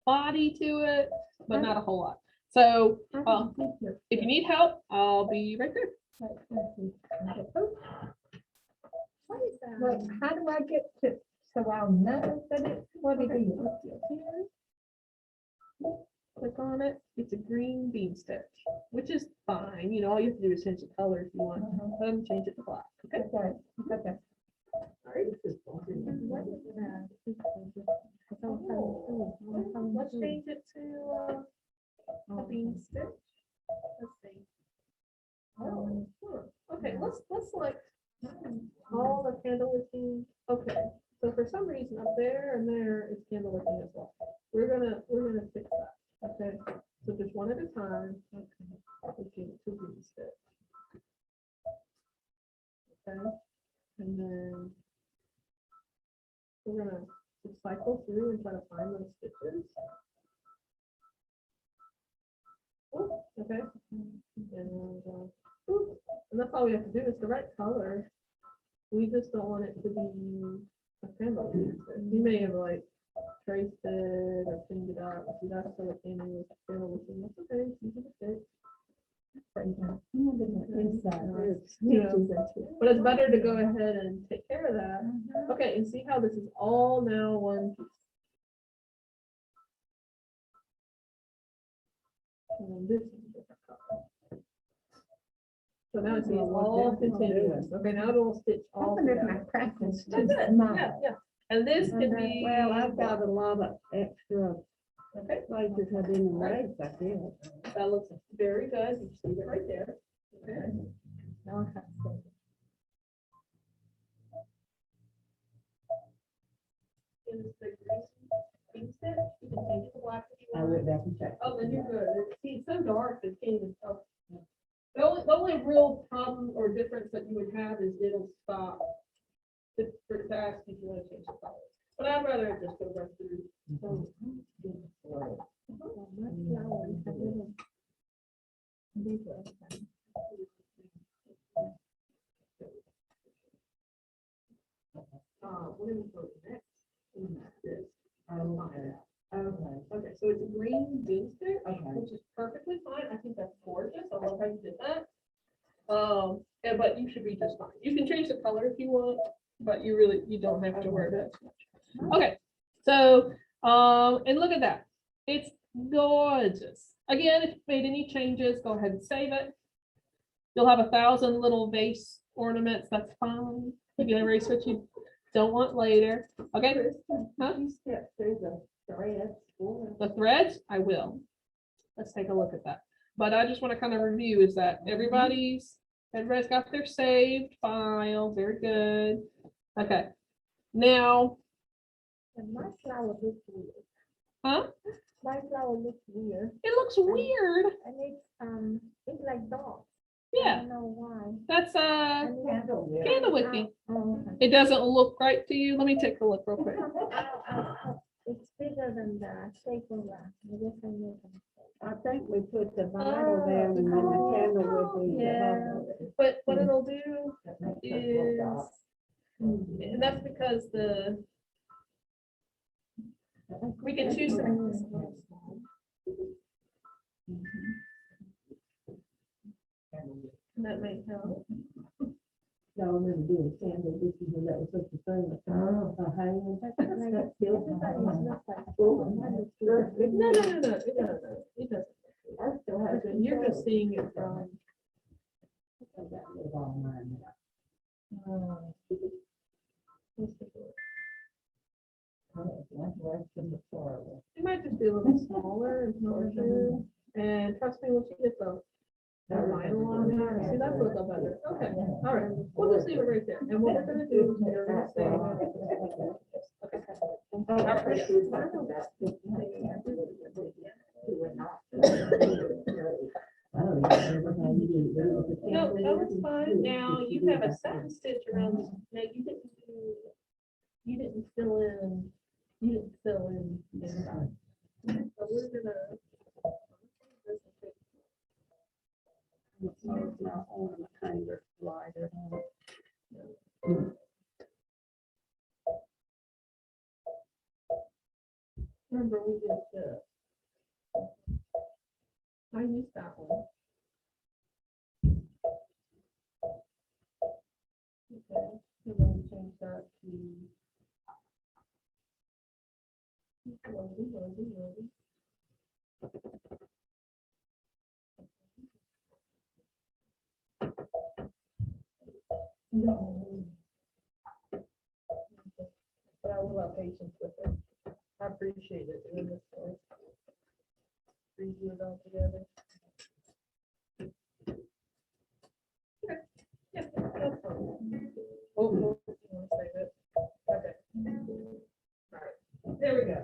body to it, but not a whole lot. So if you need help, I'll be right there. Wait, how do I get to, so I'll know that it's what it is? Click on it. It's a green bean stitch, which is fine. You know, all you have to do is change the color if you want. Change it to black. Okay. Okay. Let's change it to a bean stitch. Let's see. Okay, let's select all the candle wicking. Okay, so for some reason up there and there is candle wicking as well. We're gonna fix that. Okay, so just one at a time. Okay, looking to bean stitch. Okay, and then we're gonna just cycle through and try to find those stitches. Oh, okay. And that's all we have to do is the right color. We just don't want it to be a candle. You may have like traced it or cleaned it up. See, that's still a candle with candle. That's okay. You can fix. Inside, there's Yeah. stitches into it. But it's better to go ahead and take care of that. Okay, and see how this is all now one piece. And this is a different color. So now it's all continuous. Okay, now it'll stitch I all wonder if together. my practice That's is it. small. Yeah, yeah. And this can be. Well, I've got a lot of extra Okay, places I didn't erase, I did. that looks very good. You see it right there. Okay. Now I have to- In this big green stitch, you can change it to black if you I want. went back and checked. Oh, then you're good. See, it's so dark, it can't even tell. The only real problem or difference that you would have is it'll stop. To ask if you want to change the color. But I'd rather it just go right through. What do we go next? This. Okay, so it's a green bean stick, which is perfectly fine. I think that's gorgeous. I love how you did that. But you should be just fine. You can change the color if you want, but you don't have to worry about it too much. Okay, so, and look at that. It's gorgeous. Again, if you made any changes, go ahead and save it. You'll have 1,000 little vase ornaments. That's fine. You can erase what you don't want later. Okay? Huh? You step through the threads. The threads, I will. Let's take a look at that. But I just want to kind of review is that everybody's got their saved file. Very good. Okay. Now, And my flower looks weird. huh? My flower looks weird. It looks weird. And it's like dogs. I Yeah, don't know why. that's And candle wicking. Oh, It doesn't look right to you. Let me take a look real quick. it's bigger than the shape of that. I guess I made a mistake. I think we put the vinyl down and then the candle would be. Yeah. But what it'll do is, and that's because we can choose some. That may help. Y'all remember doing candle, this is when that was such a thing. Hanging. That's still. No. It doesn't. I still have. Okay, you're just seeing it from. I got rid of all mine now. That's less than the floor. It might just be a little smaller and smaller too. And trust me, once you get the vinyl on there, see, that's what the better. Okay, all right. We'll just leave it right there. And what we're gonna do is we're gonna say. Okay. All right. No, that was fine. Now you have a satin stitch around this. Now you didn't fill in. Inside. So we're gonna. It's not on the kind of slider. Remember we did the. I used that one. Okay, and then we change that to. Loading. No. But I will have patience with it. I appreciate it doing this for us. Redo it all together. Okay, yeah, that's fine. Oh, you want to save it? Okay. All right, there we go.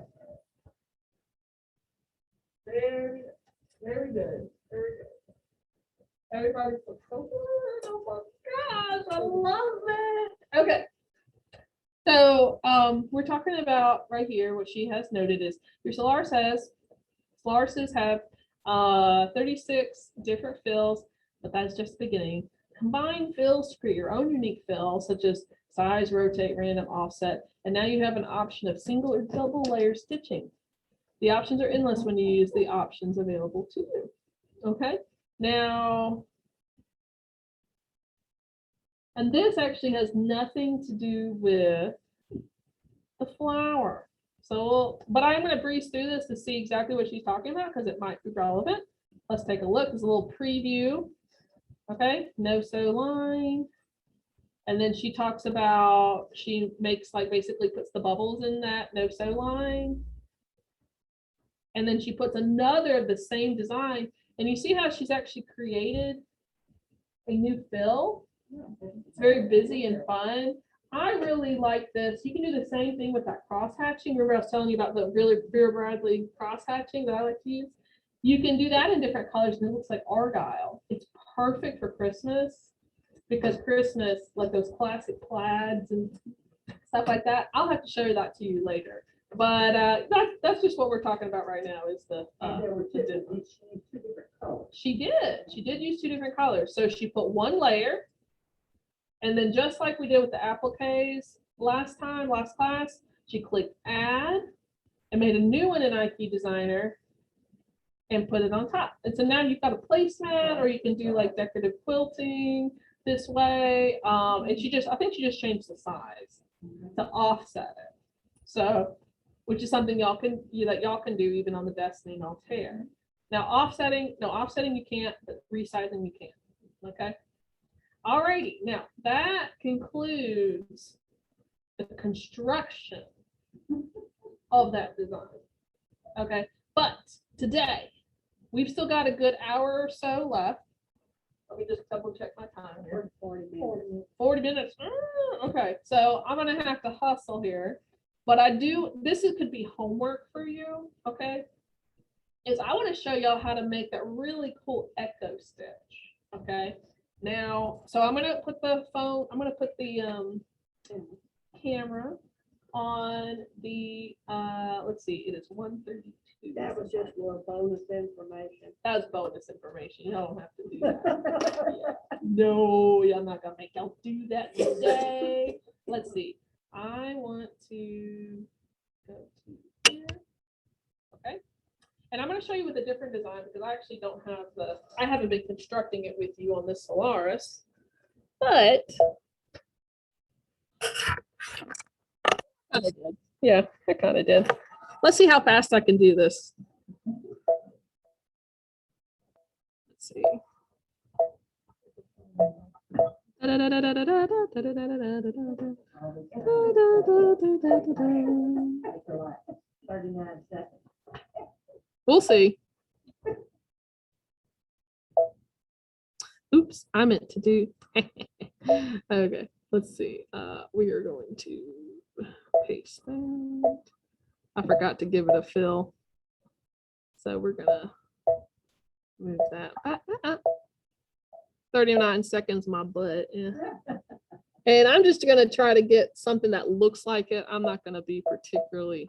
Very good. Very good. Everybody looks so good. Oh my gosh, I love it. Okay. So we're talking about right here, what she has noted is your Solaris have 36 different fills, but that's just the beginning. Combine fills to create your own unique fill, such as size, rotate, random, offset, and now you have an option of single or double layer stitching. The options are endless when you use the options available to you. Okay, Now, and this actually has nothing to do with the flower. So, but I'm going to breeze through this to see exactly what she's talking about because it might be relevant. Let's take a look. There's a little preview. Okay, no sew line. And then she talks about, she makes like basically puts the bubbles in that no sew line. And then she puts another of the same design. And you see how she's actually created a new fill? It's very busy and fun. I really like this. You can do the same thing with that cross hatching. Remember I was telling you about the really Vera Bradley cross hatching that I like to use? You can do that in different colors and it looks like argyle. It's perfect for Christmas because Christmas, like those classic plaids and stuff like that. I'll have to show that to you later. But that's just what we're talking about right now is the she did use 2 different colors. So she put 1 layer. And then just like we did with the appliques last class, she clicked add and made a new one in IQ Designer and put it on top. And so now you've got a placemat or you can do like decorative quilting this way. And I think she just changed the size to offset it. So, which is something y'all can do even on the Destiny and Altair. Now offsetting you can't, but resizing you can, okay? Alrighty, now that concludes the construction of that design. Okay, but today we've still got a good hour or so left. Let me just double check my time here. 40 minutes. 40 minutes. Okay, so I'm gonna have to hustle here, but this could be homework for you. Okay, is I want to show y'all how to make that really cool echo stitch. Okay. Now, so I'm gonna put the camera on the let's see, it is 1:32. That was just more bonus information. That was bonus information. You don't have to do that. Yeah. No, I'm not gonna make y'all do that today. Let's see. I want to go to here. Okay. And I'm going to show you with a different design because I actually I haven't been constructing it with you on this Solaris, but I did. Yeah, I kind of did. Let's see how fast I can do this. Let's see. Takes a lot. 39 seconds. We'll see. Oops, I meant to do. Okay, let's see. We are going to paste that. I forgot to give it a fill. So we're gonna move that. 39 seconds, my butt. Yeah. And I'm just gonna try to get something that looks like it. I'm not gonna be particularly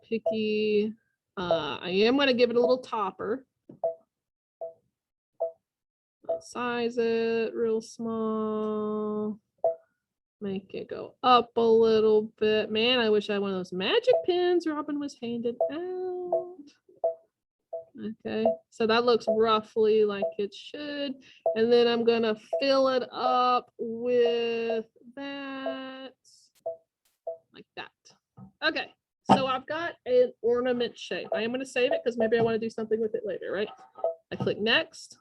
picky. I am going to give it a little topper. I'll size it real small. Make it go up a little bit. Man, I wish I had one of those magic pins Robin was handed out. Okay, so that looks roughly like it should. And then I'm going to fill it up with that. Like that. Okay. So I've got an ornament shape. I am going to save it because maybe I want to do something with it later, right? I click next.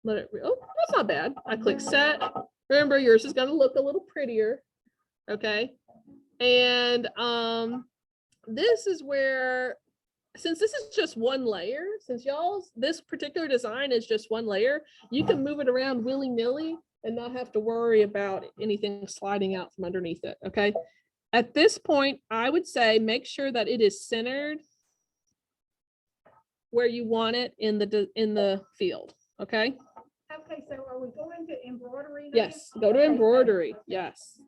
Let it, oh, that's not bad. I click set. Remember, yours is going to look a little prettier. Okay. And this is where, since this is just 1 layer, since this particular design is just 1 layer, you can move it around willy-nilly and not have to worry about anything sliding out from underneath it. Okay. At this point, I would say make sure that it is centered where you want it in the field. Okay. Okay, so are we going to embroidery now? Yes. Go to Okay, embroidery. Yes.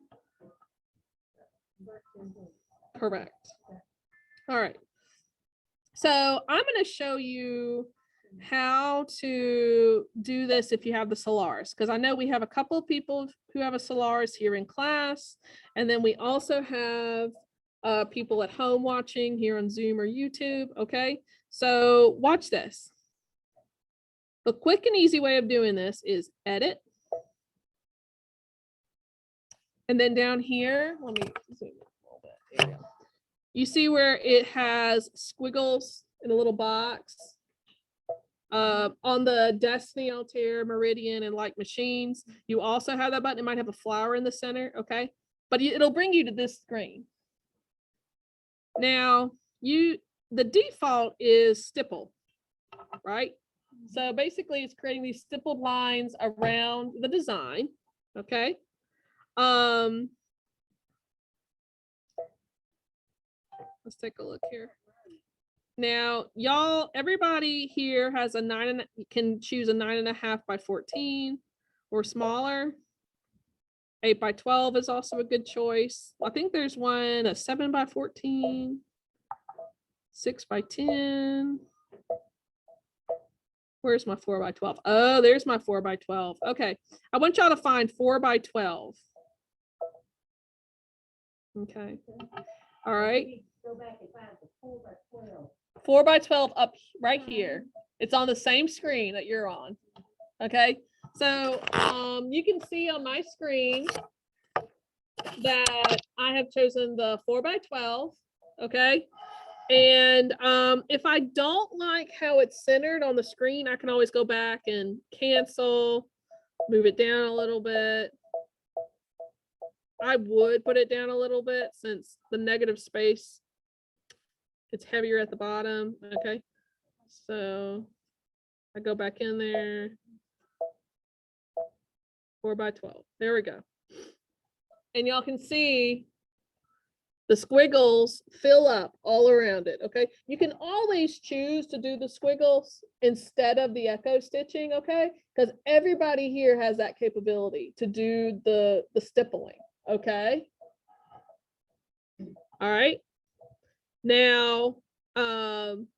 Correct. All right. So I'm going to show you how to do this if you have the Solaris, because I know we have a couple of people who have a Solaris here in class, and then we also have people at home watching here on Zoom or YouTube. Okay, so watch this. A quick and easy way of doing this is edit. And then down here, let me zoom in a little bit. There you go. You see where it has squiggles in a little box? On the Destiny, Altair, Meridian, and Like Machines, you also have that button. It might have a flower in the center, okay? But it'll bring you to this screen. Now, the default is stipple, right? So basically it's creating these stippled lines around the design, okay? Let's take a look here. Now, y'all, everybody here has can choose a 9.5 by 14 or smaller. 8 by 12 is also a good choice. I think there's one, a 7 by 14, 6 by 10. Where's my 4 by 12? Oh, there's my 4 by 12. Okay, I want y'all to find 4 by 12. Okay, all right. Go back and find the 4 by 12. 4 by 12 up right here. It's on the same screen that you're on. Okay, so you can see on my screen that I have chosen the 4 by 12. Okay, and if I don't like how it's centered on the screen, I can always go back and cancel, move it down a little bit. I would put it down a little bit since the negative space, it's heavier at the bottom. Okay, so I go back in there. 4 by 12. There we go. And y'all can see the squiggles fill up all around it. Okay, you can always choose to do the squiggles instead of the echo stitching. Okay, because everybody here has that capability to do the stippling. Okay, all right. Now, on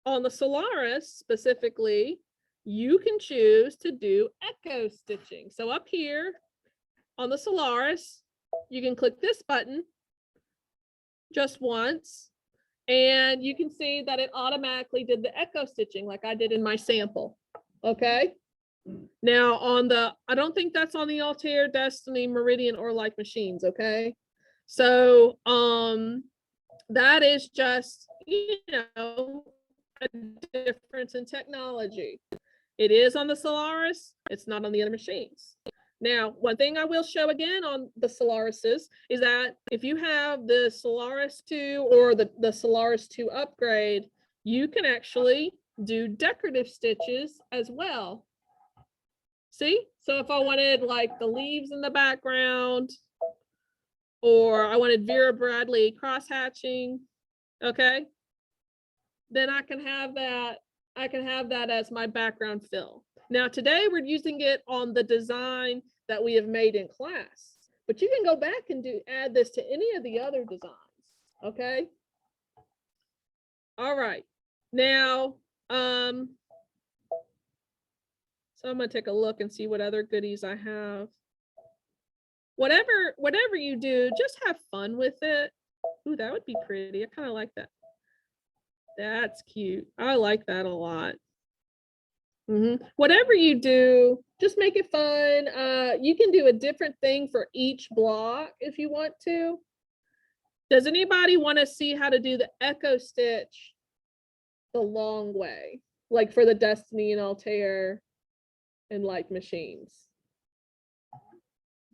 the Solaris specifically, you can choose to do echo stitching. So up here on the Solaris, you can click this button just once, and you can see that it automatically did the echo stitching like I did in my sample. Okay. Now on the, I don't think that's on the Altair, Destiny, Meridian, or Like Machines. Okay. So, that is just, you know, a difference in technology. It is on the Solaris, it's not on the other machines. Now, one thing I will show again on the Solarises is that if you have the Solaris 2 or the Solaris 2 upgrade, you can actually do decorative stitches as well. See? So if I wanted like the leaves in the background, or I wanted Vera Bradley cross hatching, okay, then I can have that. I can have that as my background fill. Now today we're using it on the design that we have made in class, but you can go back and add this to any of the other designs. Okay. All right. Now, so I'm gonna take a look and see what other goodies I have. Whatever you do, just have fun with it. Ooh, that would be pretty. I kind of like that. That's cute. I like that a lot. Whatever you do, just make it fun. You can do a different thing for each block if you want to. Does anybody want to see how to do the echo stitch the long way? Like for the Destiny and Altair and Like Machines?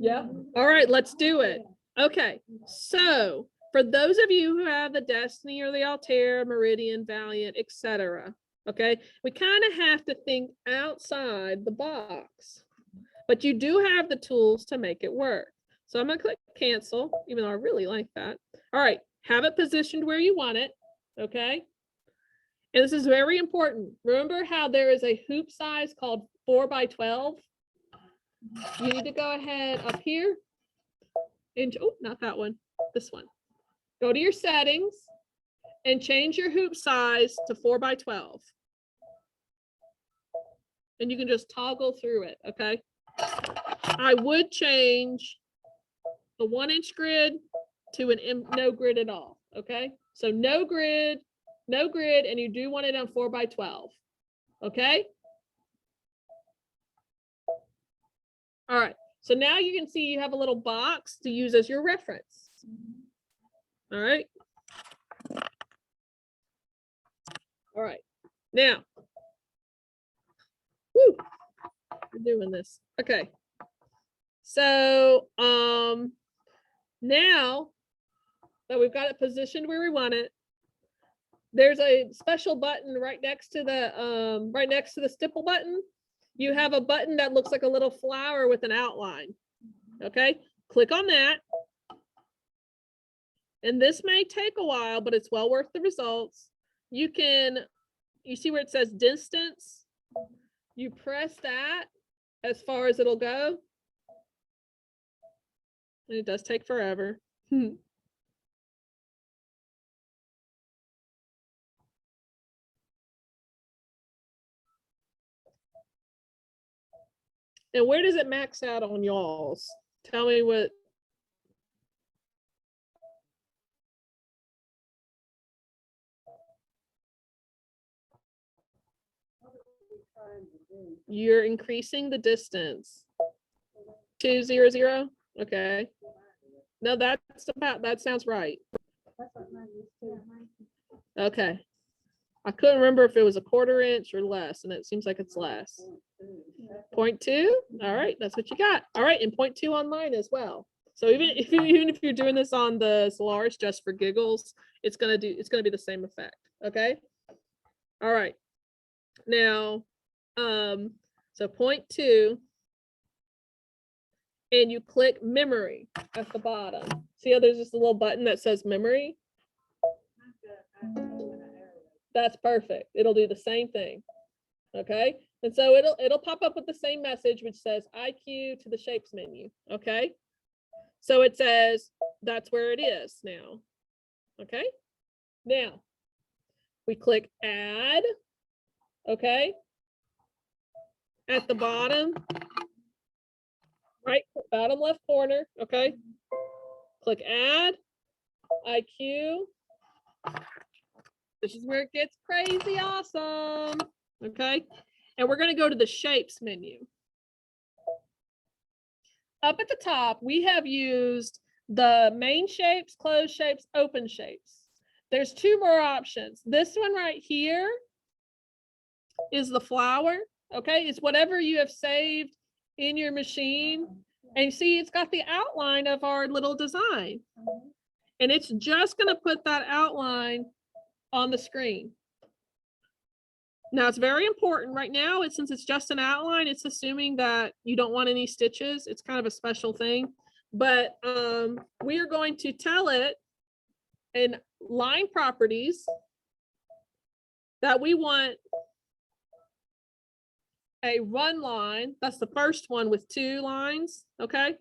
Yeah. All right, let's do it. Okay, so for those of you who have the Destiny or the Altair, Meridian, Valiant, etc., okay, we kind of have to think outside the box, but you do have the tools to make it work. So I'm gonna click cancel, even though I really like that. All right, have it positioned where you want it, okay? And this is very important. Remember how there is a hoop size called 4 by 12? You need to go ahead up here and, oh, not that one, this one. Go to your settings and change your hoop size to 4 by 12. And you can just toggle through it, okay? I would change the 1-inch grid to no grid at all, okay? So no grid, and you do want it on 4 by 12, okay? All right, so now you can see you have a little box to use as your reference. All right. All right, now. Woo, we're doing this. Okay. So, now that we've got it positioned where we want it, there's a special button right next to the stipple button. You have a button that looks like a little flower with an outline. Okay, click on that. And this may take a while, but it's well worth the results. You see where it says distance? You press that as far as it'll go. And it does take forever. And where does it max out on y'all's? Tell me what. You're increasing the distance. 200. Okay. No, that sounds right. Okay. I couldn't remember if it was a 1/4 inch or less, and it seems like it's less. 0.2. All right, that's what you got. All right, and 0.2 on mine as well. So even if you're doing this on the Solaris just for giggles, it's gonna be the same effect. Okay. All right. Now, so 0.2, and you click memory at the bottom. See how there's just a little button that says memory? That's perfect. It'll do the same thing. Okay. And so it'll pop up with the same message, which says IQ to the shapes menu. Okay. So it says that's where it is now. Okay. Now we click add. Okay. At the bottom, right, bottom left corner. Okay. Click add IQ. This is where it gets crazy awesome. Okay. And we're going to go to the shapes menu. Up at the top, we have used the main shapes, closed shapes, open shapes. There's 2 more options. This one right here is the flower. Okay. It's whatever you have saved in your machine. And you see, it's got the outline of our little design. And it's just going to put that outline on the screen. Now it's very important right now, since it's just an outline, it's assuming that you don't want any stitches. It's kind of a special thing, but we are going to tell it in line properties that we want a run line. That's the first one with 2 lines. Okay.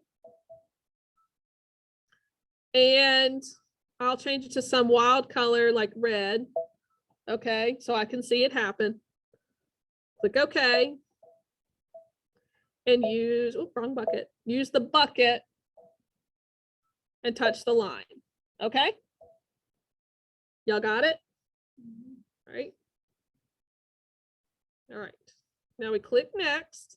And I'll change it to some wild color like red. Okay, so I can see it happen. Click OK. And use, oh, wrong bucket. Use the bucket and touch the line. Okay? Y'all got it? All right. All right. Now we click next.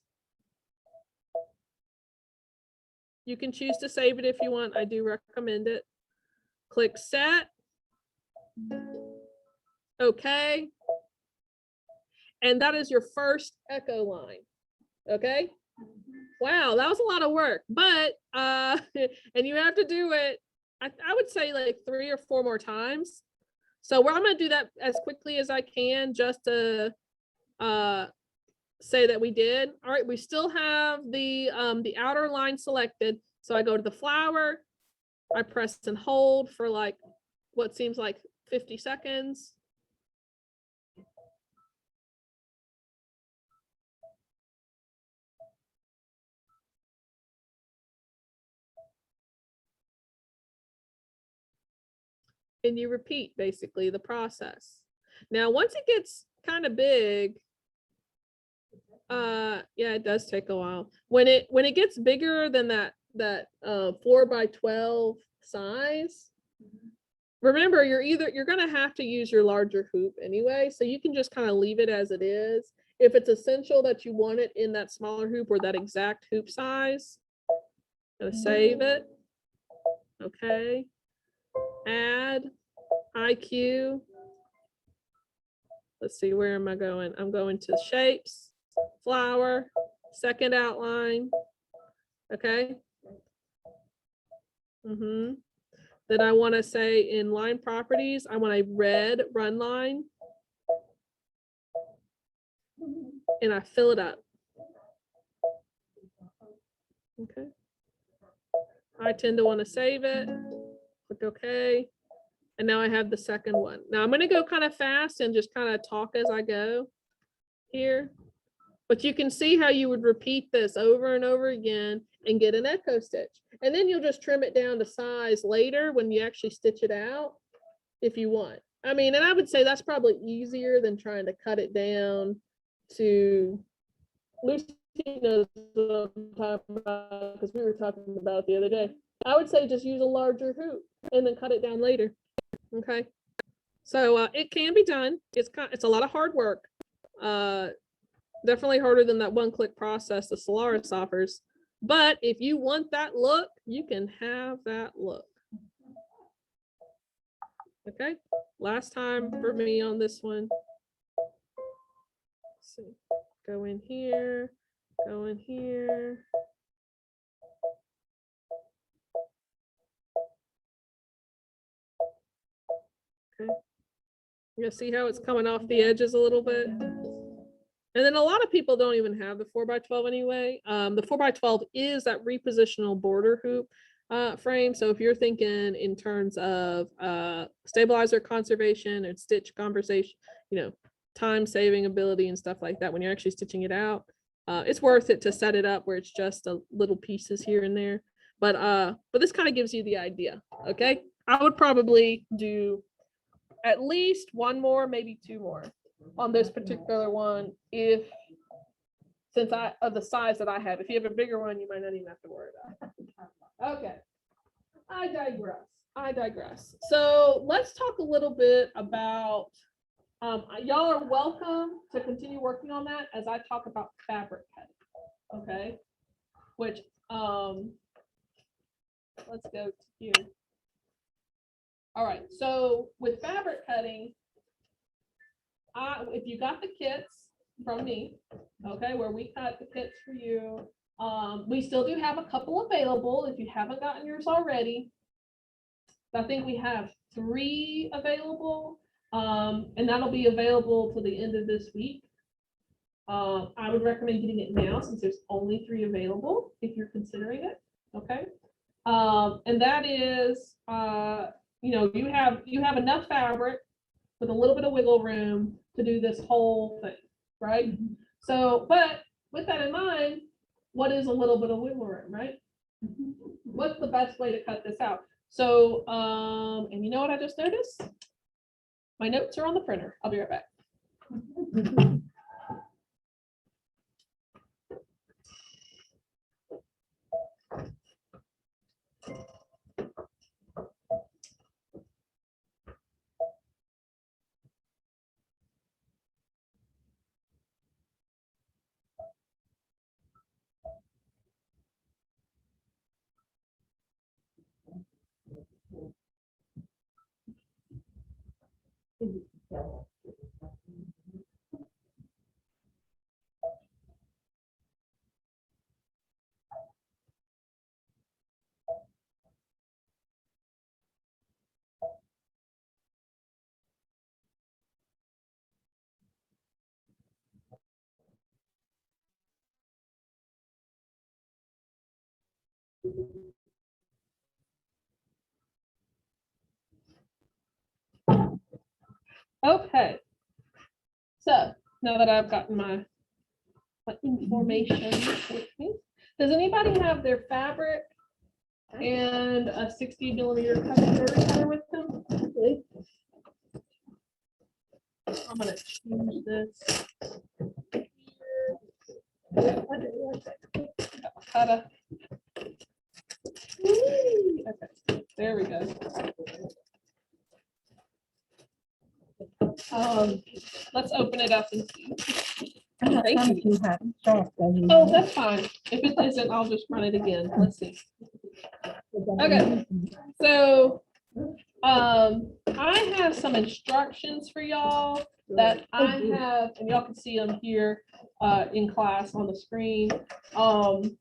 You can choose to save it if you want. I do recommend it. Click set. Okay. And that is your first echo line. Okay. Wow, that was a lot of work, but and you have to do it, I would say like 3 or 4 more times. So I'm going to do that as quickly as I can just to say that we did. All right, we still have the outer line selected. So I go to the flower, I press and hold for like what seems like 50 seconds. And you repeat basically the process. Now, once it gets kind of big, yeah, it does take a while. When it gets bigger than that 4x12 size, remember you're gonna have to use your larger hoop anyway, so you can just kind of leave it as it is. If it's essential that you want it in that smaller hoop or that exact hoop size, gonna save it. Okay. Add IQ. Let's see, where am I going? I'm going to shapes, flower, second outline. Okay. Then I want to say in line properties, I want a red run line. And I fill it up. Okay. I tend to want to save it. Click OK. And now I have the second one. Now I'm going to go kind of fast and just kind of talk as I go here. But you can see how you would repeat this over and over again and get an echo stitch. And then you'll just trim it down to size later when you actually stitch it out if you want. I mean, and I would say that's probably easier than trying to cut it down to Lucy knows what I'm talking about because we were talking about it the other day. I would say just use a larger hoop and then cut it down later. Okay. So it can be done. It's a lot of hard work. Definitely harder than that one-click process the Solaris offers. But if you want that look, you can have that look. Okay. Last time for me on this one. Let's see. Go in here. Go in here. Okay. You see how it's coming off the edges a little bit? And then a lot of people don't even have the 4x12 anyway. The 4x12 is that repositional border hoop frame. So if you're thinking in terms of stabilizer conservation and stitch conversation, time saving ability and stuff like that, when you're actually stitching it out, it's worth it to set it up where it's just a little pieces here and there. But this kind of gives you the idea. Okay. I would probably do at least one more, maybe two more on this particular one, since of the size that I have. If you have a bigger one, you might not even have to worry about it. Okay, I digress. So let's talk a little bit about, y'all are welcome to continue working on that as I talk about fabric cutting, okay? Which, let's go to here. All right, so with fabric cutting, if you got the kits from me, okay, where we cut the kits for you, we still do have a couple available if you haven't gotten yours already. I think we have 3 available, and that'll be available till the end of this week. I would recommend getting it now since there's only 3 available if you're considering it, okay? And that is, you have enough fabric with a little bit of wiggle room to do this whole thing, right? So, but with that in mind, what is a little bit of wiggle room, right? What's the best way to cut this out? So, and you know what I just noticed? My notes are on the printer. I'll be right back. Okay, so now that I've gotten my information with me, does anybody have their fabric and a 60mm cutter with them? I'm gonna change this. Cutter. Okay, there we go. Let's open it up and see. Thank you. Oh, that's fine. If it isn't, I'll just run it again. Let's see. Okay, so, I have some instructions for y'all that I have, and y'all can see them here, in class on the screen. Don't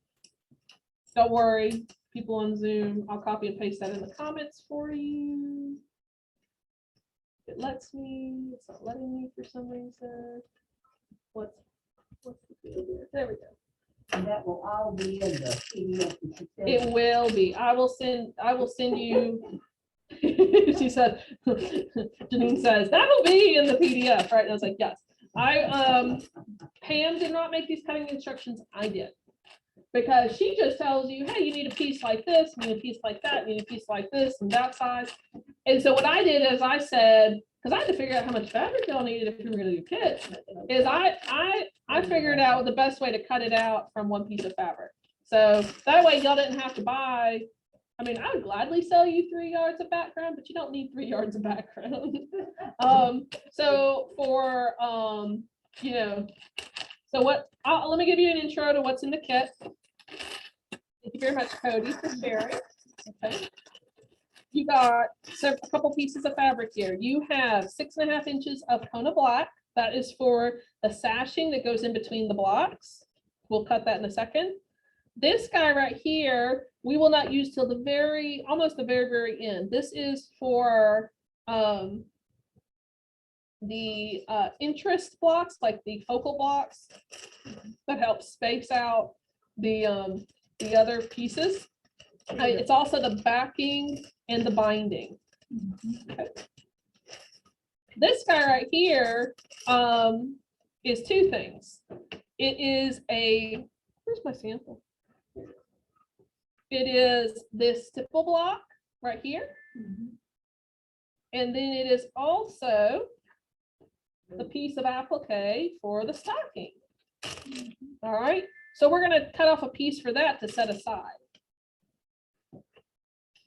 worry, people on Zoom, I'll copy and paste that in the comments for you. It lets me, it's not letting me for some reason. What's the deal here? There we go. And that will all be in the PDF. that you sent. It will be. I will send you. She said, Janine says, that'll be in the PDF, right? And I was like, yes. Pam did not make these cutting instructions, I did. Because she just tells you, hey, you need a piece like this, you need a piece like that, you need a piece like this and that size. And so what I did is I said, because I had to figure out how much fabric y'all needed if we were gonna do kits, is I figured out the best way to cut it out from one piece of fabric. So that way y'all didn't have to buy. I mean, I would gladly sell you 3 yards of background, but you don't need 3 yards of background. So for, you know, so let me give you an intro to what's in the kit. Thank you very much, Cody, for sharing. Okay. You got a couple pieces of fabric here. You have 6.5 inches of Kona black. That is for the sashing that goes in between the blocks. We'll cut that in a second. This guy right here, we will not use till almost the very end. This is for the interest blocks, like the focal blocks that help space out the other pieces. It's also the backing and the binding. Okay. This guy right here is 2 things. It is where's my sample? It is this stipple block right here. And then it is also the piece of applique for the stocking. All right, so we're going to cut off a piece for that to set aside.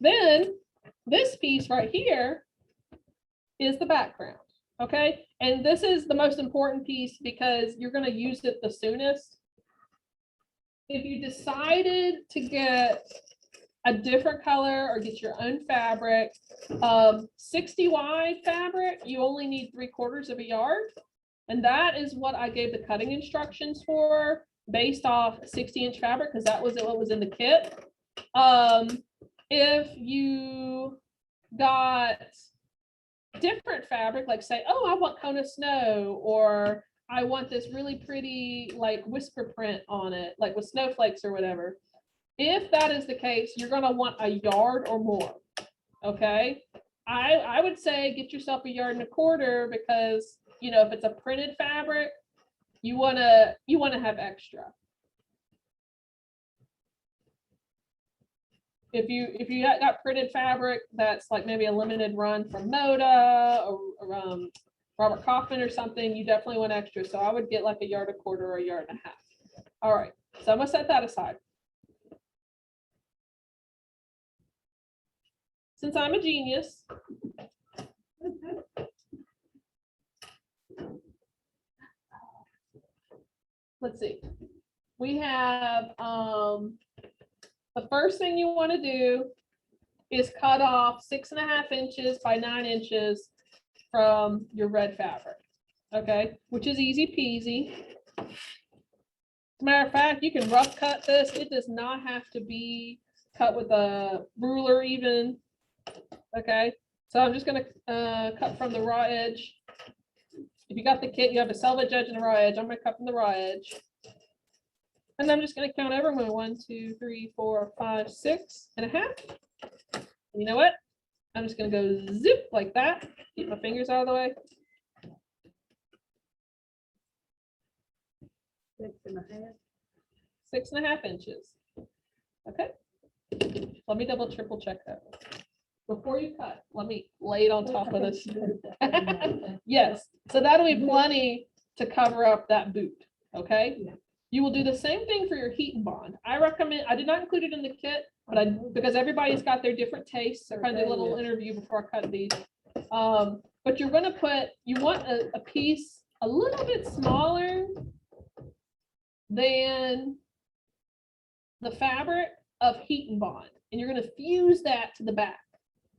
Then this piece right here is the background. Okay, and this is the most important piece because you're going to use it the soonest. If you decided to get a different color or get your own fabric, 60 wide fabric, you only need 3/4 of a yard. And that is what I gave the cutting instructions for based off 60-inch fabric, because that was what was in the kit. If you got different fabric, like say, oh, I want Kona snow, or I want this really pretty like whisper print on it, like with snowflakes or whatever. If that is the case, you're going to want a yard or more. Okay. I would say get yourself 1.25 yards because, you know, if it's a printed fabric, you want to have extra. If you got printed fabric that's like maybe a limited run from Moda or Robert Kaufman or something, you definitely want extra. So I would get like 1.25 yards or 1.5 yards. All right, so I'm gonna set that aside. Since I'm a genius, let's see. We have the first thing you want to do is cut off 6.5 inches by 9 inches from your red fabric. Okay, which is easy peasy. As a matter of fact, you can rough cut this. It does not have to be cut with a ruler even. Okay, so I'm just going to cut from the raw edge. If you got the kit, you have a selvage edge and a raw edge. I'm going to cut from the raw edge. And I'm just going to count everyone. 1, 2, 3, 4, 5, 6.5. And you know what? I'm just going to go zip like that. Keep my fingers out of the way. 6.5. 6.5 inches. Okay. Let me double, triple check that. Before you cut, let me lay it on top of this. Yes. So that'll be plenty to cover up that boot. Okay. You will do the same thing for your heat and bond. I recommend, I did not include it in the kit, but because everybody's got their different tastes. I kind of did a little interview before I cut these. But you're going to put, you want a piece a little bit smaller than the fabric of Heat and Bond, and you're going to fuse that to the back.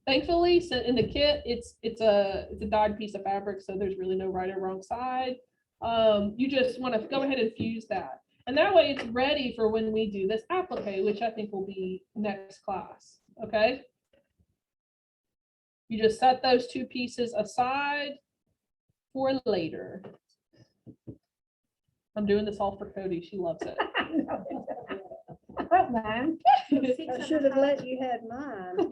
Thankfully, so in the kit, it's a dyed piece of fabric, so there's really no right or wrong side. You just want to go ahead and fuse that, and that way it's ready for when we do this applique, which I think will be next class. Okay. You just set those two pieces aside for later. I'm doing this all for Cody. She loves it. I don't mind. I should have let you have mine.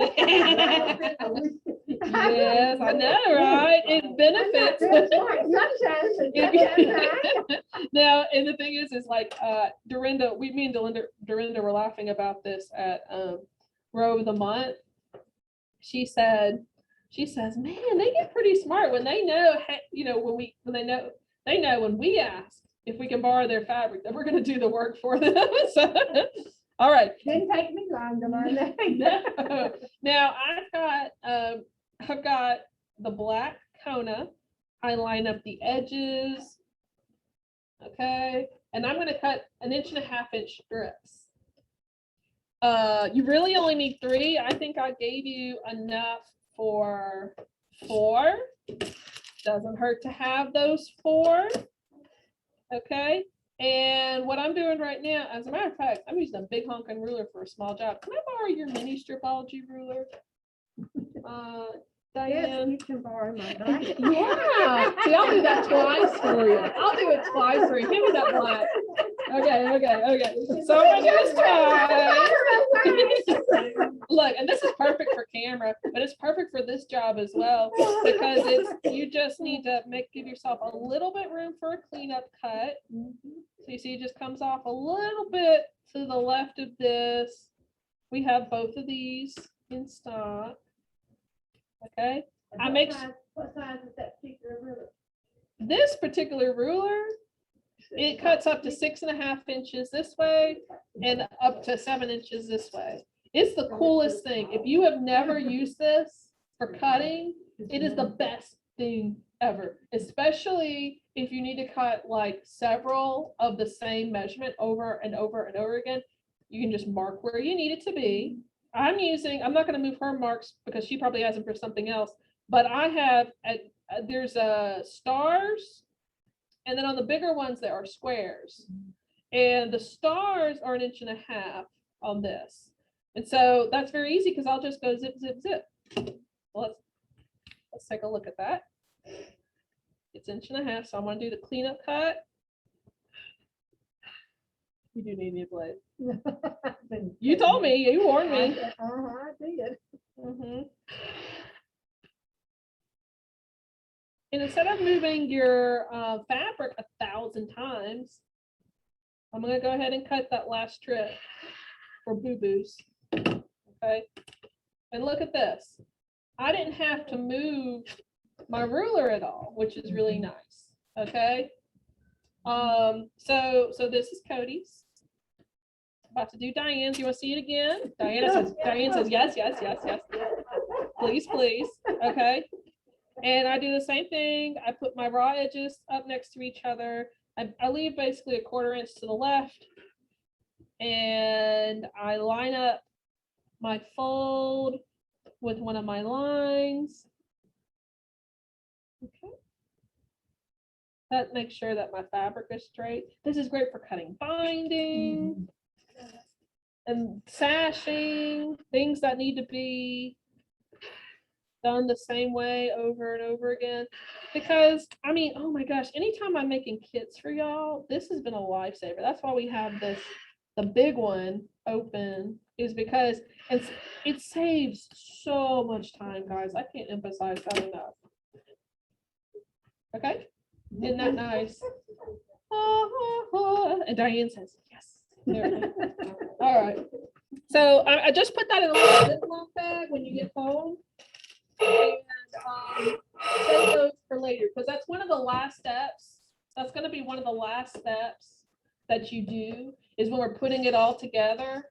Yes, I know, right? It benefits. Now, and the thing is like Dorinda, me and Dorinda were laughing about this at Row of the Month. She says, man, they get pretty smart when they know, when we ask if we can borrow their fabric, that we're going to do the work for them. So, all right. Didn't take me long to learn that. No. Now I've got the black Kona. I line up the edges. Okay. And I'm going to cut 1.5 inch strips. You really only need 3. I think I gave you enough for 4. Doesn't hurt to have those 4. Okay. And what I'm doing right now, as a matter of fact, I'm using a big honking ruler for a small job. Can I borrow your mini stripology ruler? Yes, Diane? you can borrow my blanket. Yeah. See, I'll do that twice for you. I'll do it twice for you. Give me that black. Okay. So I'm gonna do this twice. Look, and this is perfect for camera, but it's perfect for this job as well, because you just need to give yourself a little bit room for a cleanup cut. So you see, it just comes off a little bit to the left of this. We have both of these in stock. Okay. What size is that particular ruler? This particular ruler, it cuts up to 6.5 inches this way and up to 7 inches this way. It's the coolest thing. If you have never used this for cutting, it is the best thing ever, especially if you need to cut like several of the same measurement over and over and over again. You can just mark where you need it to be. I'm not going to move her marks because she probably has them for something else, but I have, there's stars, and then on the bigger ones, there are squares. And the stars are 1.5 inches on this. And so that's very easy because I'll just go zip, zip, zip. Well, let's take a look at that. It's 1.5 inches, so I'm going to do the cleanup cut. You do need a new blade. You told me, you warned me. I did. And instead of moving your fabric 1,000 times, I'm going to go ahead and cut that last strip for boo-boos. Okay. And look at this. I didn't have to move my ruler at all, which is really nice. Okay. So this is Cody's. About to do Diane's. You want to see it again? Diane says yes. Please. Okay. And I do the same thing. I put my raw edges up next to each other. I leave basically 1/4 inch to the left. And I line up my fold with one of my lines. Okay. That makes sure that my fabric is straight. This is great for cutting binding and sashing, things that need to be done the same way over and over again. Because I mean, oh my gosh, anytime I'm making kits for y'all, this has been a lifesaver. That's why we have this, the big one open, is because it saves so much time, guys. I can't emphasize that enough. Okay, isn't that nice? And Diane says yes. There we go. All right. So I just put that in a little Ziploc bag when you get home. And save those for later, because that's one of the last steps. That's going to be one of the last steps that you do, is when we're putting it all together.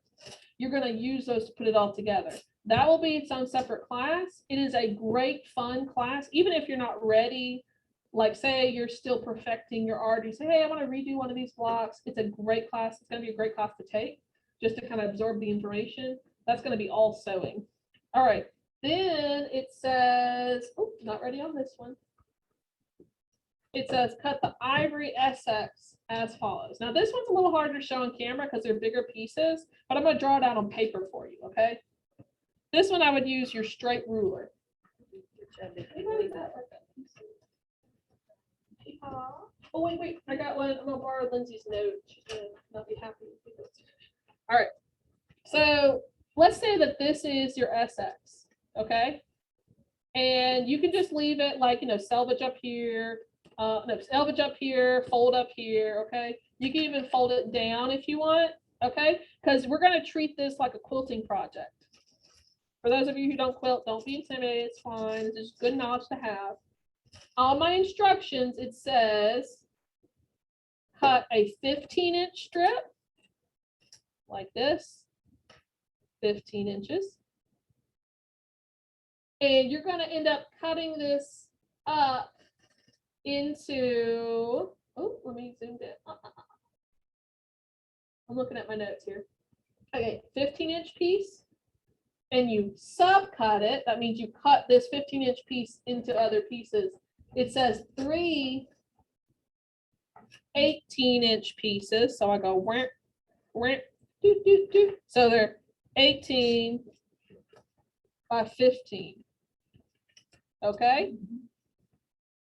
You're going to use those to put it all together. That will be its own separate class. It is a great fun class, even if you're not ready Like say you're still perfecting your art, you say, hey, I want to redo one of these blocks. It's a great class. It's going to be a great class to take just to kind of absorb the information. That's going to be all sewing. All right. Then it says, oh, not ready on this one. It says cut the ivory SX as follows. Now this one's a little harder to show on camera because they're bigger pieces, but I'm going to draw it out on paper for you, okay? This one I would use your straight ruler. Oh, wait, I got one. I'm going to borrow Lindsay's note. She's going to not be happy. All right. So let's say that this is your SX, okay? And you can just leave it like, selvage up here. No, selvage up here, fold up here, okay? You can even fold it down if you want, okay? Because we're going to treat this like a quilting project. For those of you who don't quilt, don't be intimidated, it's fine. It's just good knowledge to have. On my instructions, it says cut a 15-inch strip like this, 15 inches. And you're going to end up cutting this up into, oh, let me zoom in. I'm looking at my notes here. Okay, 15-inch piece, and you subcut it. That means you cut this 15-inch piece into other pieces. It says 3 18-inch pieces. So I go wham, wham, doo, doo, doo. So they're 18 by 15. Okay.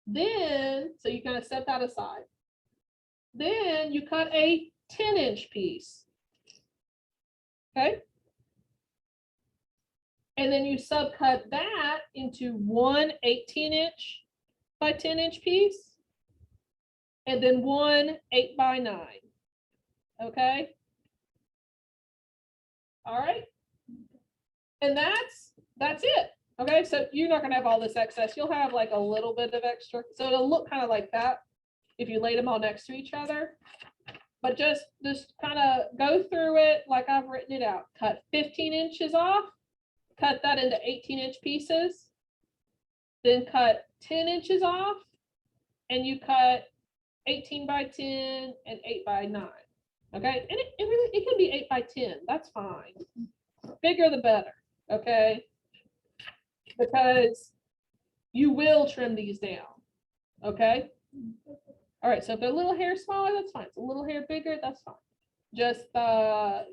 Then, so you kind of set that aside. Then you cut a 10-inch piece. Okay. And then you subcut that into one 18-inch by 10-inch piece. And then one 8 by 9. Okay. All right. And that's it. Okay, so you're not gonna have all this excess. You'll have like a little bit of extra. So it'll look kind of like that if you laid them all next to each other. But just kind of go through it like I've written it out. Cut 15 inches off, cut that into 18-inch pieces, then cut 10 inches off, and you cut 18 by 10 and 8 by 9. Okay, and it can be 8 by 10. That's fine. Bigger the better. Okay. Because you will trim these down, okay? All right, so if they're a little hair smaller, that's fine. It's a little hair bigger, that's fine. Just, do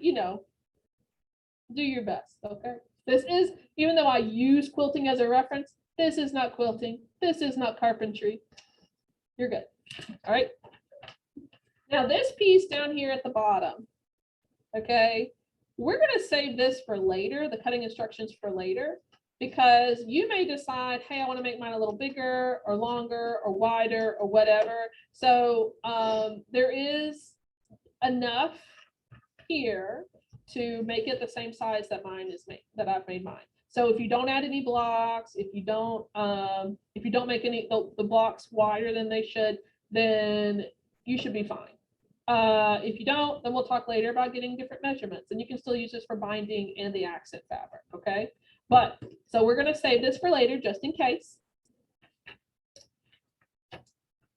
your best, okay? This is, even though I use quilting as a reference, this is not quilting. This is not carpentry. You're good, all right? Now this piece down here at the bottom, okay? We're gonna save this for later, the cutting instructions for later. Because you may decide, hey, I want to make mine a little bigger or longer or wider or whatever. So there is enough here to make it the same size that mine is made, that I've made mine. So if you don't add any blocks, if you don't make any the blocks wider than they should, then you should be fine. If you don't, then we'll talk later about getting different measurements, and you can still use this for binding and the accent fabric. Okay. But, so we're going to save this for later, just in case.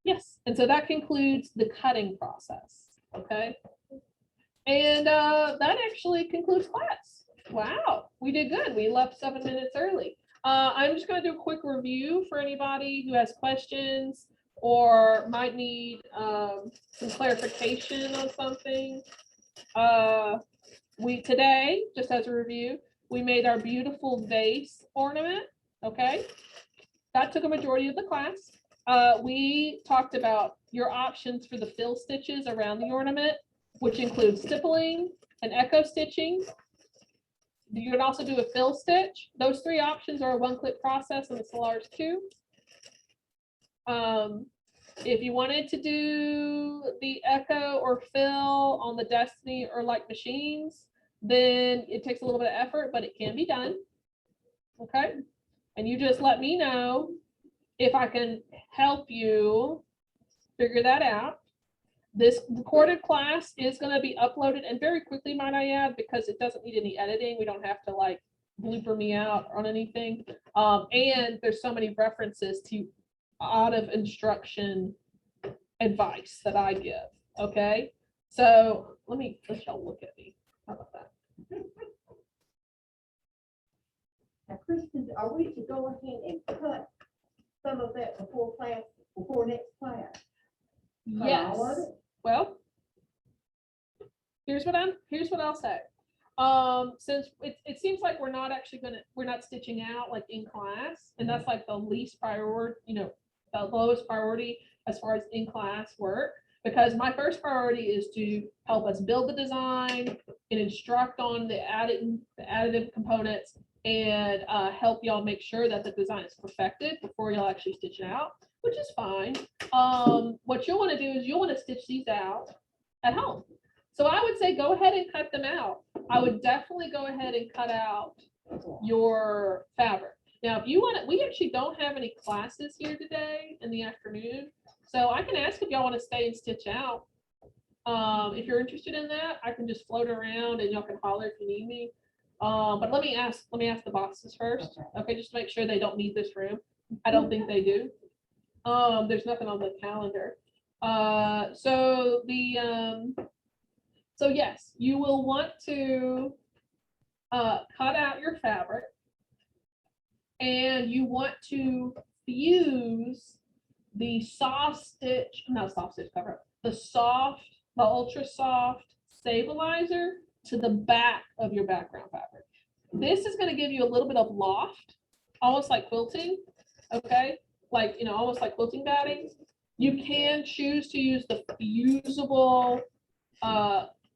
Yes, and so that concludes the cutting process, okay? And that actually concludes class. Wow, we did good. We left 7 minutes early. I'm just going to do a quick review for anybody who has questions or might need some clarification on something. Today, just as a review, we made our beautiful vase ornament, okay? That took a majority of the class. We talked about your options for the fill stitches around the ornament, which includes stippling and echo stitching. You can also do a fill stitch. Those 3 options are a one-click process and it's Solar's 2. If you wanted to do the echo or fill on the Destiny or like machines, then it takes a little bit of effort, but it can be done. Okay. And you just let me know if I can help you figure that out. This recorded class is going to be uploaded, and very quickly, might I add, because it doesn't need any editing. We don't have to like blooper me out on anything. And there's so many references to out of instruction advice that I give, okay? So let y'all look at me. How about that? Now, Kristen, are we to go ahead and cut some of that before class, before next class? Cut Yes. all of it? Well, here's what I'll say. Since it seems like we're not stitching out like in class, and that's like the least priority, the lowest priority as far as in class work, because my first priority is to help us build the design and instruct on the additive components and help y'all make sure that the design is perfected before y'all actually stitch it out, which is fine. What you'll want to do is you'll want to stitch these out at home. So I would say go ahead and cut them out. I would definitely go ahead and cut out your fabric. Now, if you want to, we actually don't have any classes here today in the afternoon. So I can ask if y'all want to stay and stitch out. If you're interested in that, I can just float around and y'all can holler if you need me. But let me ask the bosses first. Okay, just to make sure they don't need this room. I don't think they do. There's nothing on the calendar. So yes, you will want to cut out your fabric, and you want to fuse the the ultra soft stabilizer to the back of your background fabric. This is going to give you a little bit of loft, almost like quilting, okay? Like, almost like quilting batting. You can choose to use the fusible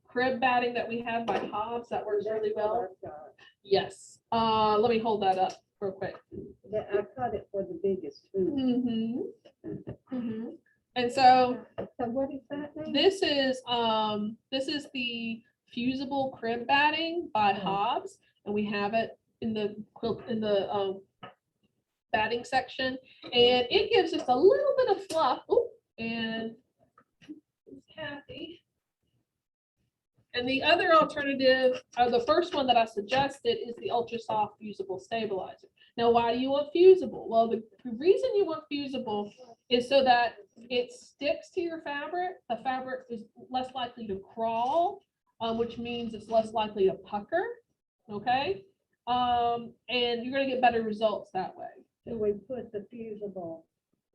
crib batting that we have by Hobbs. That works really well. Yes. Let me hold that up real quick. Yeah, I cut it for the biggest too. And so So what is that name? this is the fusible crib batting by Hobbs, and we have it in the batting section, and it gives us a little bit of fluff. Ooh, and Kathy. And the other alternative, the first one that I suggested, is the ultra soft fusible stabilizer. Now, why do you want fusible? Well, the reason you want fusible is so that it sticks to your fabric. The fabric is less likely to crawl, which means it's less likely to pucker. Okay, and you're going to get better results that way. Do we put the fusible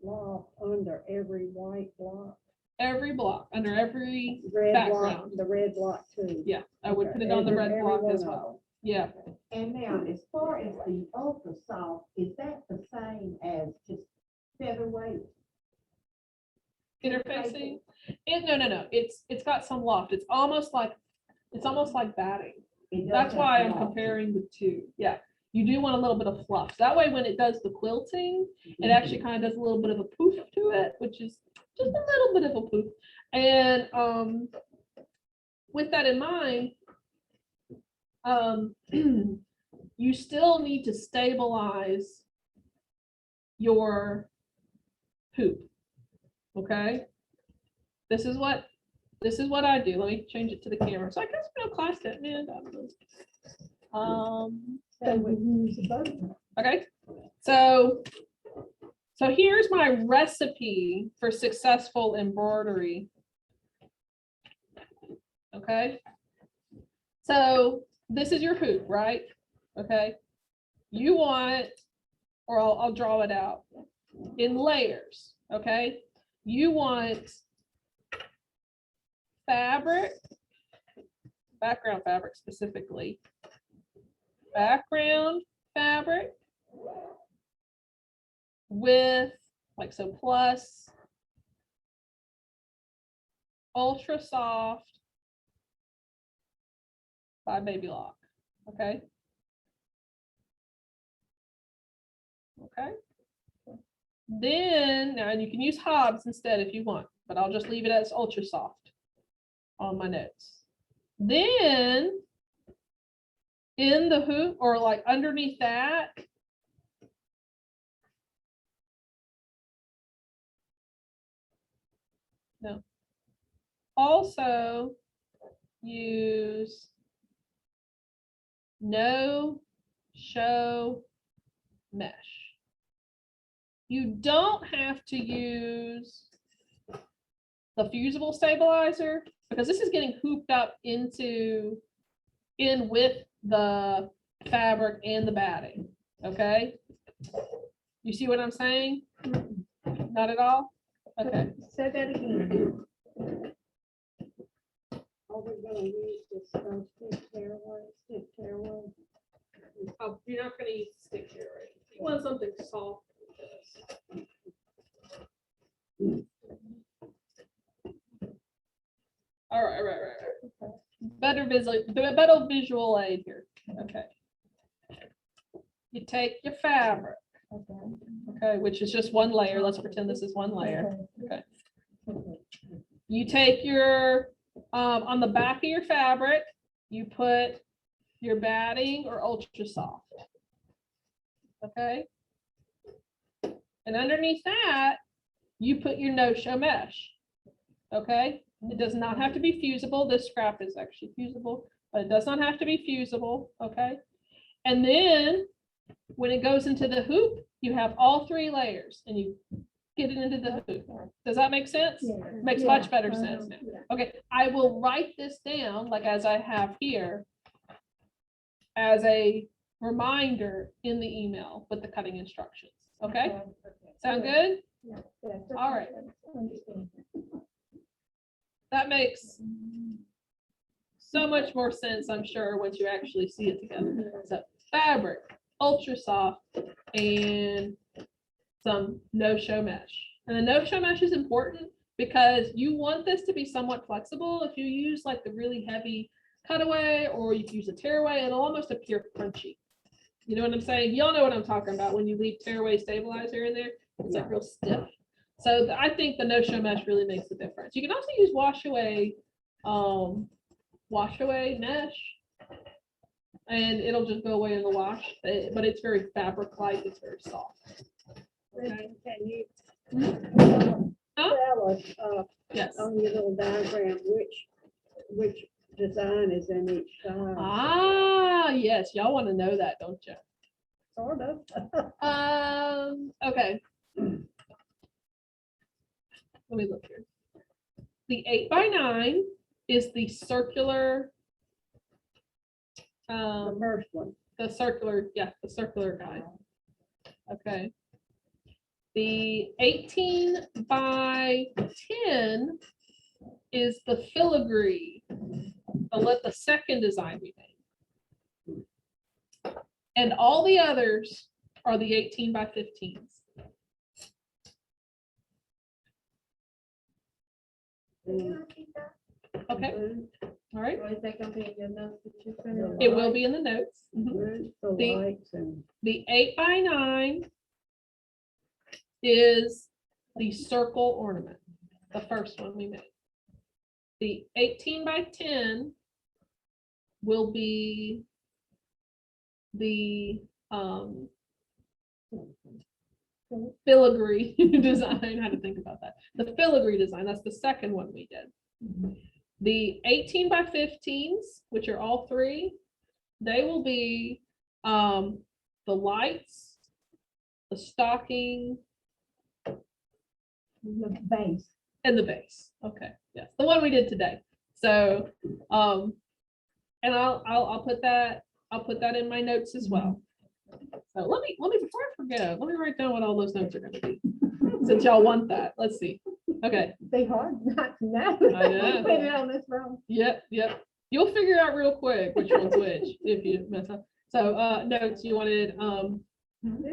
loft under every white block? Every block, under every Red block, background. the red block too. Yeah, I would put it on the red Every block one as of well. Yeah. And now, as far as the ultra soft, is that the same as just featherweight? Interfacing. No. It's got some loft. It's almost like batting. It does That's have why I'm loft. comparing the two. Yeah. You do want a little bit of fluff. That way, when it does the quilting, it actually kind of does a little bit of a poof to it, which is just a little bit of a poof. And with that in mind, you still need to stabilize your hoop. Okay. This is what I do. Let me change it to the camera. So I guess no class that man. Okay. So here's my recipe for successful embroidery. Okay. So this is your hoop, right? Okay. You want, or I'll draw it out in layers. Okay. You want fabric, background fabric specifically, background fabric with plus ultra soft by Baby Lock. Okay. Okay. Then, now you can use Hobbs instead if you want, but I'll just leave it as ultra soft on my notes. Then in the hoop, or like underneath that, no, also use no show mesh. You don't have to use the fusible stabilizer because this is getting hooped up in with the fabric and the batting, okay? You see what I'm saying? Not at all? Okay. Say that again. Are we gonna use this stick tearaway? Oh, you're not gonna use stick here, right? You want something soft. Like this. All right. Better visual aid here. Okay. You take your fabric, okay, which is just one layer. Let's pretend this is one layer. Okay. You take your on the back of your fabric, you put your batting or ultra soft. Okay. And underneath that, you put your no-show mesh. Okay. It does not have to be fusible. This scrap is actually fusible, but it does not have to be fusible. Okay. And then when it goes into the hoop, you have all 3 layers and you get it into the hoop. Does that make sense? Yeah. Makes Yeah. much better sense now. Yeah. Okay, I will write this down like as I have here as a reminder in the email with the cutting instructions. Okay, sound good? Yeah. All right. That makes so much more sense, I'm sure, once you actually see it together. So fabric, ultra soft, and some no-show mesh. And the no-show mesh is important because you want this to be somewhat flexible. If you use like the really heavy cutaway or you use a tearaway, it'll almost appear crunchy. You know what I'm saying? Y'all know what I'm talking about when you leave tearaway stabilizer in there. It's like real stiff. So I think the no-show mesh really makes a difference. You can also use wash away mesh, and it'll just go away in the wash. But it's very fabric-like. It's very soft. Okay. Can you Huh? tell us, Yes. on your little diagram, which design is in each side? Ah, yes. Y'all want to know that, don't you? Sort of. Okay. Let me look here. The 8x9 is the circular. The first one. The circular guide. Okay. The 18x10 is the filigree, the second design we made. And all the others are the 18x15s. Okay, all right. Is that gonna be in your notes that you sent in? It will be in the notes. Mhm. Where's the The- lights and The 8x9 is the circle ornament, the first one we made. The 18x10 will be the filigree design. How to think about that? The filigree design, that's the second one we did. The 18x15s, which are all 3, they will be the lights, the stocking, The base. and the base. Okay, yes, the one we did today. So, and I'll put that in my notes as well. So let me before I forget, let me write down what all those notes are going to be. Since y'all want that, let's see. Okay. They hard not to know. I know. Put it on this wrong. Yep. You'll figure out real quick which one's which if you mess up. So notes you wanted It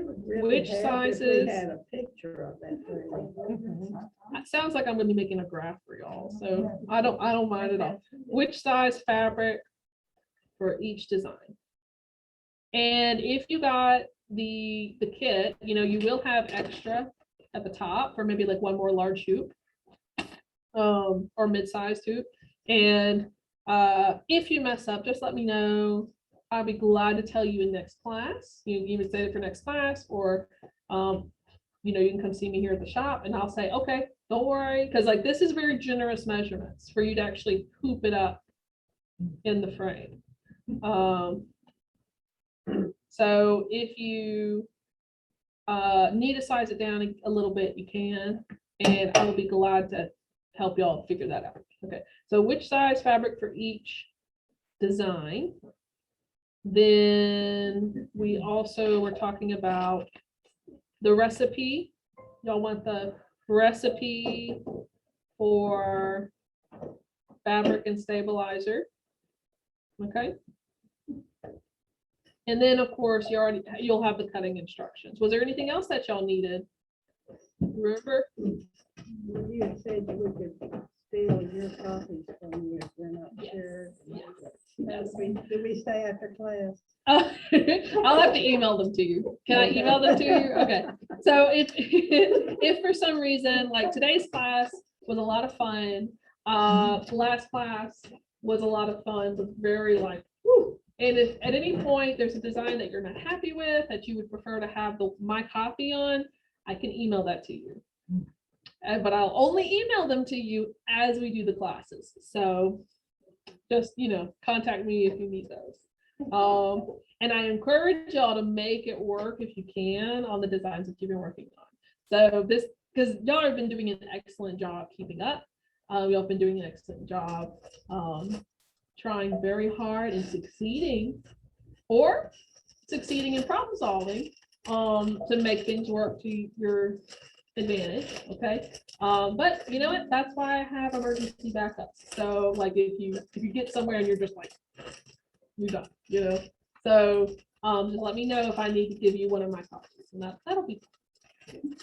would really Which help if sizes? we had a picture of that thing. it sounds like I'm gonna be making a graph for y'all. So I don't mind at all. Which size fabric for each design. And if you got the kit, you will have extra at the top for maybe like one more large hoop. Or mid-sized hoop. And if you mess up, just let me know. I'll be glad to tell you in next class. You can even say it for next class, or you can come see me here at the shop and I'll say, okay, don't worry, because like this is very generous measurements for you to actually hoop it up in the frame. So if you need to size it down a little bit, you can, and I will be glad to help y'all figure that out. Okay, so which size fabric for each design? Then we also were talking about the recipe. Y'all want the recipe for fabric and stabilizer. Okay. And then, of course, you'll have the cutting instructions. Was there anything else that y'all needed? Remember? You had said that we could steal your copies from you, we're not Yes, sure. yes. Do we stay after class? I'll have to email them to you. Can I email them to you? Okay. So if for some reason, like today's class was a lot of fun, last class was a lot of fun, was very like, whew. And if at any point there's a design that you're not happy with, that you would prefer to have my copy on, I can email that to you. But I'll only email them to you as we do the classes. So just, contact me if you need those. And I encourage y'all to make it work if you can on the designs that you've been working on. So because y'all have been doing an excellent job keeping up. Y'all have been doing an excellent job trying very hard and succeeding in problem solving to make things work to your advantage. Okay. But you know what? That's why I have emergency backups. So like if you get somewhere and you're just like, you're done, So just let me know if I need to give you one of my copies, and that'll be fine.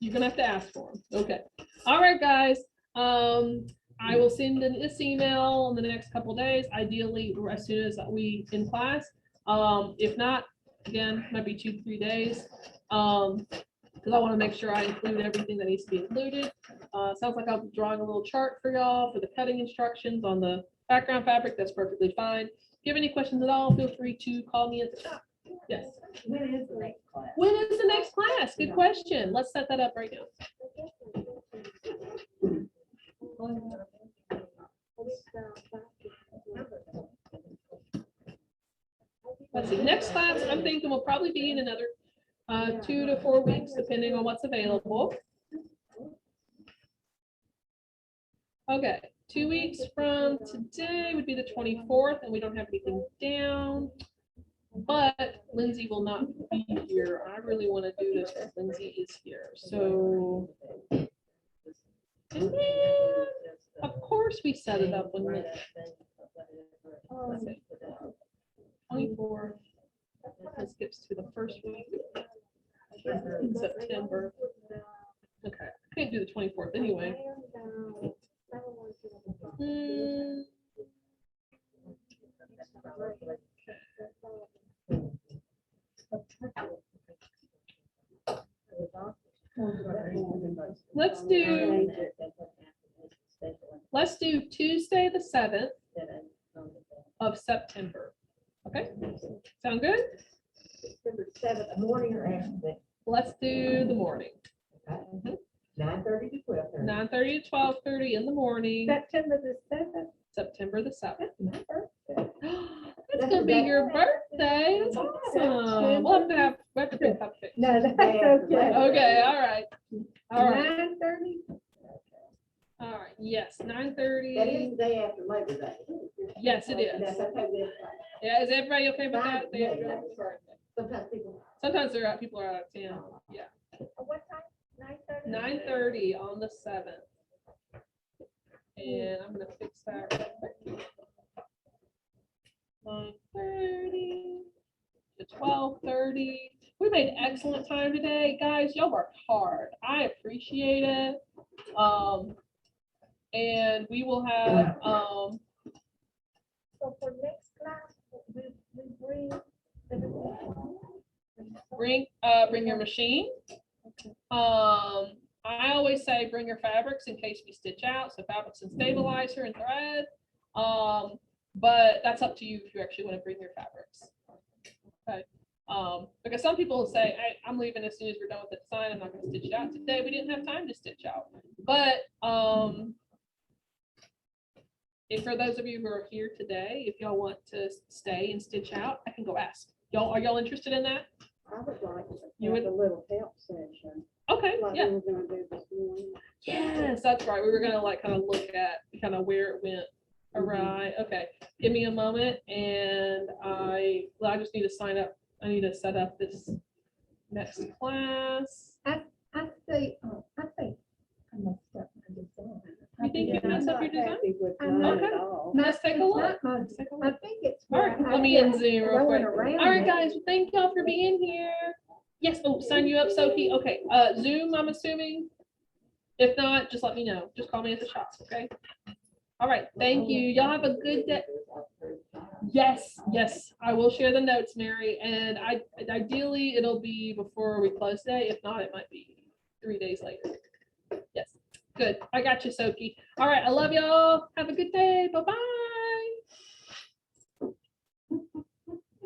You're gonna have to ask for them. Okay. All right, guys. I will send this email in the next couple of days, ideally as soon as we in class. If not, again, might be 2 to 3 days. Because I want to make sure I include everything that needs to be included. Sounds like I'll be drawing a little chart for y'all for the cutting instructions on the background fabric. That's perfectly fine. If you have any questions at all, feel free to call me at the shop. Yes. When is the next class? When is the next class? Good question. Let's set that up right now. Let's see. Next class, I'm thinking will probably be in another 2 to 4 weeks, depending on what's available. Okay, 2 weeks from today would be the 24th, and we don't have anything down. But Lindsay will not be here. I really want to do this when Lindsay is here. So, and then, of course, we set it up when we. 24th. This gets to the first week in September. Okay, I can't do the 24th anyway. Let's do Tuesday the 7th of September. Okay, sound good? September 7th, morning or afternoon? Let's do the morning. 9:30 to 12:30. 9:30 to 12:30 in the morning. September the 7th. September the 7th. My birthday. It's gonna be your birthday. That's awesome. We have to bring cupcakes. No, that's okay. Okay, all right. All right. 9:30. All right. Yes, 9:30. That is the day after Labor Day. Yes, it is. That's okay with Yeah, is everybody okay with that? Yeah, that's right. Sometimes people. Sometimes people are out of town. Yeah. What time? 9:30. 9:30 on the 7th. And I'm gonna fix that real quick. 9:30 to 12:30. We made excellent time today, guys. Y'all worked hard. I appreciate it. And we will have So for next class, we bring your machine. I always say bring your fabrics in case we stitch out. So fabrics and stabilizer and thread. But that's up to you if you actually want to bring your fabrics. Okay. Because some people will say, hey, I'm leaving as soon as we're done with the design. I'm not going to stitch it out today. We didn't have time to stitch out. But if for those of you who are here today, if y'all want to stay and stitch out, I can go ask. Are y'all interested in that? I would like to You have would- a little help session, Okay, like yeah. we were gonna do this morning. Yes, that's right. We were gonna like kind of look at kind of where it went Mm-hmm. awry. Okay, give me a moment and well, I just need to sign up. I need to set up this next class. I say, I think I messed up my design. You think you Yeah, I'm messed up not your design? happy with I'm mine not- at all. Let's take a It's look. not my- Let's take a I look. think it's. All right, where let I me in kept Zoom real going quick. around All right, it. guys, thank y'all for being here. Yes, oh, sign you up, Sophie. Okay, Zoom, I'm assuming. If not, just let me know. Just call me at the shops, okay? All right, thank you. Y'all have a good day. Yes, yes, I will share the notes, Mary, and ideally, it'll be before we close today. If not, it might be 3 days later. Yes, good. I got you, Sophie. All right, I love y'all. Have a good day. Bye-bye.